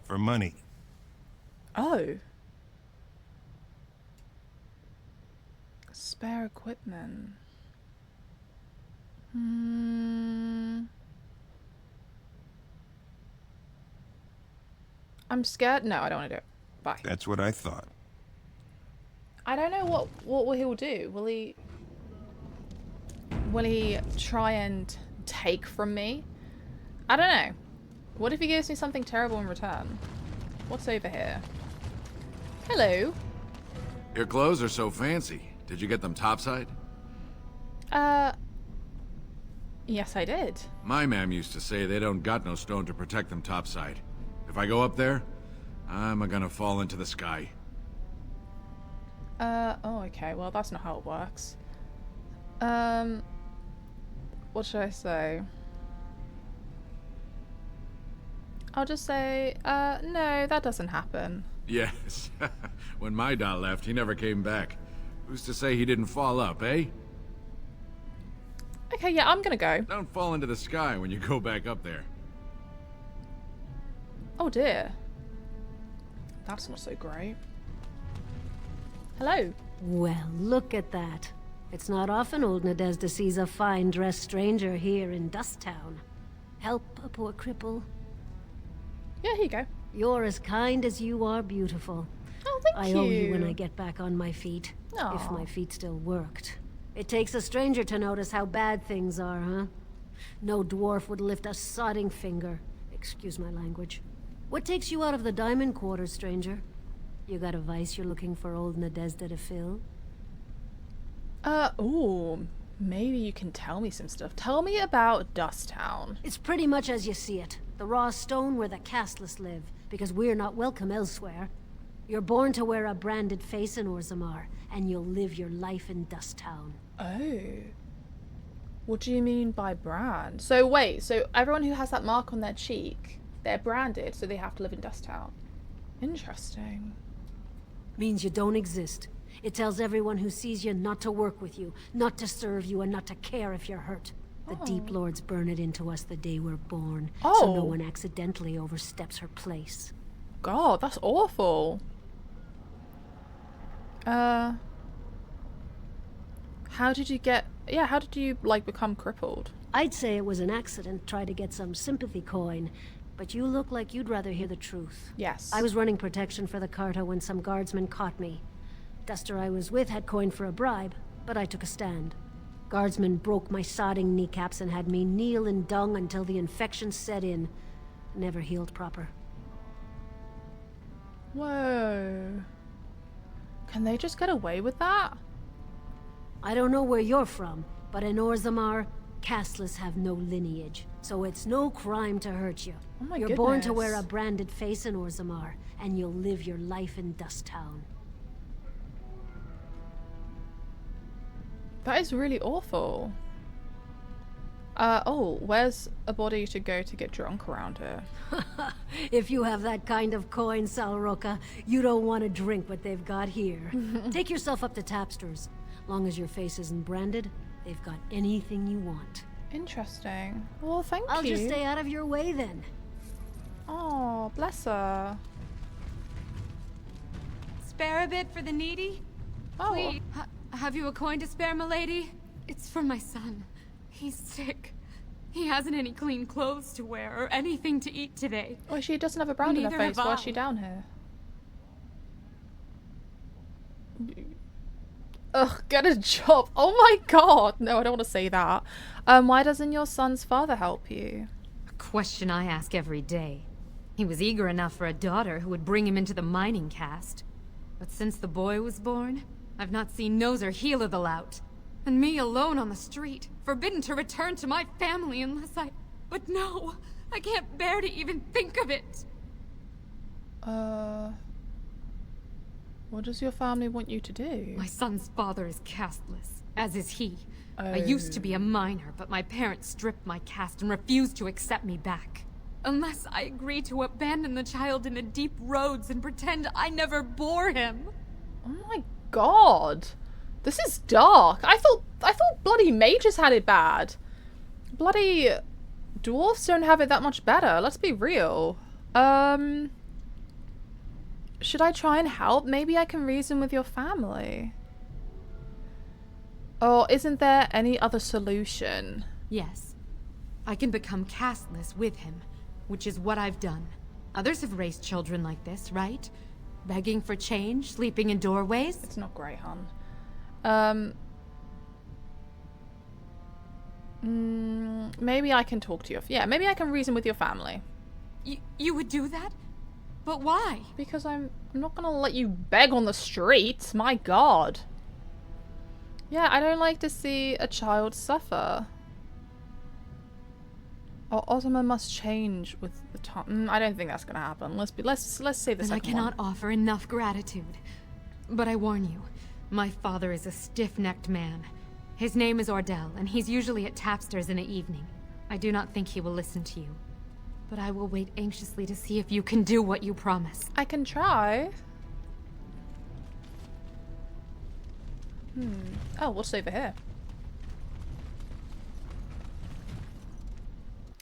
Speaker 5: For money.
Speaker 1: Oh. Spare equipment. I'm scared. No, I don't want to do it. Bye.
Speaker 5: That's what I thought.
Speaker 1: I don't know what he'll do. Will he try and take from me? I don't know. What if he gives me something terrible in return? What's over here? Hello.
Speaker 15: Your clothes are so fancy. Did you get them topside?
Speaker 1: Yes, I did.
Speaker 15: My mam used to say they don't got no stone to protect them topside. If I go up there, I'm gonna fall into the sky.
Speaker 1: Oh, okay. Well, that's not how it works. What should I say? I'll just say, no, that doesn't happen.
Speaker 15: Yes. When my dad left, he never came back. Who's to say he didn't fall up, eh?
Speaker 1: Okay, yeah, I'm gonna go.
Speaker 15: Don't fall into the sky when you go back up there.
Speaker 1: Oh dear. That's not so great. Hello.
Speaker 16: Well, look at that. It's not often old Nadezda sees a fine-dressed stranger here in Dust Town. Help a poor cripple.
Speaker 1: Yeah, here you go.
Speaker 16: You're as kind as you are beautiful.
Speaker 1: Oh, thank
Speaker 16: I
Speaker 1: you.
Speaker 16: owe you when I get back on my feet.
Speaker 1: Aw.
Speaker 16: If my feet still worked. It takes a stranger to notice how bad things are, huh? No dwarf would lift a sodding finger. Excuse my language. What takes you out of the diamond quarters, stranger? You got a vice you're looking for old Nadezda to fill?
Speaker 1: Ooh, maybe you can tell me some stuff. Tell me about Dust Town.
Speaker 16: It's pretty much as you see it. The raw stone where the castless live, because we're not welcome elsewhere. You're born to wear a branded face in Orzammar, and you'll live your life in Dust Town.
Speaker 1: Oh. What do you mean by brand? So wait, so everyone who has that mark on their cheek, they're branded, so they have to live in Dust Town. Interesting.
Speaker 16: Means you don't exist. It tells everyone who sees you not to work with you, not to serve you, and not to care if you're hurt. The Deep Lords burn it into us the day we're born, so no one accidentally oversteps her place.
Speaker 1: God, that's awful. How did you get... Yeah, how did you, like, become crippled?
Speaker 16: I'd say it was an accident, try to get some sympathy coin, but you look like you'd rather hear the truth.
Speaker 1: Yes.
Speaker 16: I was running protection for the Carta when some guardsmen caught me. Duster I was with had coin for a bribe, but I took a stand. Guardsmen broke my sodding kneecaps and had me kneel in dung until the infection set in. Never healed proper.
Speaker 1: Whoa. Can they just get away with that?
Speaker 16: I don't know where you're from, but in Orzammar, castless have no lineage, so it's no crime to hurt you.
Speaker 1: Oh my
Speaker 16: You're born to
Speaker 1: goodness.
Speaker 16: wear a branded face in Orzammar, and you'll live your life in Dust Town.
Speaker 1: That is really awful. Oh, where's a body to go to get drunk around here?
Speaker 16: If you have that kind of coin, Salroka, you don't want to drink what they've got here. Take yourself up to Tapster's. Long as your face isn't branded, they've got anything you want.
Speaker 1: Interesting. Well, thank you.
Speaker 16: I'll just stay out of your way then.
Speaker 1: Oh, bless her.
Speaker 11: Spare a bit for the needy?
Speaker 1: Oh.
Speaker 11: Please. Have you a coin to spare, milady? It's for my son. He's sick. He hasn't any clean clothes to wear or anything to eat today.
Speaker 1: Oh, she doesn't have a brand in her face. Why is she down here? Ugh, get a job. Oh my god. No, I don't want to say that. Why doesn't your son's father help you?
Speaker 11: A question I ask every day. He was eager enough for a daughter who would bring him into the mining caste. But since the boy was born, I've not seen nose or heel of the lout. And me alone on the street, forbidden to return to my family unless I... But no, I can't bear to even think of it.
Speaker 1: What does your family want you to do?
Speaker 11: My son's father is casteless, as is he. I used to be a miner, but my parents stripped my caste and refused to accept me back. Unless I agree to abandon the child in the deep roads and pretend I never bore him.
Speaker 1: Oh my god. This is dark. I thought bloody mages had it bad. Bloody dwarves don't have it that much better. Let's be real. Should I try and help? Maybe I can reason with your family. Or isn't there any other solution?
Speaker 11: Yes. I can become casteless with him, which is what I've done. Others have raised children like this, right? Begging for change, sleeping in doorways.
Speaker 1: It's not great, hon. Maybe I can talk to you. Yeah, maybe I can reason with your family.
Speaker 11: You would do that? But why?
Speaker 1: Because I'm not gonna let you beg on the streets. My god. Yeah, I don't like to see a child suffer. Oh, Orzammar must change with the time. I don't think that's gonna happen. Let's say the second one.
Speaker 11: I cannot offer enough gratitude. But I warn you, my father is a stiff-necked man. His name is Ordell, and he's usually at Tapster's in the evening. I do not think he will listen to you. But I will wait anxiously to see if you can do what you promise.
Speaker 1: I can try. Oh, what's over here?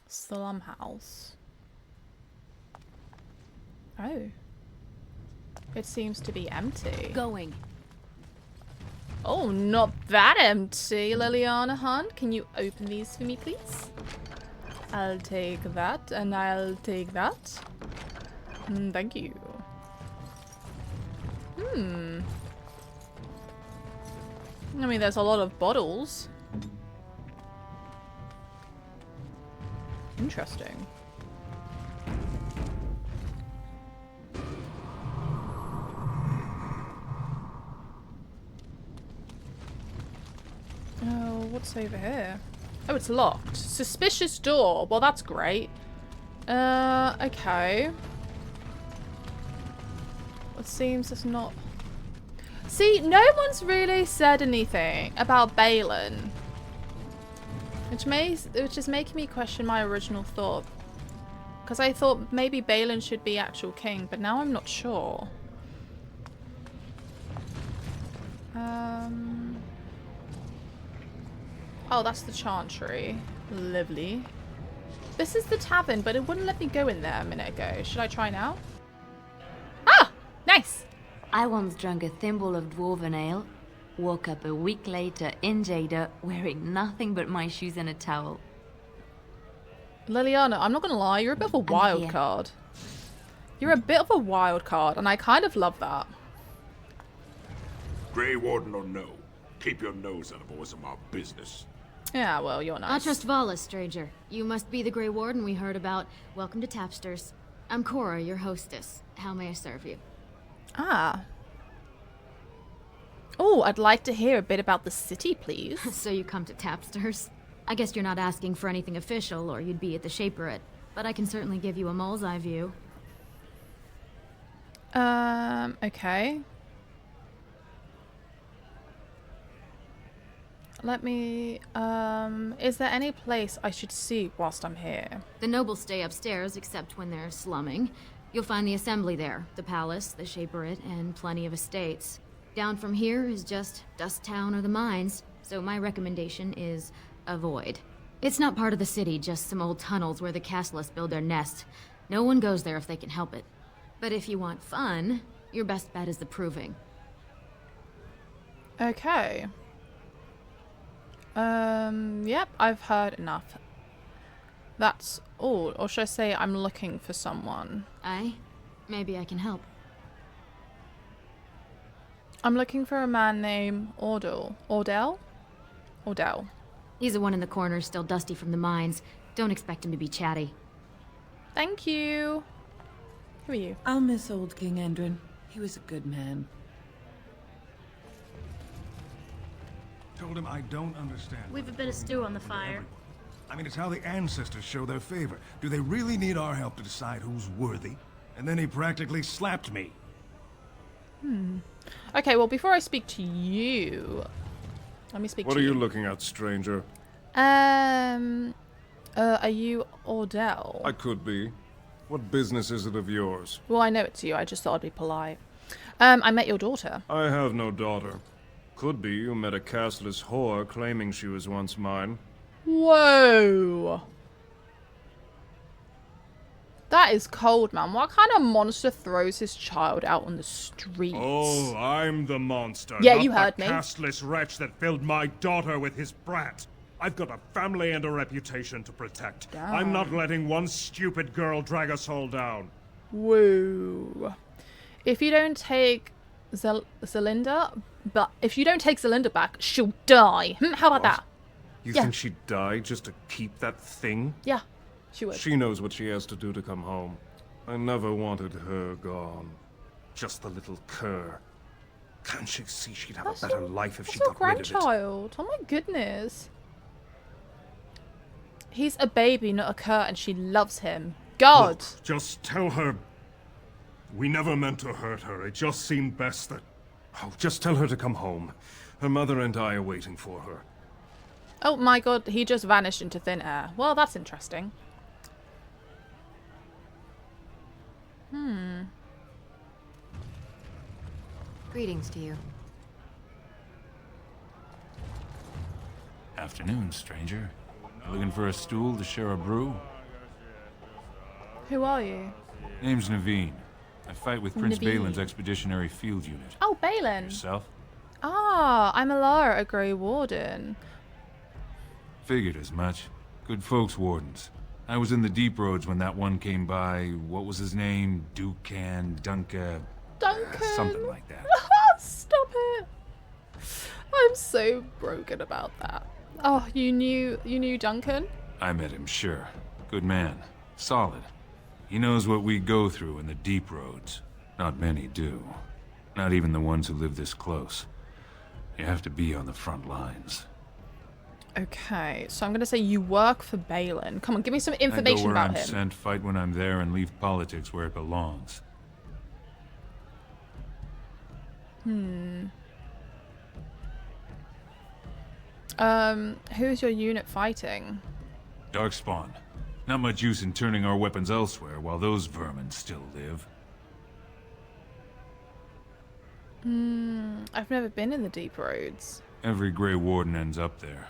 Speaker 1: Slum house. Oh. It seems to be empty.
Speaker 21: Going.
Speaker 1: Oh, not that empty, Liliana Hunt. Can you open these for me, please? I'll take that, and I'll take that. Thank you. I mean, there's a lot of bottles. Interesting. Oh, what's over here? Oh, it's locked. Suspicious door. Well, that's great. Okay. It seems it's not... See, no one's really said anything about Bhelen. Which is making me question my original thought. Because I thought maybe Bhelen should be actual king, but now I'm not sure. Oh, that's the Chantry. Lovely. This is the tavern, but it wouldn't let me go in there a minute ago. Should I try now? Ah! Nice!
Speaker 4: I once drank a thimble of Dwarven ale, woke up a week later in Jada wearing nothing but my shoes and a towel.
Speaker 1: Liliana, I'm not gonna lie, you're a bit of a wild card. You're a bit of a wild card, and I kind of love that.
Speaker 14: Grey Warden or no, keep your nose out of Orzammar business.
Speaker 1: Yeah, well, you're nice.
Speaker 20: Atrast Valis, stranger. You must be the Grey Warden we heard about. Welcome to Tapster's. I'm Cora, your hostess. How may I serve you?
Speaker 1: Ah. Oh, I'd like to hear a bit about the city, please.
Speaker 20: So you come to Tapster's? I guess you're not asking for anything official, or you'd be at the Shaperate. But I can certainly give you a mole's eye view.
Speaker 1: Okay. Let me, is there any place I should see whilst I'm here?
Speaker 20: The nobles stay upstairs, except when they're slumming. You'll find the assembly there, the palace, the shaperate, and plenty of estates. Down from here is just Dust Town or the mines, so my recommendation is avoid. It's not part of the city, just some old tunnels where the castless build their nest. No one goes there if they can help it. But if you want fun, your best bet is the Proving.
Speaker 1: Okay. Yep, I've heard enough. That's all. Or should I say I'm looking for someone?
Speaker 20: Aye? Maybe I can help.
Speaker 1: I'm looking for a man named Ordell. Ordell? Ordell.
Speaker 20: He's the one in the corner, still dusty from the mines. Don't expect him to be chatty.
Speaker 1: Thank you. Who are you?
Speaker 9: I'll miss old King Endrin. He was a good man.
Speaker 5: Told him I don't understand.
Speaker 2: We've a bit of stew on the fire.
Speaker 5: I mean, it's how the ancestors show their favor. Do they really need our help to decide who's worthy? And then he practically slapped me.
Speaker 1: Okay, well, before I speak to you, let me speak to you.
Speaker 7: What are you looking at, stranger?
Speaker 1: Are you Ordell?
Speaker 7: I could be. What business is it of yours?
Speaker 1: Well, I know it's you. I just thought I'd be polite. I met your daughter.
Speaker 7: I have no daughter. Could be you met a castless whore claiming she was once mine.
Speaker 1: Whoa. That is cold, man. What kind of monster throws his child out on the streets?
Speaker 7: Oh, I'm the monster.
Speaker 1: Yeah,
Speaker 7: not
Speaker 1: you heard
Speaker 7: the
Speaker 1: me.
Speaker 7: castless wretch that filled my daughter with his brat. I've got a family and a reputation to protect.
Speaker 1: Damn.
Speaker 7: I'm not letting one stupid girl drag us all down.
Speaker 1: Woo. If you don't take Zelinda, but if you don't take Zelinda back, she'll die. How about that?
Speaker 7: You
Speaker 1: Yeah.
Speaker 7: think she'd die just to keep that thing?
Speaker 1: Yeah, she would.
Speaker 7: She knows what she has to do to come home. I never wanted her gone. Just the little cur. Can't she see she'd have a better life if she
Speaker 1: That's your
Speaker 7: got rid of it?
Speaker 1: grandchild. Oh my goodness. He's a baby, not a cur, and she loves him. God.
Speaker 7: Look, just tell her. We never meant to hurt her. It just seemed best that... Oh, just tell her to come home. Her mother and I are waiting for her.
Speaker 1: Oh my god, he just vanished into thin air. Well, that's interesting.
Speaker 24: Greetings to you.
Speaker 17: Afternoon, stranger. Looking for a stool to share a brew?
Speaker 1: Who are you?
Speaker 17: Name's Naveen. I fight with Prince
Speaker 1: Naveen.
Speaker 17: Balin's expeditionary field unit.
Speaker 1: Oh, Bhelen.
Speaker 17: Yourself?
Speaker 1: Ah, I'm Alara, a Grey Warden.
Speaker 17: Figured as much. Good folks, wardens. I was in the deep roads when that one came by. What was his name? Duncan? Something like that.
Speaker 1: Stop it. I'm so broken about that. Oh, you knew Duncan?
Speaker 17: I met him, sure. Good man. Solid. He knows what we go through in the deep roads. Not many do. Not even the ones who live this close. You have to be on the front lines.
Speaker 1: Okay, so I'm going to say you work for Bhelen. Come on, give me some
Speaker 17: I go
Speaker 1: information
Speaker 17: where
Speaker 1: about
Speaker 17: I'm
Speaker 1: him.
Speaker 17: sent, fight when I'm there, and leave politics where it belongs.
Speaker 1: Who's your unit fighting?
Speaker 17: Darkspawn. Not much use in turning our weapons elsewhere while those vermin still live.
Speaker 1: I've never been in the deep roads.
Speaker 17: Every Grey Warden ends up there.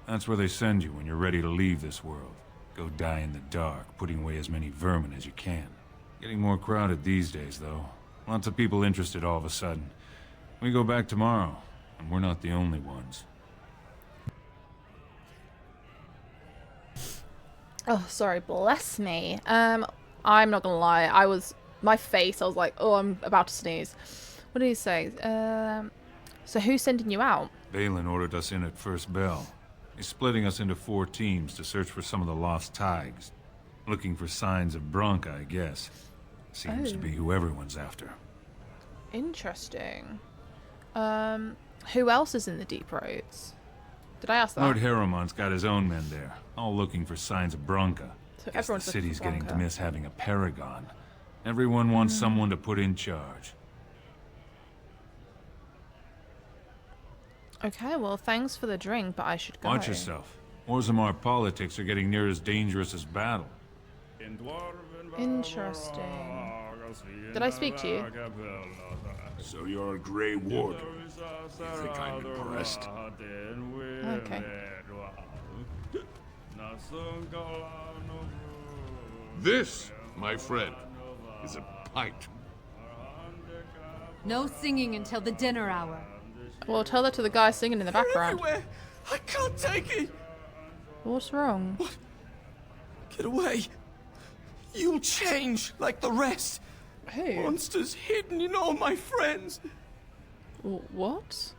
Speaker 17: That's where they send you when you're ready to leave this world. Go die in the dark, putting away as many vermin as you can. Getting more crowded these days, though. Lots of people interested all of a sudden. We go back tomorrow, and we're not the only ones.
Speaker 1: Oh, sorry, bless me. I'm not gonna lie, I was like, oh, I'm about to sneeze. What did he say? So who's sending you out?
Speaker 17: Bhelen ordered us in at first bell. He's splitting us into 4 teams to search for some of the lost Tigers. Looking for signs of brink, I guess. Seems to be who everyone's after.
Speaker 1: Interesting. Who else is in the deep roads? Did I ask that?
Speaker 17: Lord Harrowmont's got his own men there, all looking for signs of Bronca.
Speaker 1: So
Speaker 17: Guess the
Speaker 1: everyone's looking
Speaker 17: city's
Speaker 1: for
Speaker 17: getting to
Speaker 1: Bronca.
Speaker 17: miss having a paragon. Everyone wants someone to put in charge.
Speaker 1: Okay, well, thanks for the drink, but I should go.
Speaker 17: Watch yourself. Orzammar politics are getting near as dangerous as battle.
Speaker 1: Interesting. Did I speak to you?
Speaker 14: So you're a Grey Warden. You think I'm impressed?
Speaker 1: Okay.
Speaker 14: This, my friend, is a pint.
Speaker 11: No singing until the dinner hour.
Speaker 1: Well, tell that to the guy singing in the background.
Speaker 8: Everywhere. I can't take it.
Speaker 1: What's wrong?
Speaker 8: What? Get away. You'll change like the rest.
Speaker 1: Who?
Speaker 8: Monsters hidden in all my friends.
Speaker 1: What?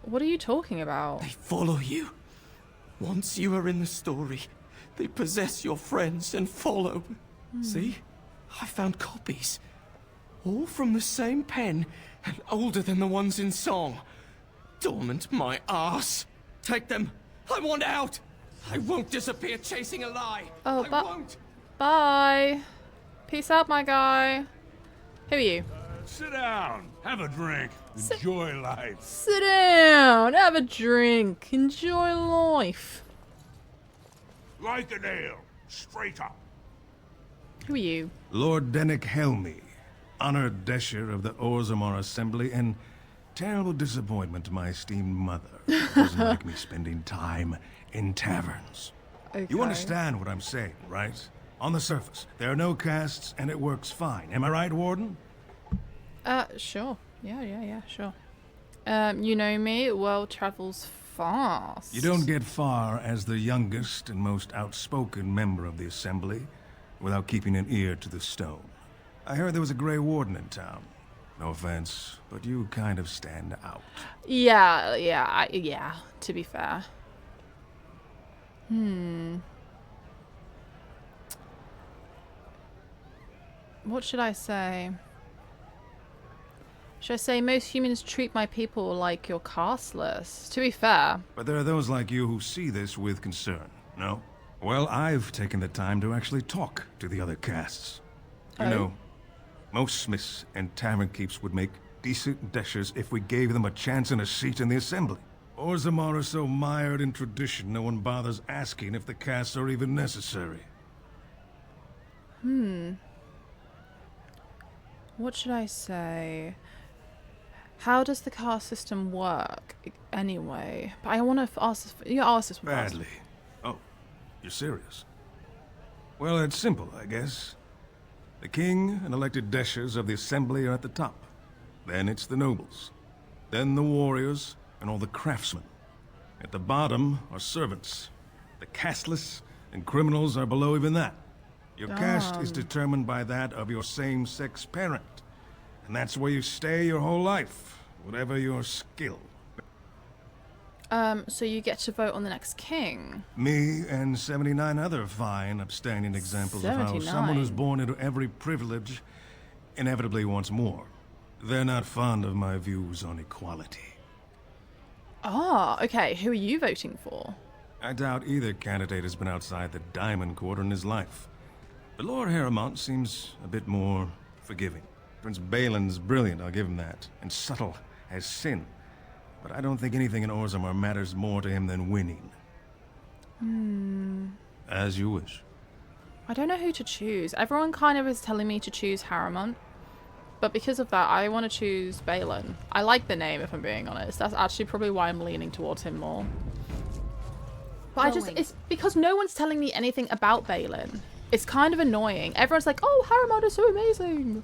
Speaker 1: What are you talking about?
Speaker 8: They follow you. Once you are in the story, they possess your friends and follow. See? I found copies. All from the same pen and older than the ones in song. Dormant my ass. Take them. I want out. I won't disappear chasing a lie.
Speaker 1: Oh,
Speaker 8: I won't.
Speaker 1: Bye. Peace out, my guy. Who are you?
Speaker 18: Sit down. Have a drink. Enjoy life.
Speaker 1: Sit down. Have a drink. Enjoy life.
Speaker 14: Like an ale. Straight up.
Speaker 1: Who are you?
Speaker 5: Lord Dennick Helmy, honored Desher of the Orzammar Assembly, and terrible disappointment to my esteemed mother. Doesn't like me spending time in taverns.
Speaker 1: Okay.
Speaker 5: You understand what I'm saying, right? On the surface, there are no castes, and it works fine. Am I right, Warden?
Speaker 1: Sure. Yeah, sure. You know me, world travels fast.
Speaker 5: You don't get far as the youngest and most outspoken member of the Assembly without keeping an ear to the stone. I heard there was a Grey Warden in town. No offense, but you kind of stand out.
Speaker 1: Yeah, to be fair. What should I say? Should I say most humans treat my people like you're casteless? To be fair.
Speaker 5: But there are those like you who see this with concern, no? Well, I've taken the time to actually talk to the other castes. You know, most smiths and tavern keeps would make decent deshers if we gave them a chance and a seat in the assembly. Orzammar are so mired in tradition, no one bothers asking if the castes are even necessary.
Speaker 1: What should I say? How does the caste system work, anyway? But I want to ask this. You ask this one first.
Speaker 5: Badly. Oh, you're serious? Well, it's simple, I guess. The king and elected deshers of the assembly are at the top. Then it's the nobles. Then the warriors and all the craftsmen. At the bottom are servants. The casteless and criminals are below even that. Your caste is determined by that of your same-sex parent. And that's where you stay your whole life, whatever your skill.
Speaker 1: So you get to vote on the next king?
Speaker 5: Me and 79 other fine, upstanding examples of how someone who's born into every privilege inevitably wants more. They're not fond of my views on equality.
Speaker 1: Ah, okay. Who are you voting for?
Speaker 5: I doubt either candidate has been outside the Diamond Quarter in his life. But Lord Harrowmont seems a bit more forgiving. Prince Bhelen's brilliant, I'll give him that, and subtle as sin. But I don't think anything in Orzammar matters more to him than winning. As you wish.
Speaker 1: I don't know who to choose. Everyone kind of is telling me to choose Harrowmont. But because of that, I want to choose Bhelen. I like the name, if I'm being honest. That's actually probably why I'm leaning towards him more. But it's because no one's telling me anything about Bhelen. It's kind of annoying. Everyone's like, oh, Harrowmont is so amazing.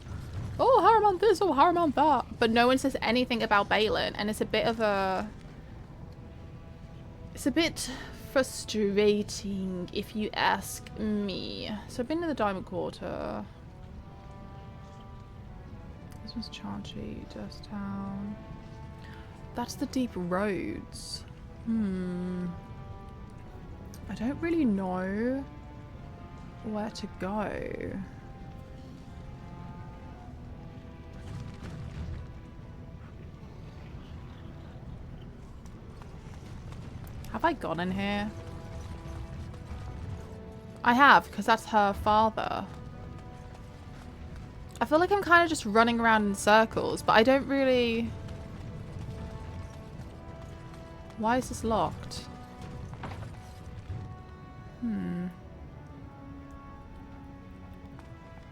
Speaker 1: Oh, Harrowmont this, oh, Harrowmont that. But no one says anything about Bhelen, and it's a bit of a... It's a bit frustrating, if you ask me. So I've been to the Diamond Quarter. This was Chantry, Dust Town. That's the Deep Roads. I don't really know where to go. Have I gone in here? I have, because that's her father. I feel like I'm kind of just running around in circles, but I don't really... Why is this locked?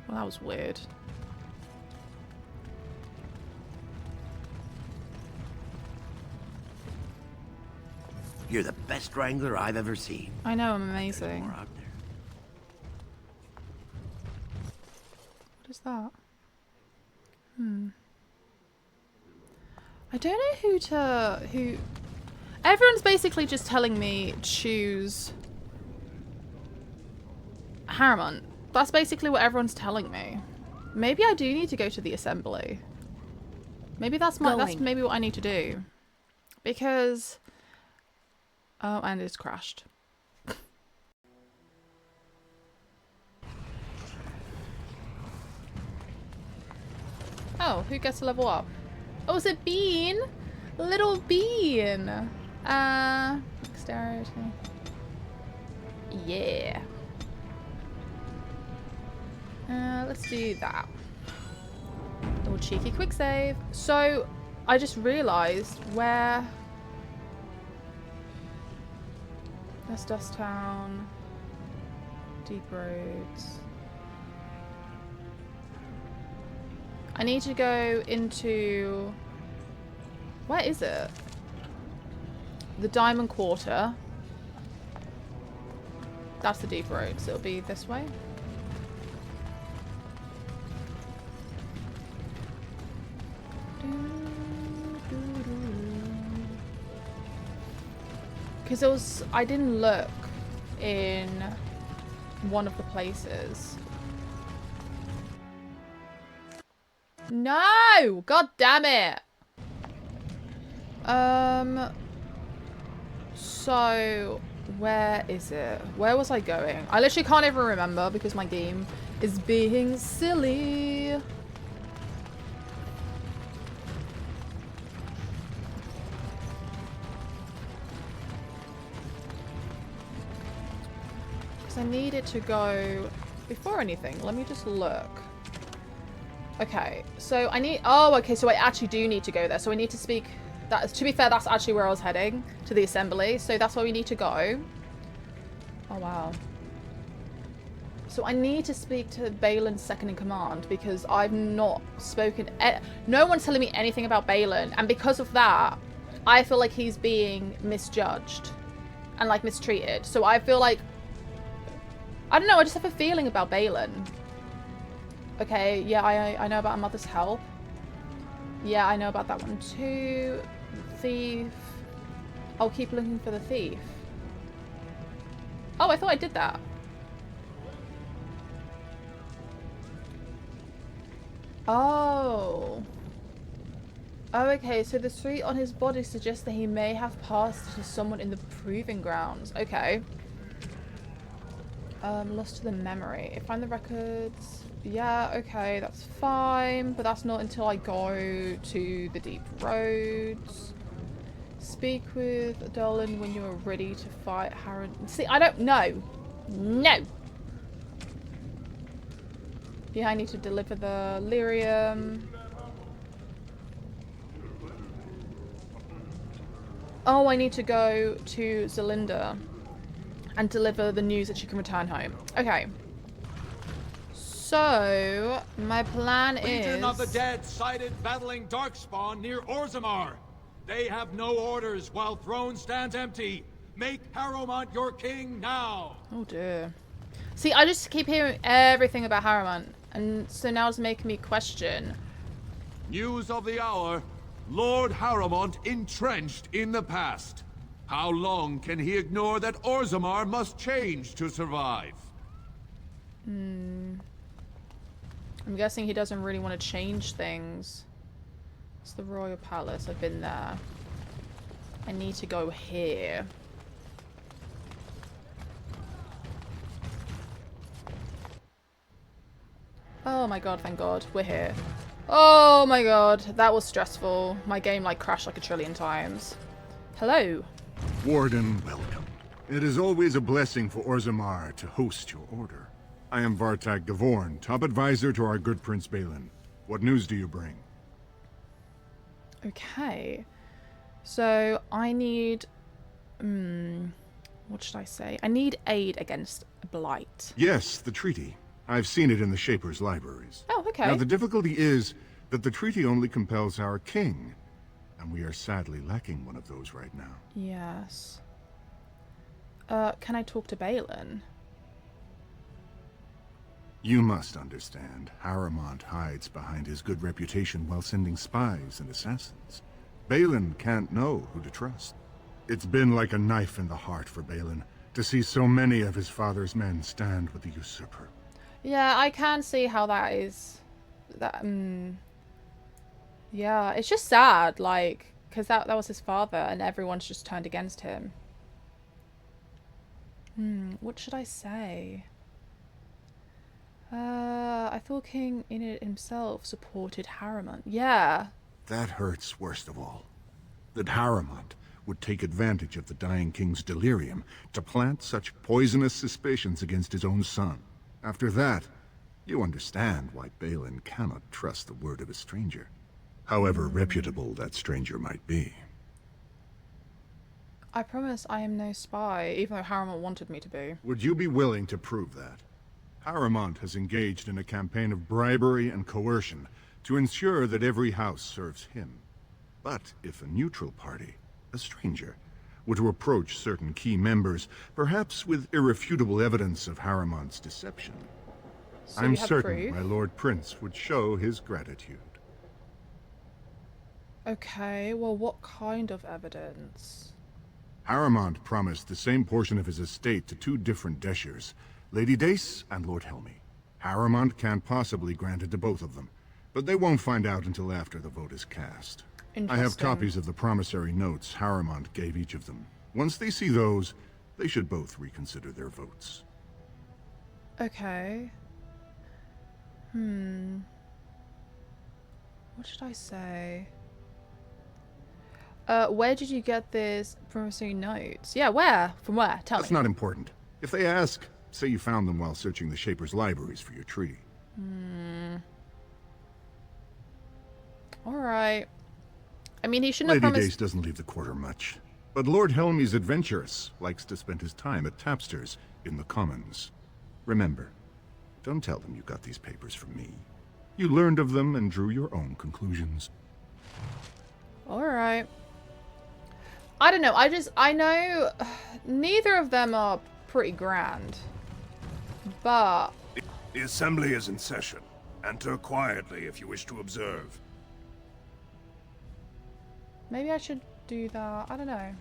Speaker 1: Well, that was weird.
Speaker 10: You're the best wrangler I've ever seen.
Speaker 1: I know, I'm amazing.
Speaker 10: More out there.
Speaker 1: What is that? I don't know who... Everyone's basically just telling me choose Harrowmont. That's basically what everyone's telling me. Maybe I do need to go to the assembly. Maybe that's maybe what I need to do. Because... Oh, and it's crashed. Oh, who gets to level up? Oh, is it Bean? Little Bean. Dexterity. Yeah. Let's do that. Little cheeky quick save. So, I just realised where... There's Dust Town. Deep Roads. I need to go into... Where is it? The Diamond Quarter. That's the Deep Road, so it'll be this way. Because I didn't look in one of the places. No! God damn it! So, where is it? Where was I going? I literally can't even remember because my game is being silly. I needed to go before anything. Let me just look. Okay, so I need... Oh, okay, so I actually do need to go there. So I need to speak... To be fair, that's actually where I was heading. To the assembly. So that's where we need to go. Oh, wow. So I need to speak to Bhelen's second in command because I've not spoken... No one's telling me anything about Bhelen. And because of that, I feel like he's being misjudged. And, like, mistreated. So I feel like... I don't know, I just have a feeling about Bhelen. Okay, yeah, I know about a mother's help. Yeah, I know about that one too. Thief. I'll keep looking for the thief. Oh, I thought I did that. Oh. Oh, okay, so the street on his body suggests that he may have passed to someone in the proving grounds. Okay. Lost to the memory. Find the records. Yeah, okay, that's fine. But that's not until I go to the deep roads. Speak with Dolan when you are ready to fight Harrowmont. See, I don't know. No. Yeah, I need to deliver the lyrium. Oh, I need to go to Zelinda and deliver the news that she can return home. Okay. So, my plan is...
Speaker 3: Legion of the Dead sighted battling Darkspawn near Orzammar. They have no orders while throne stands empty. Make Harrowmont your king now.
Speaker 1: Oh dear. See, I just keep hearing everything about Harrowmont, and so now it's making me question.
Speaker 3: News of the hour. Lord Harrowmont entrenched in the past. How long can he ignore that Orzammar must change to survive?
Speaker 1: I'm guessing he doesn't really want to change things. It's the Royal Palace. I've been there. I need to go here. Oh my god, thank god. We're here. Oh my god, that was stressful. My game like crashed like a trillion times. Hello.
Speaker 12: Warden, welcome. It is always a blessing for Orzammar to host your order. I am Vartag Devorn, top advisor to our good Prince Bhelen. What news do you bring?
Speaker 1: Okay. So, I need What should I say? I need aid against blight.
Speaker 12: Yes, the treaty. I've seen it in the Shaper's libraries.
Speaker 1: Oh, okay.
Speaker 12: Now, the difficulty is that the treaty only compels our king, and we are sadly lacking one of those right now.
Speaker 1: Yes. Can I talk to Bhelen?
Speaker 12: You must understand, Harrowmont hides behind his good reputation while sending spies and assassins. Bhelen can't know who to trust. It's been like a knife in the heart for Bhelen to see so many of his father's men stand with the usurper.
Speaker 1: Yeah, I can see how that is. Yeah, it's just sad, like, because that was his father and everyone's just turned against him. What should I say? I thought King Inid himself supported Harrowmont. Yeah.
Speaker 12: That hurts worst of all. That Harrowmont would take advantage of the dying king's delirium to plant such poisonous suspicions against his own son. After that, you understand why Bhelen cannot trust the word of a stranger, however reputable that stranger might be.
Speaker 1: I promise I am no spy, even though Harrowmont wanted me to be.
Speaker 12: Would you be willing to prove that? Harrowmont has engaged in a campaign of bribery and coercion to ensure that every house serves him. But if a neutral party, a stranger, were to approach certain key members, perhaps with irrefutable evidence of Harrowmont's deception,
Speaker 1: So
Speaker 12: I'm
Speaker 1: you have
Speaker 12: certain
Speaker 1: proof?
Speaker 12: my Lord Prince would show his gratitude.
Speaker 1: Okay, well, what kind of evidence?
Speaker 12: Harrowmont promised the same portion of his estate to two different Deshers, Lady Dace and Lord Helmy. Harrowmont can't possibly grant it to both of them, but they won't find out until after the vote is cast. I have copies of the promissory notes Harrowmont gave each of them. Once they see those, they should both reconsider their votes.
Speaker 1: Okay. What should I say? Where did you get this promissory notes? Yeah, where? From where? Tell
Speaker 12: That's
Speaker 1: me.
Speaker 12: not important. If they ask, say you found them while searching the Shaper's libraries for your treaty.
Speaker 1: Alright. I mean, he shouldn't have
Speaker 12: Lady
Speaker 1: promised...
Speaker 12: Dace doesn't leave the quarter much, but Lord Helmy's adventurous, likes to spend his time at tapsters in the Commons. Remember, don't tell them you got these papers from me. You learned of them and drew your own conclusions.
Speaker 1: Alright. I don't know, I know neither of them are pretty grand. But...
Speaker 7: The assembly is in session. Enter quietly if you wish to observe.
Speaker 1: maybe I should do that. I don't know.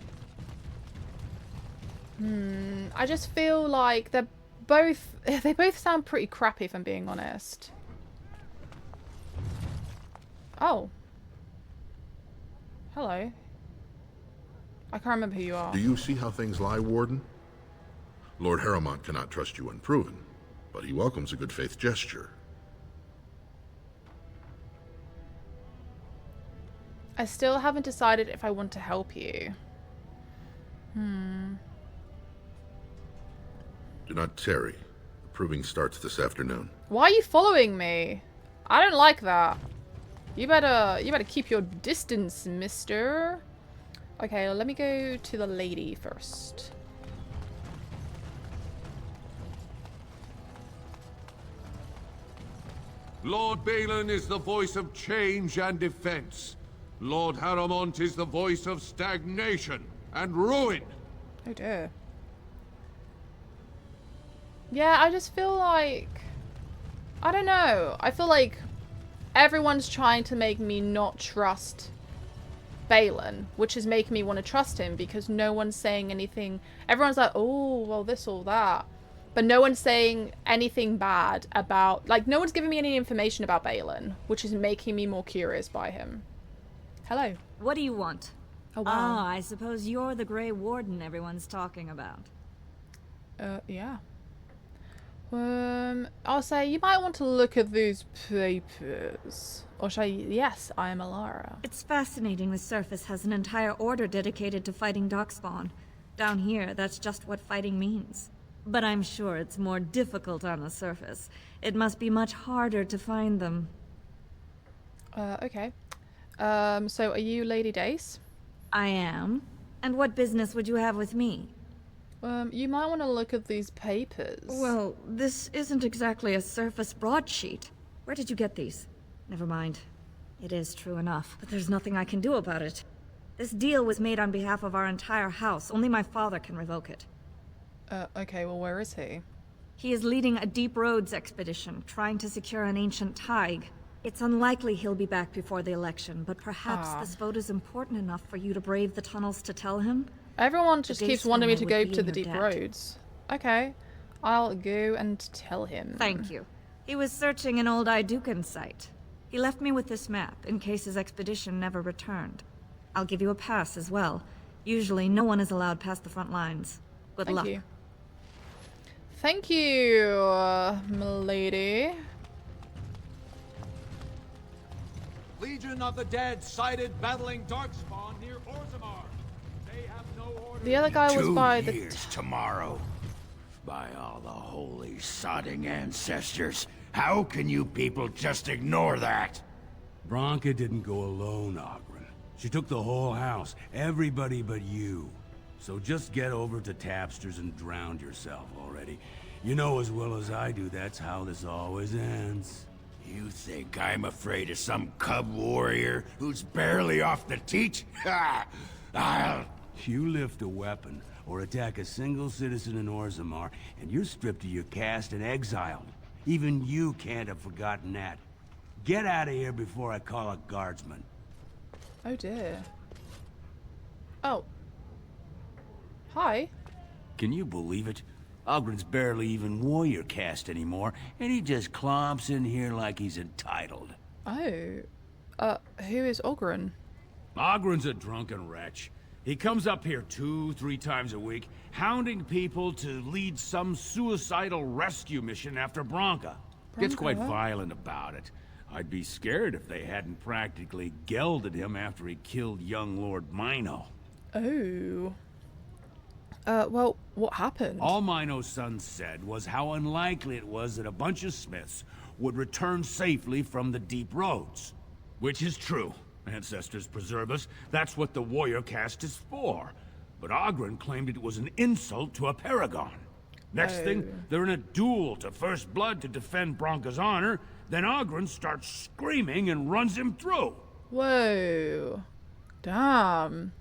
Speaker 1: I just feel like they're both... They both sound pretty crappy, if I'm being honest. Oh. Hello. I can't remember who you are.
Speaker 14: Do you see how things lie, Warden? Lord Harrowmont cannot trust you unproven, but he welcomes a good faith gesture.
Speaker 1: I still haven't decided if I want to help you.
Speaker 14: Do not tarry. The proving starts this afternoon.
Speaker 1: Why are you following me? I don't like that. You better keep your distance, mister. Okay, let me go to the lady first.
Speaker 3: Lord Bhelen is the voice of change and defense. Lord Harrowmont is the voice of stagnation and ruin.
Speaker 1: Oh dear. Yeah, I just feel like... I don't know. I feel like everyone's trying to make me not trust Bhelen, which is making me want to trust him because no one's saying anything. Everyone's like, oh, well, this or that. But no one's saying anything bad about... Like, no one's giving me any information about Bhelen, which is making me more curious by him. Hello.
Speaker 6: What do you want?
Speaker 1: Oh, wow.
Speaker 6: Ah, I suppose you're the Grey Warden everyone's talking about.
Speaker 1: Yeah. I'll say you might want to look at these papers. Or shall I... Yes, I am Alara.
Speaker 6: It's fascinating the surface has an entire order dedicated to fighting darkspawn. Down here, that's just what fighting means. But I'm sure it's more difficult on the surface. It must be much harder to find them.
Speaker 1: Okay. So are you Lady Dace?
Speaker 6: I am. And what business would you have with me?
Speaker 1: You might want to look at these papers.
Speaker 6: Well, this isn't exactly a surface broadsheet. Where did you get these? Never mind. It is true enough, but there's nothing I can do about it. This deal was made on behalf of our entire house. Only my father can revoke it.
Speaker 1: Okay, well, where is he?
Speaker 6: He is leading a deep roads expedition, trying to secure an ancient thaig. It's unlikely he'll be back before the election, but perhaps this vote is important enough for you to brave the tunnels to tell him?
Speaker 1: Everyone just keeps wanting me to go to the deep
Speaker 6: debt.
Speaker 1: roads. Okay, I'll go and tell him.
Speaker 6: Thank you. He was searching an old Idukan site. He left me with this map, in case his expedition never returned. I'll give you a pass as well. Usually, no one is allowed past the front lines. Good luck.
Speaker 1: Thank you. Thank you, milady.
Speaker 3: Legion of the Dead sighted battling Darkspawn near Orzammar. They have no order.
Speaker 1: The other guy was by the...
Speaker 13: 2 years tomorrow. By all the holy sodding ancestors. How can you people just ignore that?
Speaker 19: Branka didn't go alone, Ogren. She took the whole house, everybody but you. So just get over to Tapster's and drown yourself already. You know as well as I do that's how this always ends.
Speaker 13: You think I'm afraid of some cub warrior who's barely off the teat? Ha!
Speaker 19: You lift a weapon or attack a single citizen in Orzammar, and you're stripped of your caste and exiled. Even you can't have forgotten that. Get out of here before I call a guardsman.
Speaker 1: Oh dear. Oh. Hi.
Speaker 19: Can you believe it? Ogren's barely even warrior caste anymore, and he just clomps in here like he's entitled.
Speaker 1: Oh. Who is Ogren?
Speaker 19: Ogren's a drunken wretch. He comes up here 2-3 times a week, hounding people to lead some suicidal rescue mission after Branka. Gets quite violent about it. I'd be scared if they hadn't practically gelded him after he killed young Lord Mino.
Speaker 1: Oh. Well, what happened?
Speaker 19: All Mino's son said was how unlikely it was that a bunch of smiths would return safely from the deep roads. Which is true. Ancestors preserve us. That's what the warrior caste is for. But Ogren claimed it was an insult to a paragon. Next thing, they're in a duel to first blood to defend Branka's honor. Then Ogren starts screaming and runs him through.
Speaker 1: Whoa. Damn.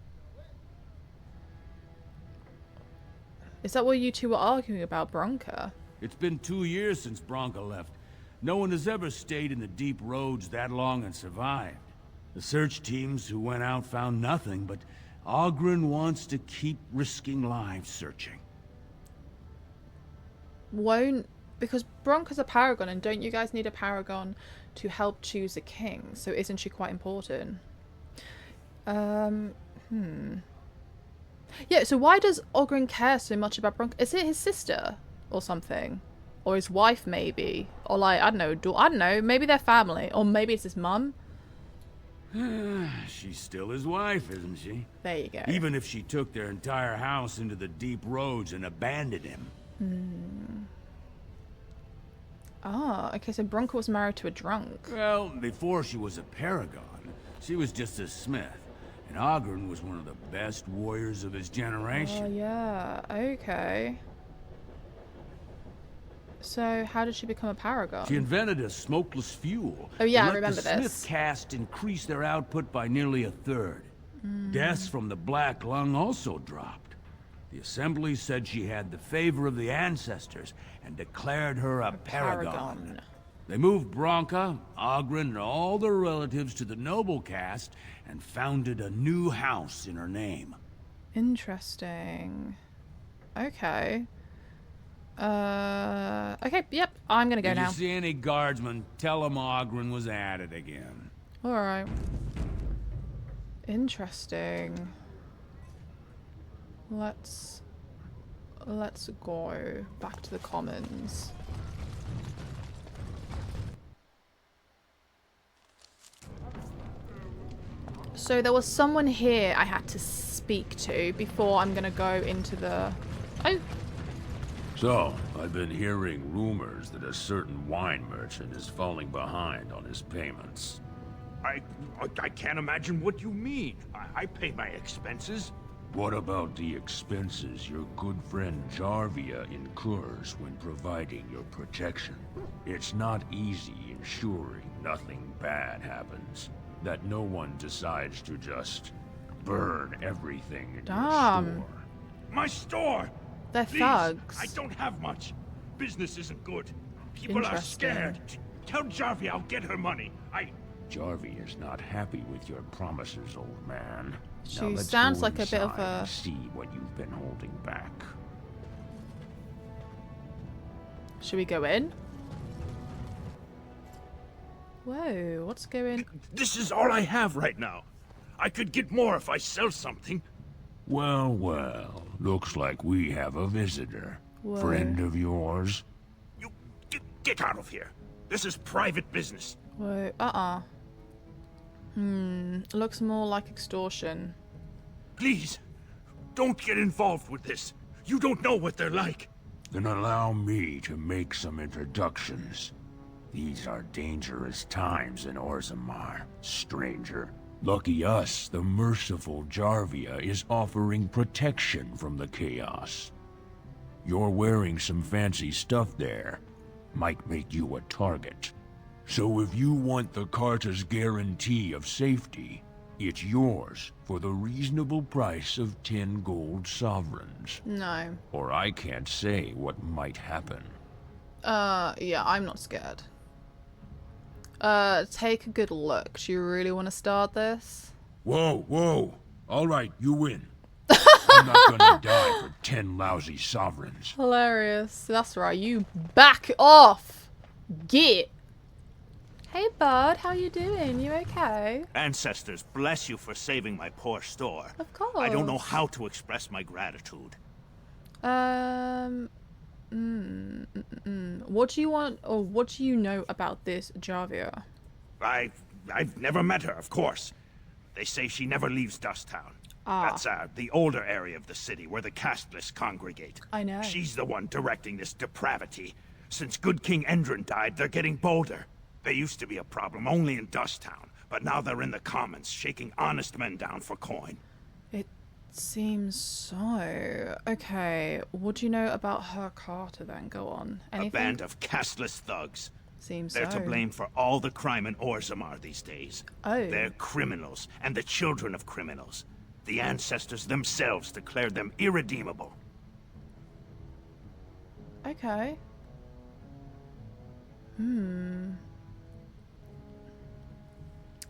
Speaker 1: Is that what you two were arguing about, Branka?
Speaker 19: It's been 2 years since Branka left. No one has ever stayed in the deep roads that long and survived. The search teams who went out found nothing, but Ogren wants to keep risking lives searching.
Speaker 1: Because Branka's a paragon, and don't you guys need a paragon to help choose a king? So isn't she quite important? Yeah, so why does Ogren care so much about Branka? Is it his sister or something? Or his wife, maybe? Or like, I don't know, maybe they're family. Or maybe it's his mum?
Speaker 19: She's still his wife, isn't she?
Speaker 1: There you go.
Speaker 19: Even if she took their entire house into the deep roads and abandoned him.
Speaker 1: Ah, okay, so Branka was married to a drunk.
Speaker 19: Well, before she was a paragon, she was just a smith. And Ogren was one of the best warriors of his generation.
Speaker 1: Oh, yeah, okay. So, how did she become a paragon?
Speaker 19: She invented a smokeless fuel.
Speaker 1: Oh yeah, I
Speaker 19: let
Speaker 1: remember
Speaker 19: the
Speaker 1: this.
Speaker 19: Smith caste increase their output by nearly 1/3. Deaths from the black lung also dropped. The assembly said she had the favor of the ancestors and declared her a paragon. They moved Branka, Ogren, and all their relatives to the noble caste and founded a new house in her name.
Speaker 1: Interesting. Okay. Okay, yep, I'm gonna go now.
Speaker 19: If you see any guardsmen, tell them Ogren was at it again.
Speaker 1: Alright. Interesting. Let's go back to the commons. So there was someone here I had to speak to before I'm gonna go into the... Oh!
Speaker 19: So, I've been hearing rumors that a certain wine merchant is falling behind on his payments.
Speaker 13: I can't imagine what you mean. I pay my expenses. What about the expenses your good friend Jarvia incurs when providing your protection? It's not easy ensuring nothing bad happens, that no one decides to just burn everything in your store.
Speaker 19: My store!
Speaker 1: They're
Speaker 19: Please,
Speaker 1: thugs.
Speaker 19: I don't have much. Business isn't good. People are
Speaker 1: Interesting.
Speaker 19: scared. Tell Jarvia I'll get her money.
Speaker 13: Jarvia's not happy with your promises, old man.
Speaker 1: She
Speaker 13: Now let's
Speaker 1: sounds
Speaker 13: go
Speaker 1: like a bit of
Speaker 13: inside
Speaker 1: a-
Speaker 13: and see what you've been holding back.
Speaker 1: Should we go in? Whoa, what's going...
Speaker 19: This is all I have right now. I could get more if I sell something.
Speaker 13: Well, well, looks like we have a visitor.
Speaker 1: Whoa.
Speaker 13: Friend of yours?
Speaker 19: Get out of here. This is private business.
Speaker 1: Whoa, looks more like extortion.
Speaker 19: Please, don't get involved with this. You don't know what they're like.
Speaker 13: Then allow me to make some introductions. These are dangerous times in Orzammar, stranger. Lucky us, the merciful Jarvia is offering protection from the chaos. You're wearing some fancy stuff there. Might make you a target. So if you want the Carta's guarantee of safety, it's yours for the reasonable price of 10 gold sovereigns.
Speaker 1: No.
Speaker 13: Or I can't say what might happen.
Speaker 1: Yeah, I'm not scared. Take a good look. Do you really want to start this?
Speaker 13: Whoa, whoa. All right, you win. I'm not gonna die for 10 lousy sovereigns.
Speaker 1: Hilarious. That's right, you back off! Get! Hey bud, how you doing? You okay?
Speaker 19: Ancestors, bless you for saving my poor store.
Speaker 1: Of course.
Speaker 19: I don't know how to express my gratitude.
Speaker 1: What do you want, or what do you know about this Jarvia?
Speaker 19: I've never met her, of course. They say she never leaves Dusttown.
Speaker 1: Ah.
Speaker 19: That's the older area of the city where the casteless congregate.
Speaker 1: I know.
Speaker 19: She's the one directing this depravity. Since good King Endrin died, they're getting bolder. They used to be a problem only in Dusttown, but now they're in the commons, shaking honest men down for coin.
Speaker 1: It seems so. Okay, what do you know about her Carter then? Go on. Anything?
Speaker 19: A band of casteless thugs.
Speaker 1: Seems
Speaker 19: They're
Speaker 1: so.
Speaker 19: to blame for all the crime in Orzammar these days.
Speaker 1: Oh.
Speaker 19: They're criminals, and the children of criminals. The ancestors themselves declared them irredeemable.
Speaker 1: Okay.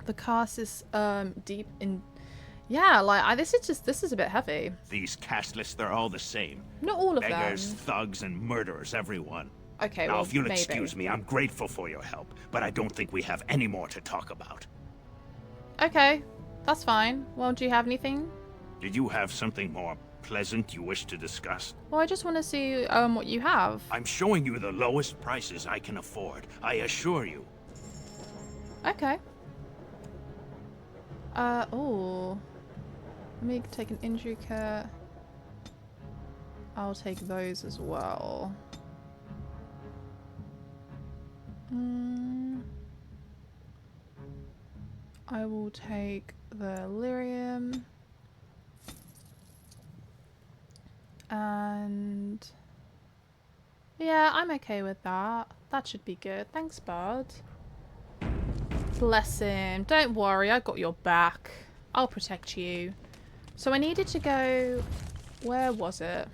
Speaker 1: The cast is deep in. Yeah, like this is a bit heavy.
Speaker 19: These casteless, they're all the same.
Speaker 1: Not all of
Speaker 19: Beggars,
Speaker 1: them.
Speaker 19: thugs, and murderers, everyone.
Speaker 1: Okay,
Speaker 19: Now,
Speaker 1: well,
Speaker 19: if you'll
Speaker 1: maybe.
Speaker 19: excuse me, I'm grateful for your help, but I don't think we have any more to talk about.
Speaker 1: Okay, that's fine. Well, do you have anything?
Speaker 19: Did you have something more pleasant you wish to discuss?
Speaker 1: Well, I just want to see what you have.
Speaker 19: I'm showing you the lowest prices I can afford, I assure you.
Speaker 1: Okay. Oh. Let me take an injury kit. I'll take those as well. I will take the lyrium. And yeah, I'm okay with that. That should be good. Thanks, bud. Bless him. Don't worry, I got your back. I'll protect you. So I needed to go... Where was it?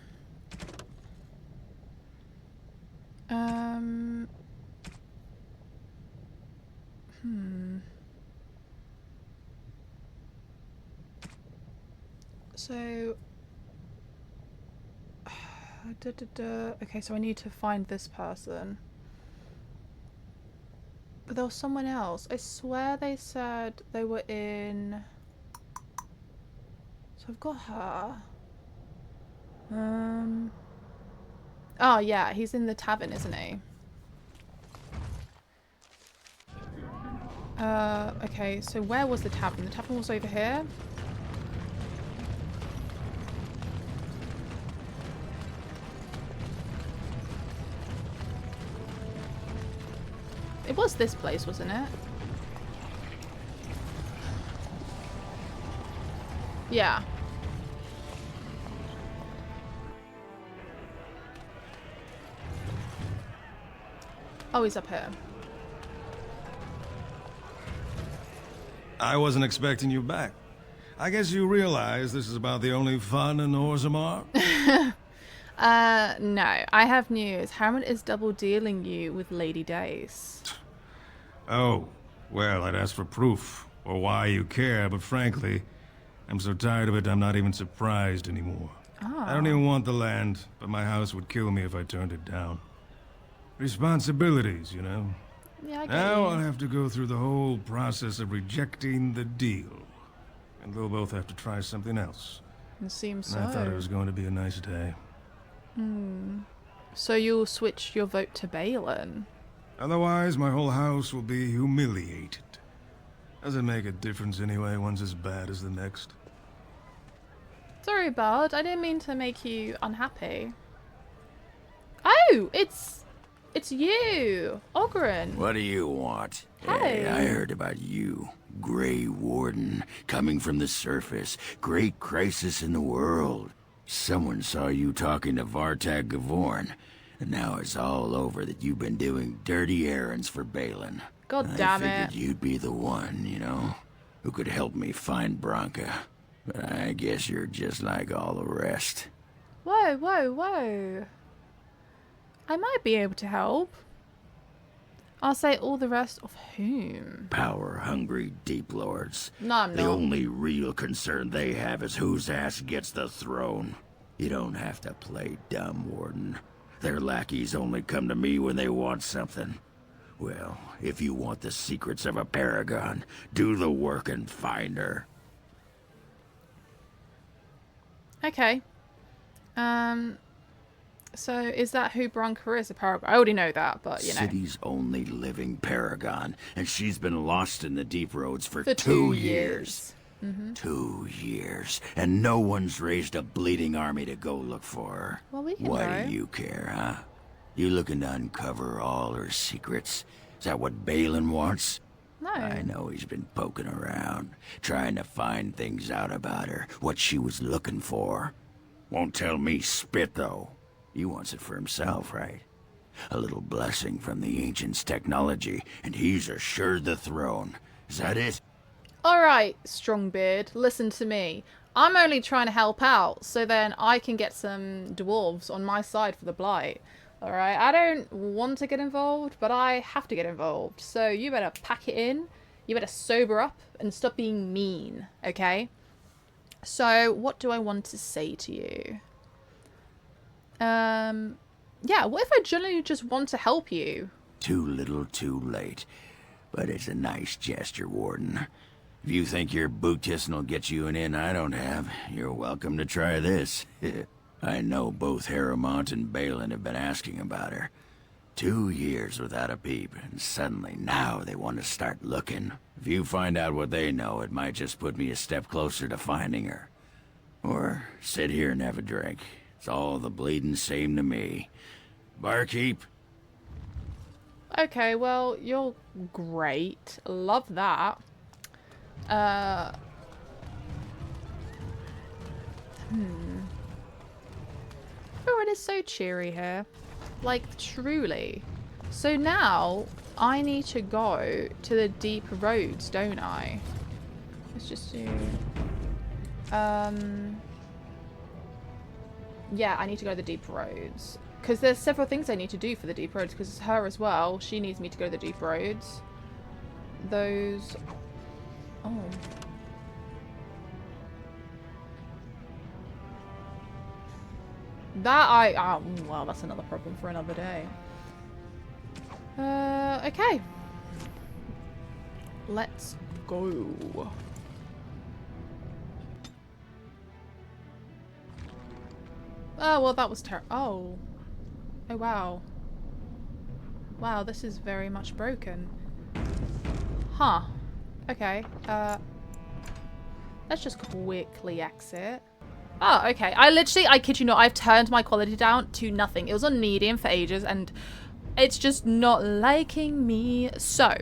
Speaker 1: So... Okay, so I need to find this person. But there was someone else. I swear they said they were in... So I've got her. Oh yeah, he's in the tavern, isn't he? Okay, so where was the tavern? The tavern was over here. It was this place, wasn't it? Yeah. Oh, he's up here.
Speaker 5: I wasn't expecting you back. I guess you realize this is about the only fun in Orzammar?
Speaker 1: No. I have news. Harrowmont is double dealing you with Lady Dace.
Speaker 5: Oh, well, I'd ask for proof, or why you care, but frankly, I'm so tired of it I'm not even surprised anymore.
Speaker 1: Oh.
Speaker 5: I don't even want the land, but my house would kill me if I turned it down. Responsibilities, you know?
Speaker 1: Yeah, I get
Speaker 5: Now
Speaker 1: you.
Speaker 5: I'll have to go through the whole process of rejecting the deal. And we'll both have to try something else.
Speaker 1: It seems so.
Speaker 5: And I thought it was going to be a nice day.
Speaker 1: So you'll switch your vote to Bhelen?
Speaker 5: Otherwise, my whole house will be humiliated. Doesn't make a difference anyway, one's as bad as the next.
Speaker 1: Sorry, Bard. I didn't mean to make you unhappy. Oh, it's you, Ogren.
Speaker 15: What do you want?
Speaker 1: Hey.
Speaker 15: I heard about you. Grey Warden, coming from the surface. Great crisis in the world. Someone saw you talking to Vartag Gavorn, and now it's all over that you've been doing dirty errands for Bhelen.
Speaker 1: God damn
Speaker 15: I figured
Speaker 1: it.
Speaker 15: you'd be the one, you know, who could help me find Branka. But I guess you're just like all the rest.
Speaker 1: Whoa, whoa, whoa. I might be able to help. I'll say all the rest of whom?
Speaker 15: Power-hungry deep lords.
Speaker 1: No, I'm
Speaker 15: The
Speaker 1: not.
Speaker 15: only real concern they have is whose ass gets the throne. You don't have to play dumb, Warden. Their lackeys only come to me when they want something. Well, if you want the secrets of a paragon, do the work and find her.
Speaker 1: Okay. So is that who Branka is, a paragon? I already know that, but you know.
Speaker 15: City's only living paragon, and she's been lost in the deep roads for 2
Speaker 1: 2
Speaker 15: years. 2 years, and no one's raised a bleeding army to go look for her.
Speaker 1: Well, we can
Speaker 15: Why
Speaker 1: go.
Speaker 15: do you care, huh? You looking to uncover all her secrets? Is that what Bhelen wants?
Speaker 1: No.
Speaker 15: I know he's been poking around, trying to find things out about her, what she was looking for. Won't tell me spit, though. He wants it for himself, right? A little blessing from the ancients' technology, and he's assured the throne. Is that it?
Speaker 1: Alright, Strongbeard, listen to me. I'm only trying to help out, so then I can get some dwarves on my side for the blight. Alright, I don't want to get involved, but I have to get involved. So you better pack it in, you better sober up, and stop being mean, okay? So, what do I want to say to you? Yeah, what if I genuinely just want to help you?
Speaker 15: Too little, too late. But it's a nice gesture, Warden. If you think your boot kissing will get you an in I don't have, you're welcome to try this. I know both Harrowmont and Bhelen have been asking about her. 2 years without a peep, and suddenly now they want to start looking. If you find out what they know, it might just put me a step closer to finding her. Or sit here and have a drink. It's all the bleeding same to me. Barkeep?
Speaker 1: Okay, well, you're great. Love that. Oh, it is so cheery here. Like, truly. So now, I need to go to the deep roads, don't I? Let's just do... Yeah, I need to go to the deep roads. Because there's several things I need to do for the deep roads. Because it's her as well. She needs me to go to the deep roads. Those... Oh. That oh, well, that's another problem for another day. Okay. Let's go. Oh, well, that was oh. Oh, wow. Wow, this is very much broken. Huh. Okay, let's just quickly exit. Oh, okay. I kid you not, I've turned my quality down to nothing. It was on medium for ages, and it's just not liking me. So,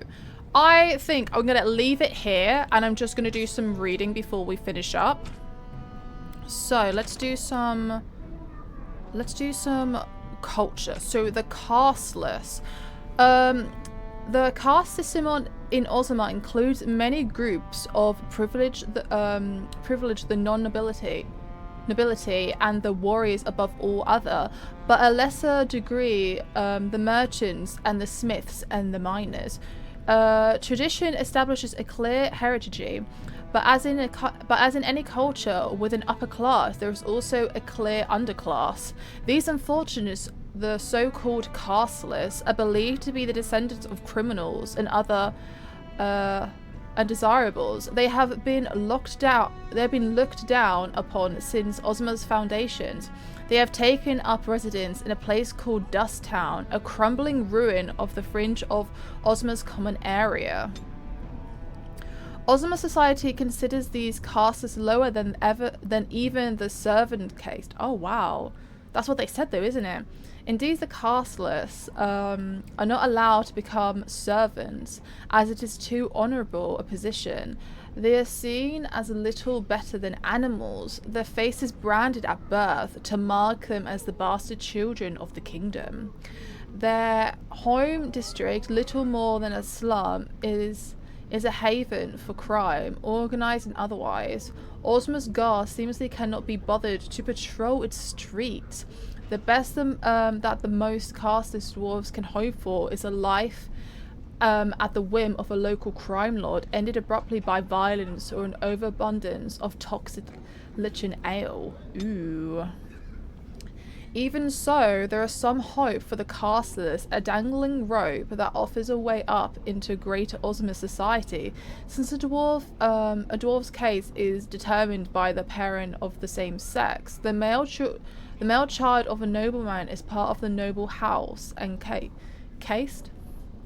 Speaker 1: I think I'm gonna leave it here, and I'm just gonna do some reading before we finish up. So, let's do some culture. So, the castless. The caste system in Orzammar includes many groups of privileged the non-nobility, and the warriors above all other, but a lesser degree the merchants and the smiths and the miners. Tradition establishes a clear heritage, but as in any culture with an upper class, there is also a clear underclass. These unfortunates, the so-called casteless, are believed to be the descendants of criminals and other undesirables. They have been looked down upon since Orzammar's foundations. They have taken up residence in a place called Dust Town, a crumbling ruin of the fringe of Orzammar's common area. Orzammar society considers these castes lower than even the servant caste. Oh wow, that's what they said though, isn't it? Indeed, the casteless are not allowed to become servants, as it is too honourable a position. They are seen as little better than animals, their faces branded at birth to mark them as the bastard children of the kingdom. Their home district, little more than a slum, is a haven for crime, organised and otherwise. Orzammar's guard seemingly cannot be bothered to patrol its streets. The best that the most casteless dwarves can hope for is a life at the whim of a local crime lord, ended abruptly by violence or an overabundance of toxic lichen ale. Ooh. Even so, there is some hope for the casteless, a dangling rope that offers a way up into greater Orzammar society, since a dwarf's case is determined by the parent of the same sex. The male child of a nobleman is part of the noble house and caste.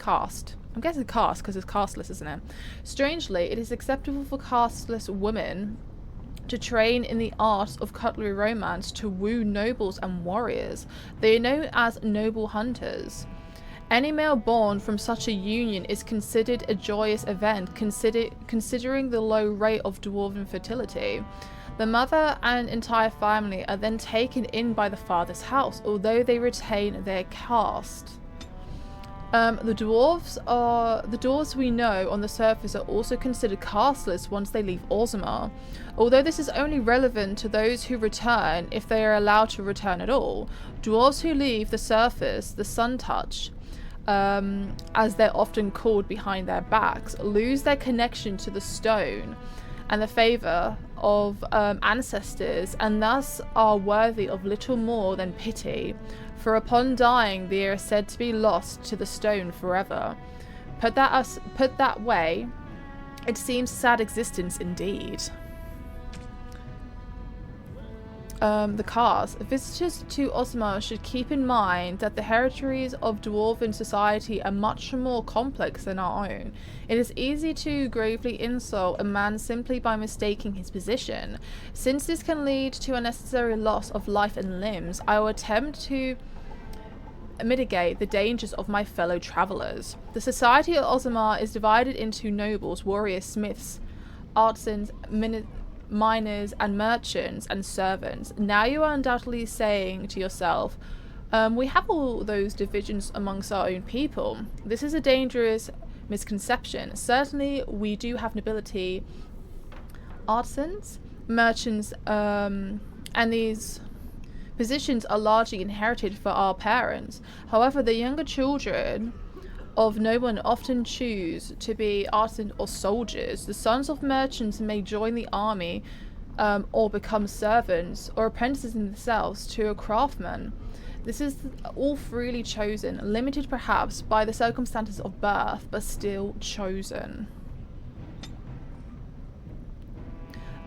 Speaker 1: I'm guessing caste because it's casteless, isn't it? Strangely, it is acceptable for casteless women to train in the art of cutlery romance to woo nobles and warriors. They are known as noble hunters. Any male born from such a union is considered a joyous event, considering the low rate of dwarven fertility. The mother and entire family are then taken in by the father's house, although they retain their caste. The dwarves we know on the surface are also considered casteless once they leave Orzammar, although this is only relevant to those who return, if they are allowed to return at all. Dwarves who leave the surface, the sun touch, as they're often called behind their backs, lose their connection to the stone and the favour of ancestors, and thus are worthy of little more than pity, for upon dying they are said to be lost to the stone forever. Put that way, it seems sad existence indeed. The cast. Visitors to Orzammar should keep in mind that the heritaries of Dwarven society are much more complex than our own. It is easy to gravely insult a man simply by mistaking his position. Since this can lead to unnecessary loss of life and limbs, I will attempt to mitigate the dangers of my fellow travellers. The society of Orzammar is divided into nobles, warriors, smiths, artisans, miners and merchants and servants. Now you are undoubtedly saying to yourself, we have all those divisions amongst our own people. This is a dangerous misconception. Certainly we do have nobility, artisans, merchants, and these positions are largely inherited for our parents. However, the younger children of noblemen often choose to be artisans or soldiers. The sons of merchants may join the army or become servants or apprentices themselves to a craftsman. This is all freely chosen, limited perhaps by the circumstances of birth, but still chosen.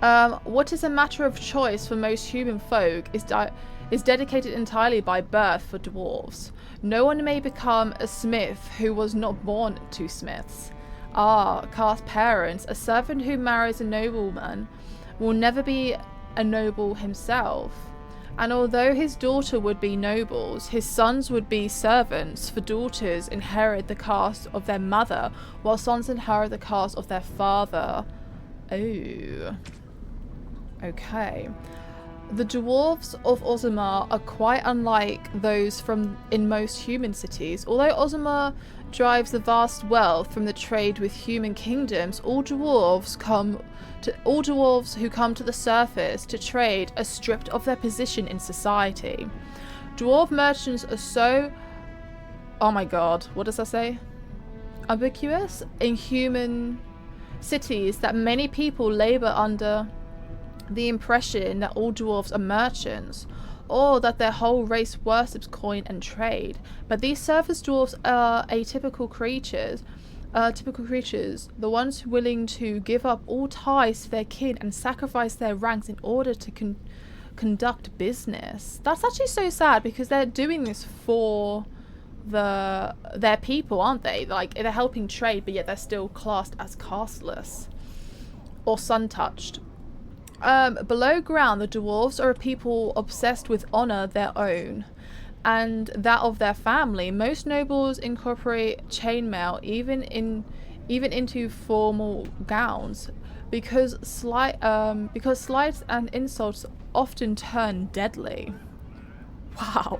Speaker 1: What is a matter of choice for most human folk is dedicated entirely by birth for dwarves. No one may become a smith who was not born to smiths. Caste parents, a servant who marries a nobleman will never be a noble himself. And although his daughter would be nobles, his sons would be servants, for daughters inherit the caste of their mother, while sons inherit the caste of their father. Oh. Okay. The dwarves of Orzammar are quite unlike those in most human cities. Although Orzammar drives the vast wealth from the trade with human kingdoms, all dwarves who come to the surface to trade are stripped of their position in society. Dwarf merchants are so, oh my god, what does that say? Ubiquitous in human cities that many people labor under the impression that all dwarves are merchants, or that their whole race worships coin and trade. But these surface dwarves are atypical creatures, the ones willing to give up all ties to their kin and sacrifice their ranks in order to conduct business. That's actually so sad, because they're doing this for their people, aren't they? Like, they're helping trade, but yet they're still classed as casteless or sun-touched. Below ground, the dwarves are a people obsessed with honor their own and that of their family. Most nobles incorporate chainmail even into formal gowns, because slights and insults often turn deadly. Wow.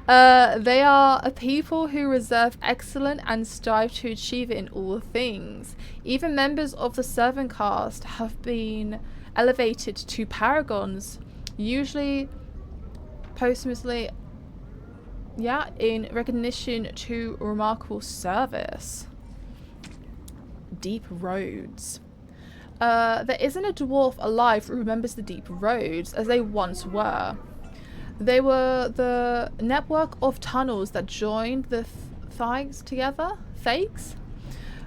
Speaker 1: They are a people who reserve excellence and strive to achieve it in all things. Even members of the servant caste have been elevated to paragons, usually posthumously, in recognition to remarkable service. Deep roads. There isn't a dwarf alive who remembers the deep roads as they once were. They were the network of tunnels that joined the Thags together. Thags?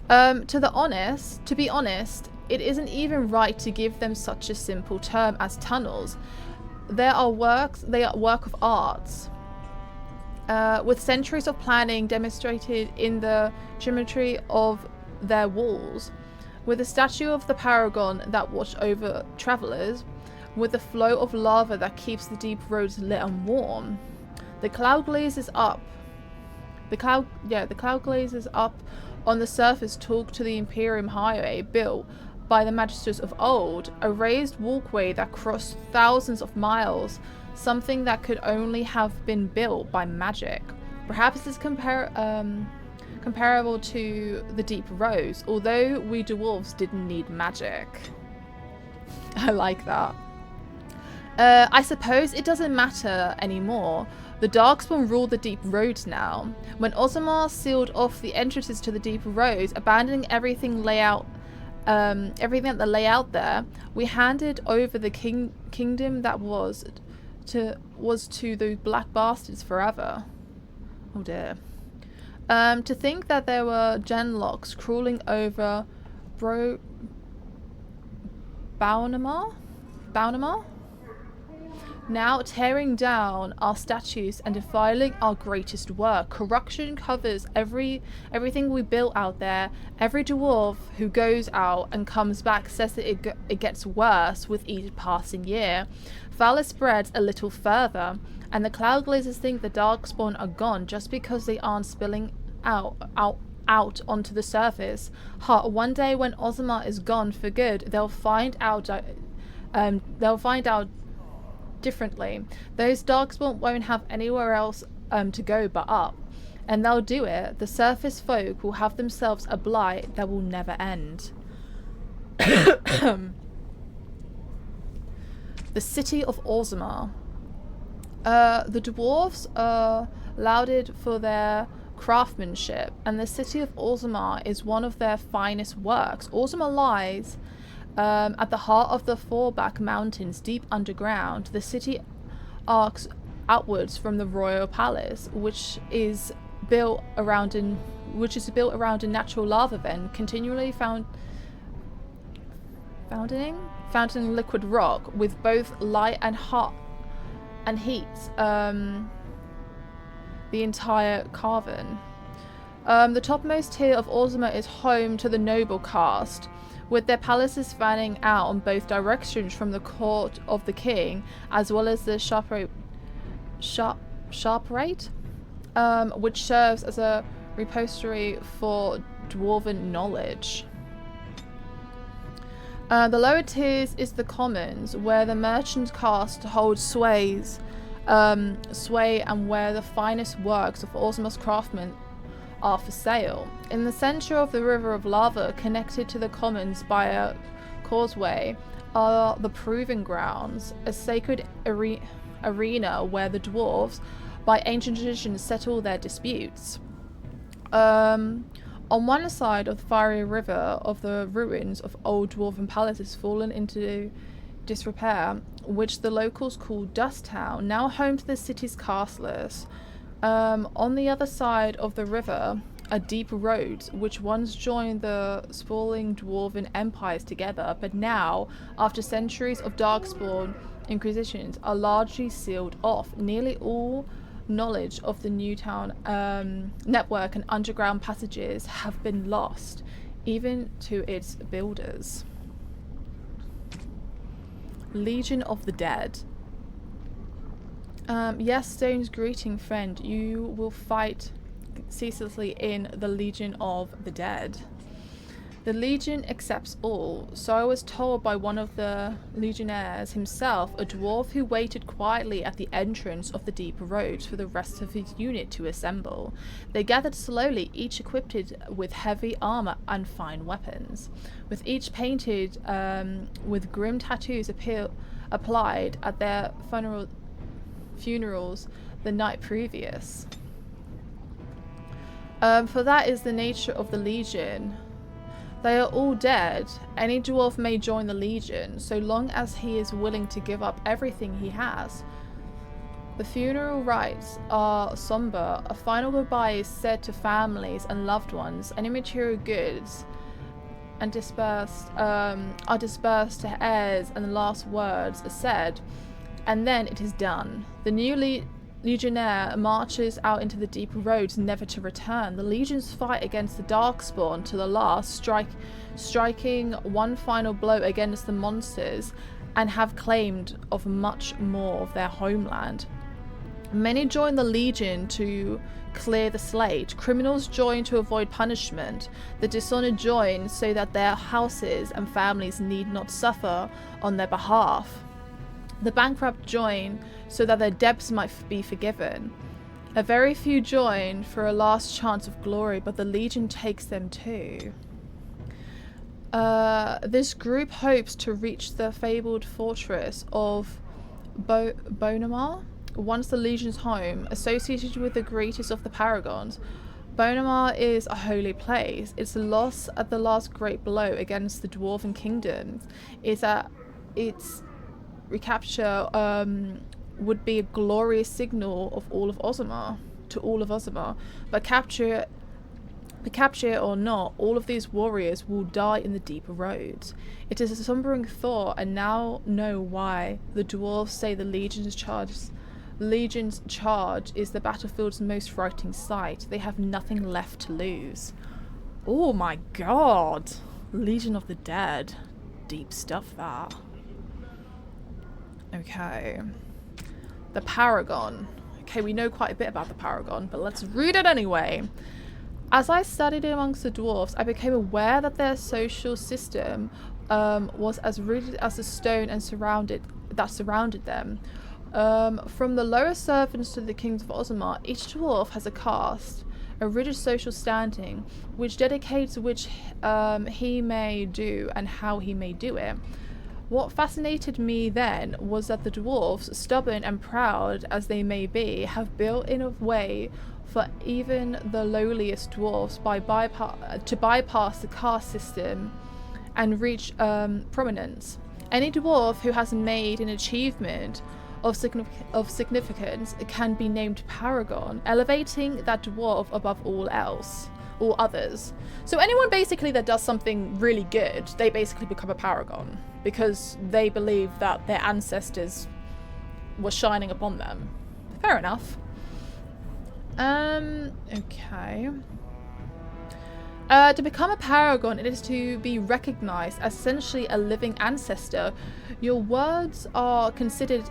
Speaker 1: To be honest, it isn't even right to give them such a simple term as tunnels. They are work of arts, with centuries of planning demonstrated in the geometry of their walls, with the statue of the paragon that watch over travellers, with the flow of lava that keeps the deep roads lit and warm. The cloud glazes up. The cloud glazes up on the surface talk to the Imperium Highway built by the magisters of old, a raised walkway that crossed thousands of miles, something that could only have been built by magic. Perhaps it's comparable to the deep roads, although we dwarves didn't need magic. I like that. I suppose it doesn't matter anymore. The Darkspawn rule the deep roads now. When Orzammar sealed off the entrances to the deep roads, abandoning everything that lay out there, we handed over the kingdom that was to those black bastards forever. Oh dear. To think that there were genlocks crawling over Bhaunamar? Now tearing down our statues and defiling our greatest work. Corruption covers everything we built out there. Every dwarf who goes out and comes back says that it gets worse with each passing year. Valor spreads a little further, and the cloud glazers think the Darkspawn are gone just because they aren't spilling out onto the surface. One day when Orzammar is gone for good, they'll find out differently. Those Darkspawn won't have anywhere else to go but up, and they'll do it. The surface folk will have themselves a blight that will never end. The city of Orzammar. The dwarves are lauded for their craftsmanship, and the city of Orzammar is one of their finest works. Orzammar lies at the heart of the Fourback Mountains, deep underground. The city arcs outwards from the royal palace, which is built around a natural lava vent, continually fountaining liquid rock with both light and hot and heat the entire cavern. The topmost tier of Orzammar is home to the noble caste, with their palaces fanning out on both directions from the court of the king, as well as the sharperate, which serves as a repository for dwarven knowledge. The lower tiers is the commons, where the merchant caste holds sway and where the finest works of Orzammar's craftsmen are for sale. In the center of the river of lava, connected to the commons by a causeway, are the proving grounds, a sacred arena where the dwarves, by ancient tradition, settle their disputes. On one side of the fiery river of the ruins of old dwarven palaces fallen into disrepair, which the locals call Dust Town, now home to the city's castlers. On the other side of the river are deep roads, which once joined the sprawling dwarven empires together, but now, after centuries of darkspawn inquisitions, are largely sealed off. Nearly all knowledge of the new town network and underground passages have been lost, even to its builders. Legion of the Dead. Yes, Stone's greeting, friend. You will fight ceaselessly in the Legion of the Dead. The Legion accepts all, so I was told by one of the legionnaires himself, a dwarf who waited quietly at the entrance of the deep roads for the rest of his unit to assemble. They gathered slowly, each equipped with heavy armor and fine weapons, with each painted with grim tattoos applied at their funerals the night previous. For that is the nature of the Legion. They are all dead. Any dwarf may join the Legion, so long as he is willing to give up everything he has. The funeral rites are somber. A final goodbye is said to families and loved ones. Any material goods and are dispersed to heirs, and the last words are said, and then it is done. The new Legionnaire marches out into the deep roads, never to return. The legions fight against the darkspawn to the last, striking one final blow against the monsters, and have claimed of much more of their homeland. Many join the Legion to clear the slate. Criminals join to avoid punishment. The dishonored join so that their houses and families need not suffer on their behalf. The bankrupt join so that their debts might be forgiven. A very few join for a last chance of glory, but the Legion takes them too. This group hopes to reach the fabled fortress of Orzammar, once the Legion's home, associated with the greatest of the Paragons. Orzammar is a holy place. Its loss at the last great blow against the Dwarven kingdom is that its recapture would be a glorious signal of all of Orzammar, to all of Orzammar. But capture or not, all of these warriors will die in the deeper roads. It is a sombering thought, and now know why the dwarves say the Legion's charge is the battlefield's most frightening sight. They have nothing left to lose. Oh my god! Legion of the Dead. Deep stuff, that. Okay. The Paragon. Okay, we know quite a bit about the Paragon, but let's read it anyway. As I studied amongst the dwarves, I became aware that their social system was as rooted as the stone and surrounded them. From the lower servants to the kings of Orzammar, each dwarf has a caste, a rigid social standing, which dedicates which he may do and how he may do it. What fascinated me then was that the dwarves, stubborn and proud as they may be, have built in a way for even the lowliest dwarves to bypass the caste system and reach prominence. Any dwarf who has made an achievement of significance can be named Paragon, elevating that dwarf above all others. So anyone basically that does something really good, they basically become a Paragon, because they believe that their ancestors were shining upon them. Fair enough. Okay. To become a Paragon, it is to be recognized as essentially a living ancestor. Your words are considered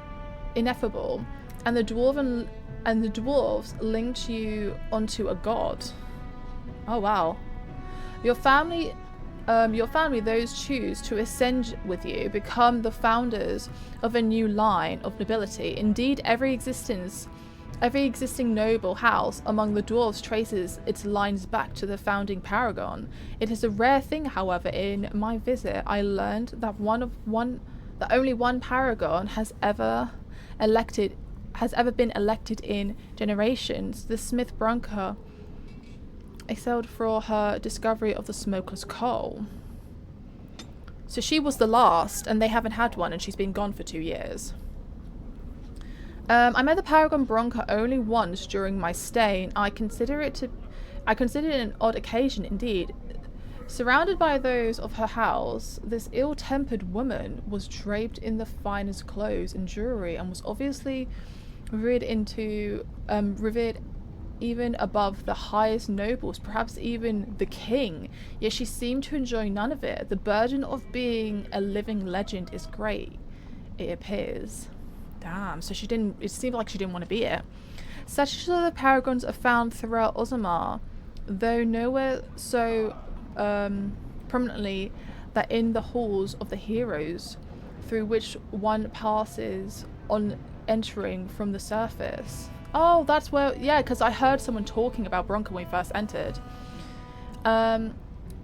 Speaker 1: ineffable, and the dwarves linked you onto a god. Oh wow. Your family your family, those choose to ascend with you, become the founders of a new line of nobility. Indeed, every existing noble house among the dwarves traces its lines back to the founding paragon. It is a rare thing, however. In my visit, I learned that only one paragon has ever been elected in generations. The Smith Brunker excelled for her discovery of the smokeless coal. So she was the last, and they haven't had one, and she's been gone for 2 years. I met the Paragon Bronca only once during my stay, and I considered it an odd occasion indeed. Surrounded by those of her house, this ill-tempered woman was draped in the finest clothes and jewelry, and was obviously revered even above the highest nobles, perhaps even the king. Yet she seemed to enjoy none of it. The burden of being a living legend is great, it appears. Damn, so it seemed like she didn't want to be it. Statues of the paragons are found throughout Orzammar, though nowhere so prominently that in the halls of the heroes, through which one passes on entering from the surface. Oh, that's where, yeah, because I heard someone talking about Bronca when we first entered.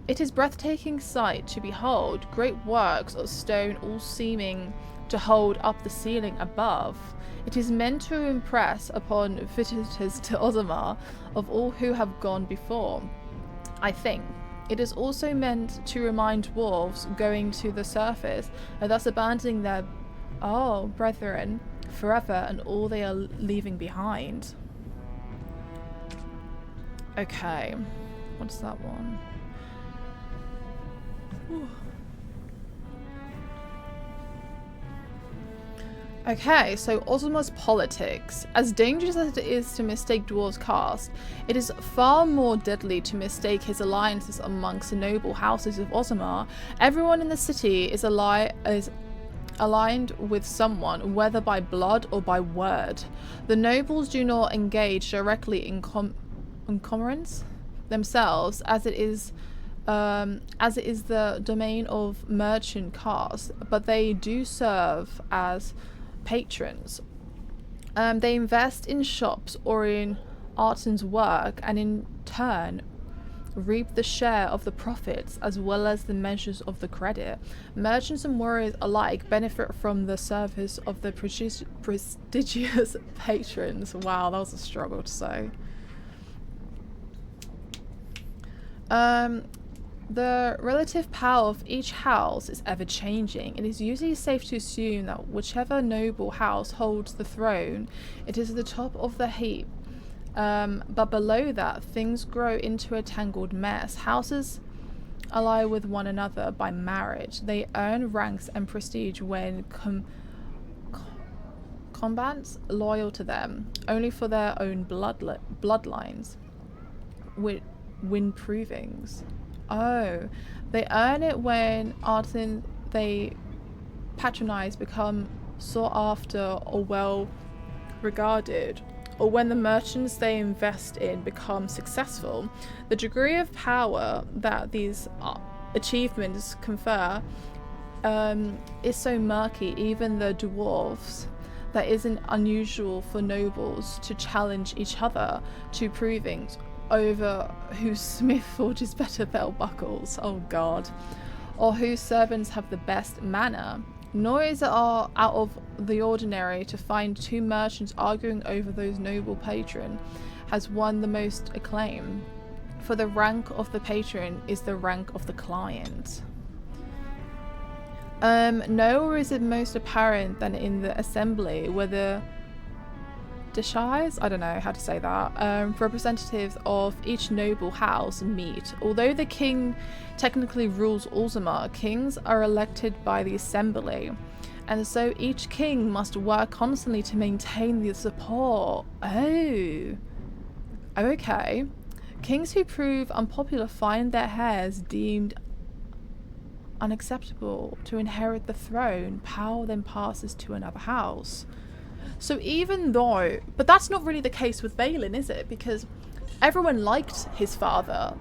Speaker 1: It is breathtaking sight to behold, great works of stone all seeming to hold up the ceiling above. It is meant to impress upon visitors to Orzammar of all who have gone before, I think. It is also meant to remind dwarves going to the surface, and thus abandoning their brethren forever and all they are leaving behind. Okay, what's that one? Whew. Okay, so Orzammar's politics. As dangerous as it is to mistake dwarves' caste, it is far more deadly to mistake his alliances amongst the noble houses of Orzammar. Everyone in the city is aligned with someone, whether by blood or by word. The nobles do not engage directly in commerce themselves, as it is the domain of merchant caste, but they do serve as patrons. They invest in shops or in artisans' work, and in turn reap the share of the profits as well as the measures of the credit. Merchants and warriors alike benefit from the service of the prestigious patrons. Wow, that was a struggle to say. The relative power of each house is ever changing. It is usually safe to assume that whichever noble house holds the throne, it is at the top of the heap. But below that, things grow into a tangled mess. Houses ally with one another by marriage. They earn ranks and prestige when combatants loyal to them, only for their own bloodlines. Win provings. Oh, they earn it when artisans they patronize become sought after or well regarded, or when the merchants they invest in become successful. The degree of power that these achievements confer is so murky, even the dwarves, that isn't unusual for nobles to challenge each other to provings over whose smith forges better belt buckles, oh god, or whose servants have the best manner. Nor is it out of the ordinary to find two merchants arguing over those noble patron has won the most acclaim, for the rank of the patron is the rank of the client. Nowhere is it most apparent than in the assembly where the Deshires, I don't know how to say that, representatives of each noble house meet. Although the king technically rules Orzammar, kings are elected by the assembly, and so each king must work constantly to maintain the support. Oh, okay. Kings who prove unpopular find their heirs deemed unacceptable to inherit the throne. Power then passes to another house. So even though, but that's not really the case with Bhelen, is it? Because everyone liked his father,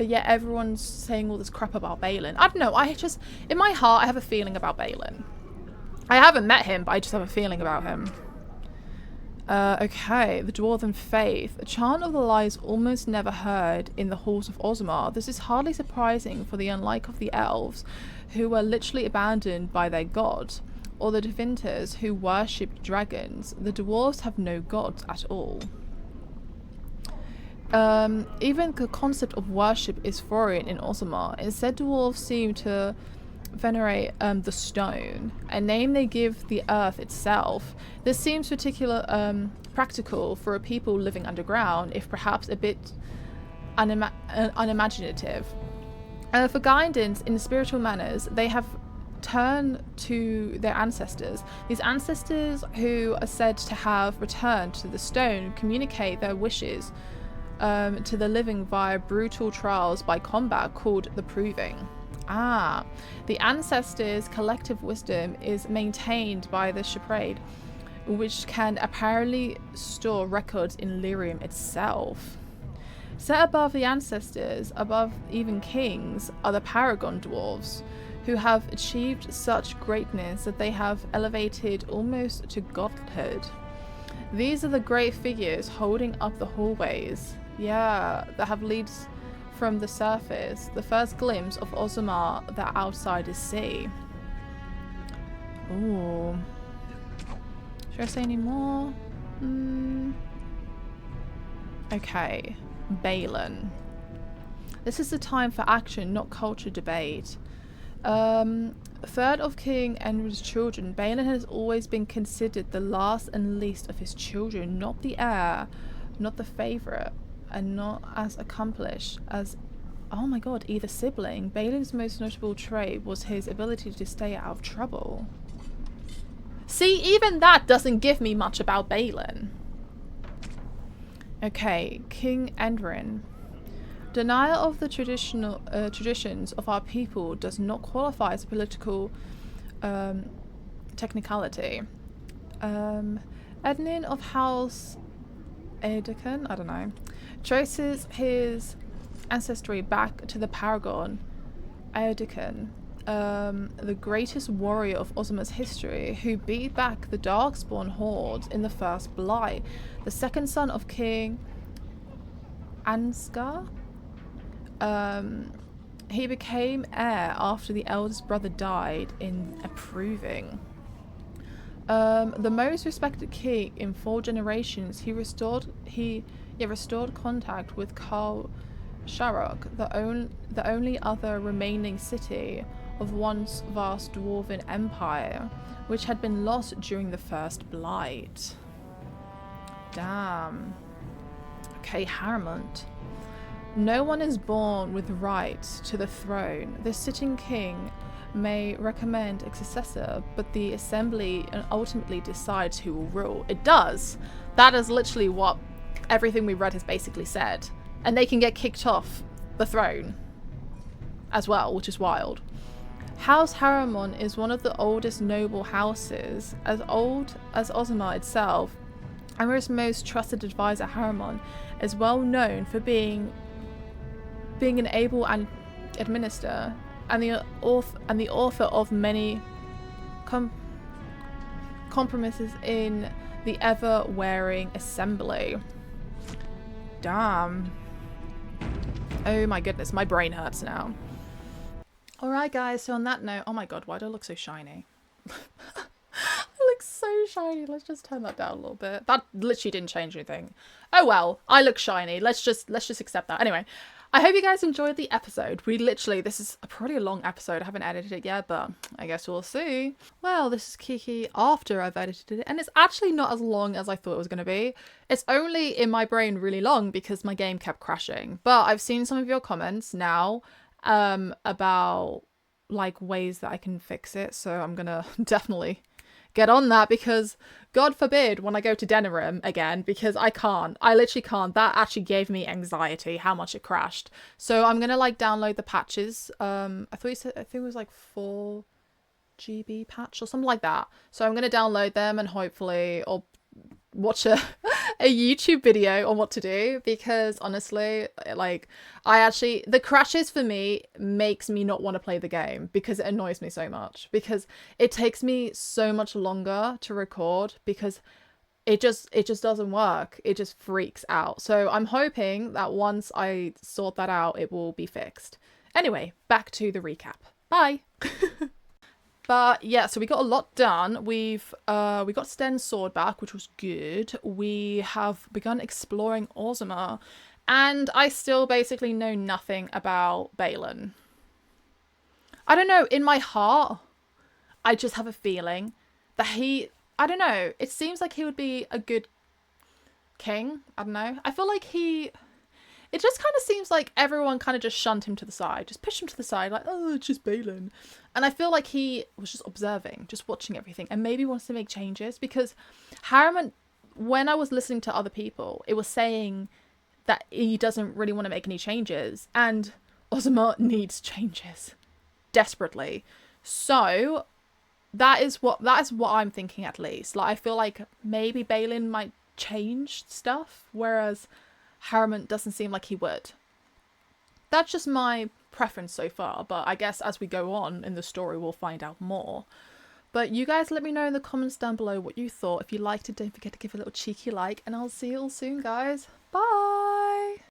Speaker 1: But yet everyone's saying all this crap about Bhelen. I don't know, I just, in my heart, I have a feeling about Bhelen. I haven't met him, but I just have a feeling about him. Okay, the Dwarven faith. A chant of the lies almost never heard in the halls of Orzammar. This is hardly surprising, for the unlike of the elves, who were literally abandoned by their god, or the divinters who worshipped dragons, the dwarves have no gods at all. Even the concept of worship is foreign in Orzammar. Instead, dwarves seem to venerate the stone, a name they give the earth itself. This seems practical for a people living underground, if perhaps a bit unimaginative. For guidance in spiritual matters, they have turned to their ancestors. These ancestors, who are said to have returned to the stone, communicate their wishes to the living via brutal trials by combat called the Proving. The ancestors' collective wisdom is maintained by the Shepherd, which can apparently store records in Lyrium itself. Set above the ancestors, above even kings, are the Paragon dwarves, who have achieved such greatness that they have elevated almost to godhood. These are the great figures holding up the hallways, that have leads from the surface, the first glimpse of Orzammar that outsiders see. Ooh. Should I say any more? Okay. Bhelen. This is the time for action, not culture debate. Third of King Enric's children, Bhelen has always been considered the last and least of his children, not the heir, not the favourite, and not as accomplished as, oh my god, either sibling. Bhelen's most notable trait was his ability to stay out of trouble. See, even that doesn't give me much about Bhelen. Okay, King Endrin. Denial of the traditions of our people does not qualify as a political technicality. Ednin of House Edekan, I don't know, traces his ancestry back to the Paragon Edekan, the greatest warrior of Orzammar's history, who beat back the Darkspawn hordes in the first blight, the second son of King Ansgar. He became heir after the eldest brother died in approving. The most respected king in 4 generations, he restored contact with Khal Sharok, the only other remaining city of once vast dwarven empire, which had been lost during the first blight. Damn. Okay, Harrowmont. No one is born with rights to the throne. The sitting king may recommend a successor, but the assembly ultimately decides who will rule. It does. That is literally what everything we read has basically said. And they can get kicked off the throne as well, which is wild. House Harrowmont is one of the oldest noble houses, as old as Orzammar itself. Emrys' most trusted advisor, Harrowmont, is well known for being an able and administrator, and the author of many compromises in the ever-wearing assembly. Damn. Oh my goodness, my brain hurts now. Alright guys, so on that note, oh my god, why do I look so shiny? I look so shiny. Let's just turn that down a little bit. That literally didn't change anything. Oh well, I look shiny. Let's just accept that. Anyway, I hope you guys enjoyed the episode. This is probably a long episode. I haven't edited it yet, but I guess we'll see. Well, this is Kiki after I've edited it, and it's actually not as long as I thought it was going to be. It's only in my brain really long because my game kept crashing. But I've seen some of your comments now about like ways that I can fix it, so I'm gonna definitely get on that, because God forbid when I go to Denerim again, because I literally can't. That actually gave me anxiety how much it crashed. So I'm gonna like download the patches. I think it was like 4 GB patch or something like that. So I'm gonna download them and hopefully, or watch a a YouTube video on what to do, because honestly, like, the crashes for me makes me not want to play the game because it annoys me so much, because it takes me so much longer to record because it just doesn't work. It just freaks out. So I'm hoping that once I sort that out, it will be fixed. Anyway, back to the recap. Bye. But yeah, so we got a lot done. We got Sten's sword back, which was good. We have begun exploring Orzammar, and I still basically know nothing about Bhelen. I don't know, in my heart, I just have a feeling that I don't know, it seems like he would be a good king. I don't know. I feel like it just kind of seems like everyone kind of just shunned him to the side, just pushed him to the side, like, oh, it's just Bhelen. And I feel like he was just observing, just watching everything, and maybe wants to make changes, because Harrowmont, when I was listening to other people, it was saying that he doesn't really want to make any changes, and Orzammar needs changes desperately. So that is what I'm thinking, at least. Like, I feel like maybe Bhelen might change stuff, whereas Harrowmont doesn't seem like he would. That's just my preference so far, but I guess as we go on in the story we'll find out more. But you guys let me know in the comments down below what you thought. If you liked it, don't forget to give it a little cheeky like, and I'll see you all soon, guys. Bye!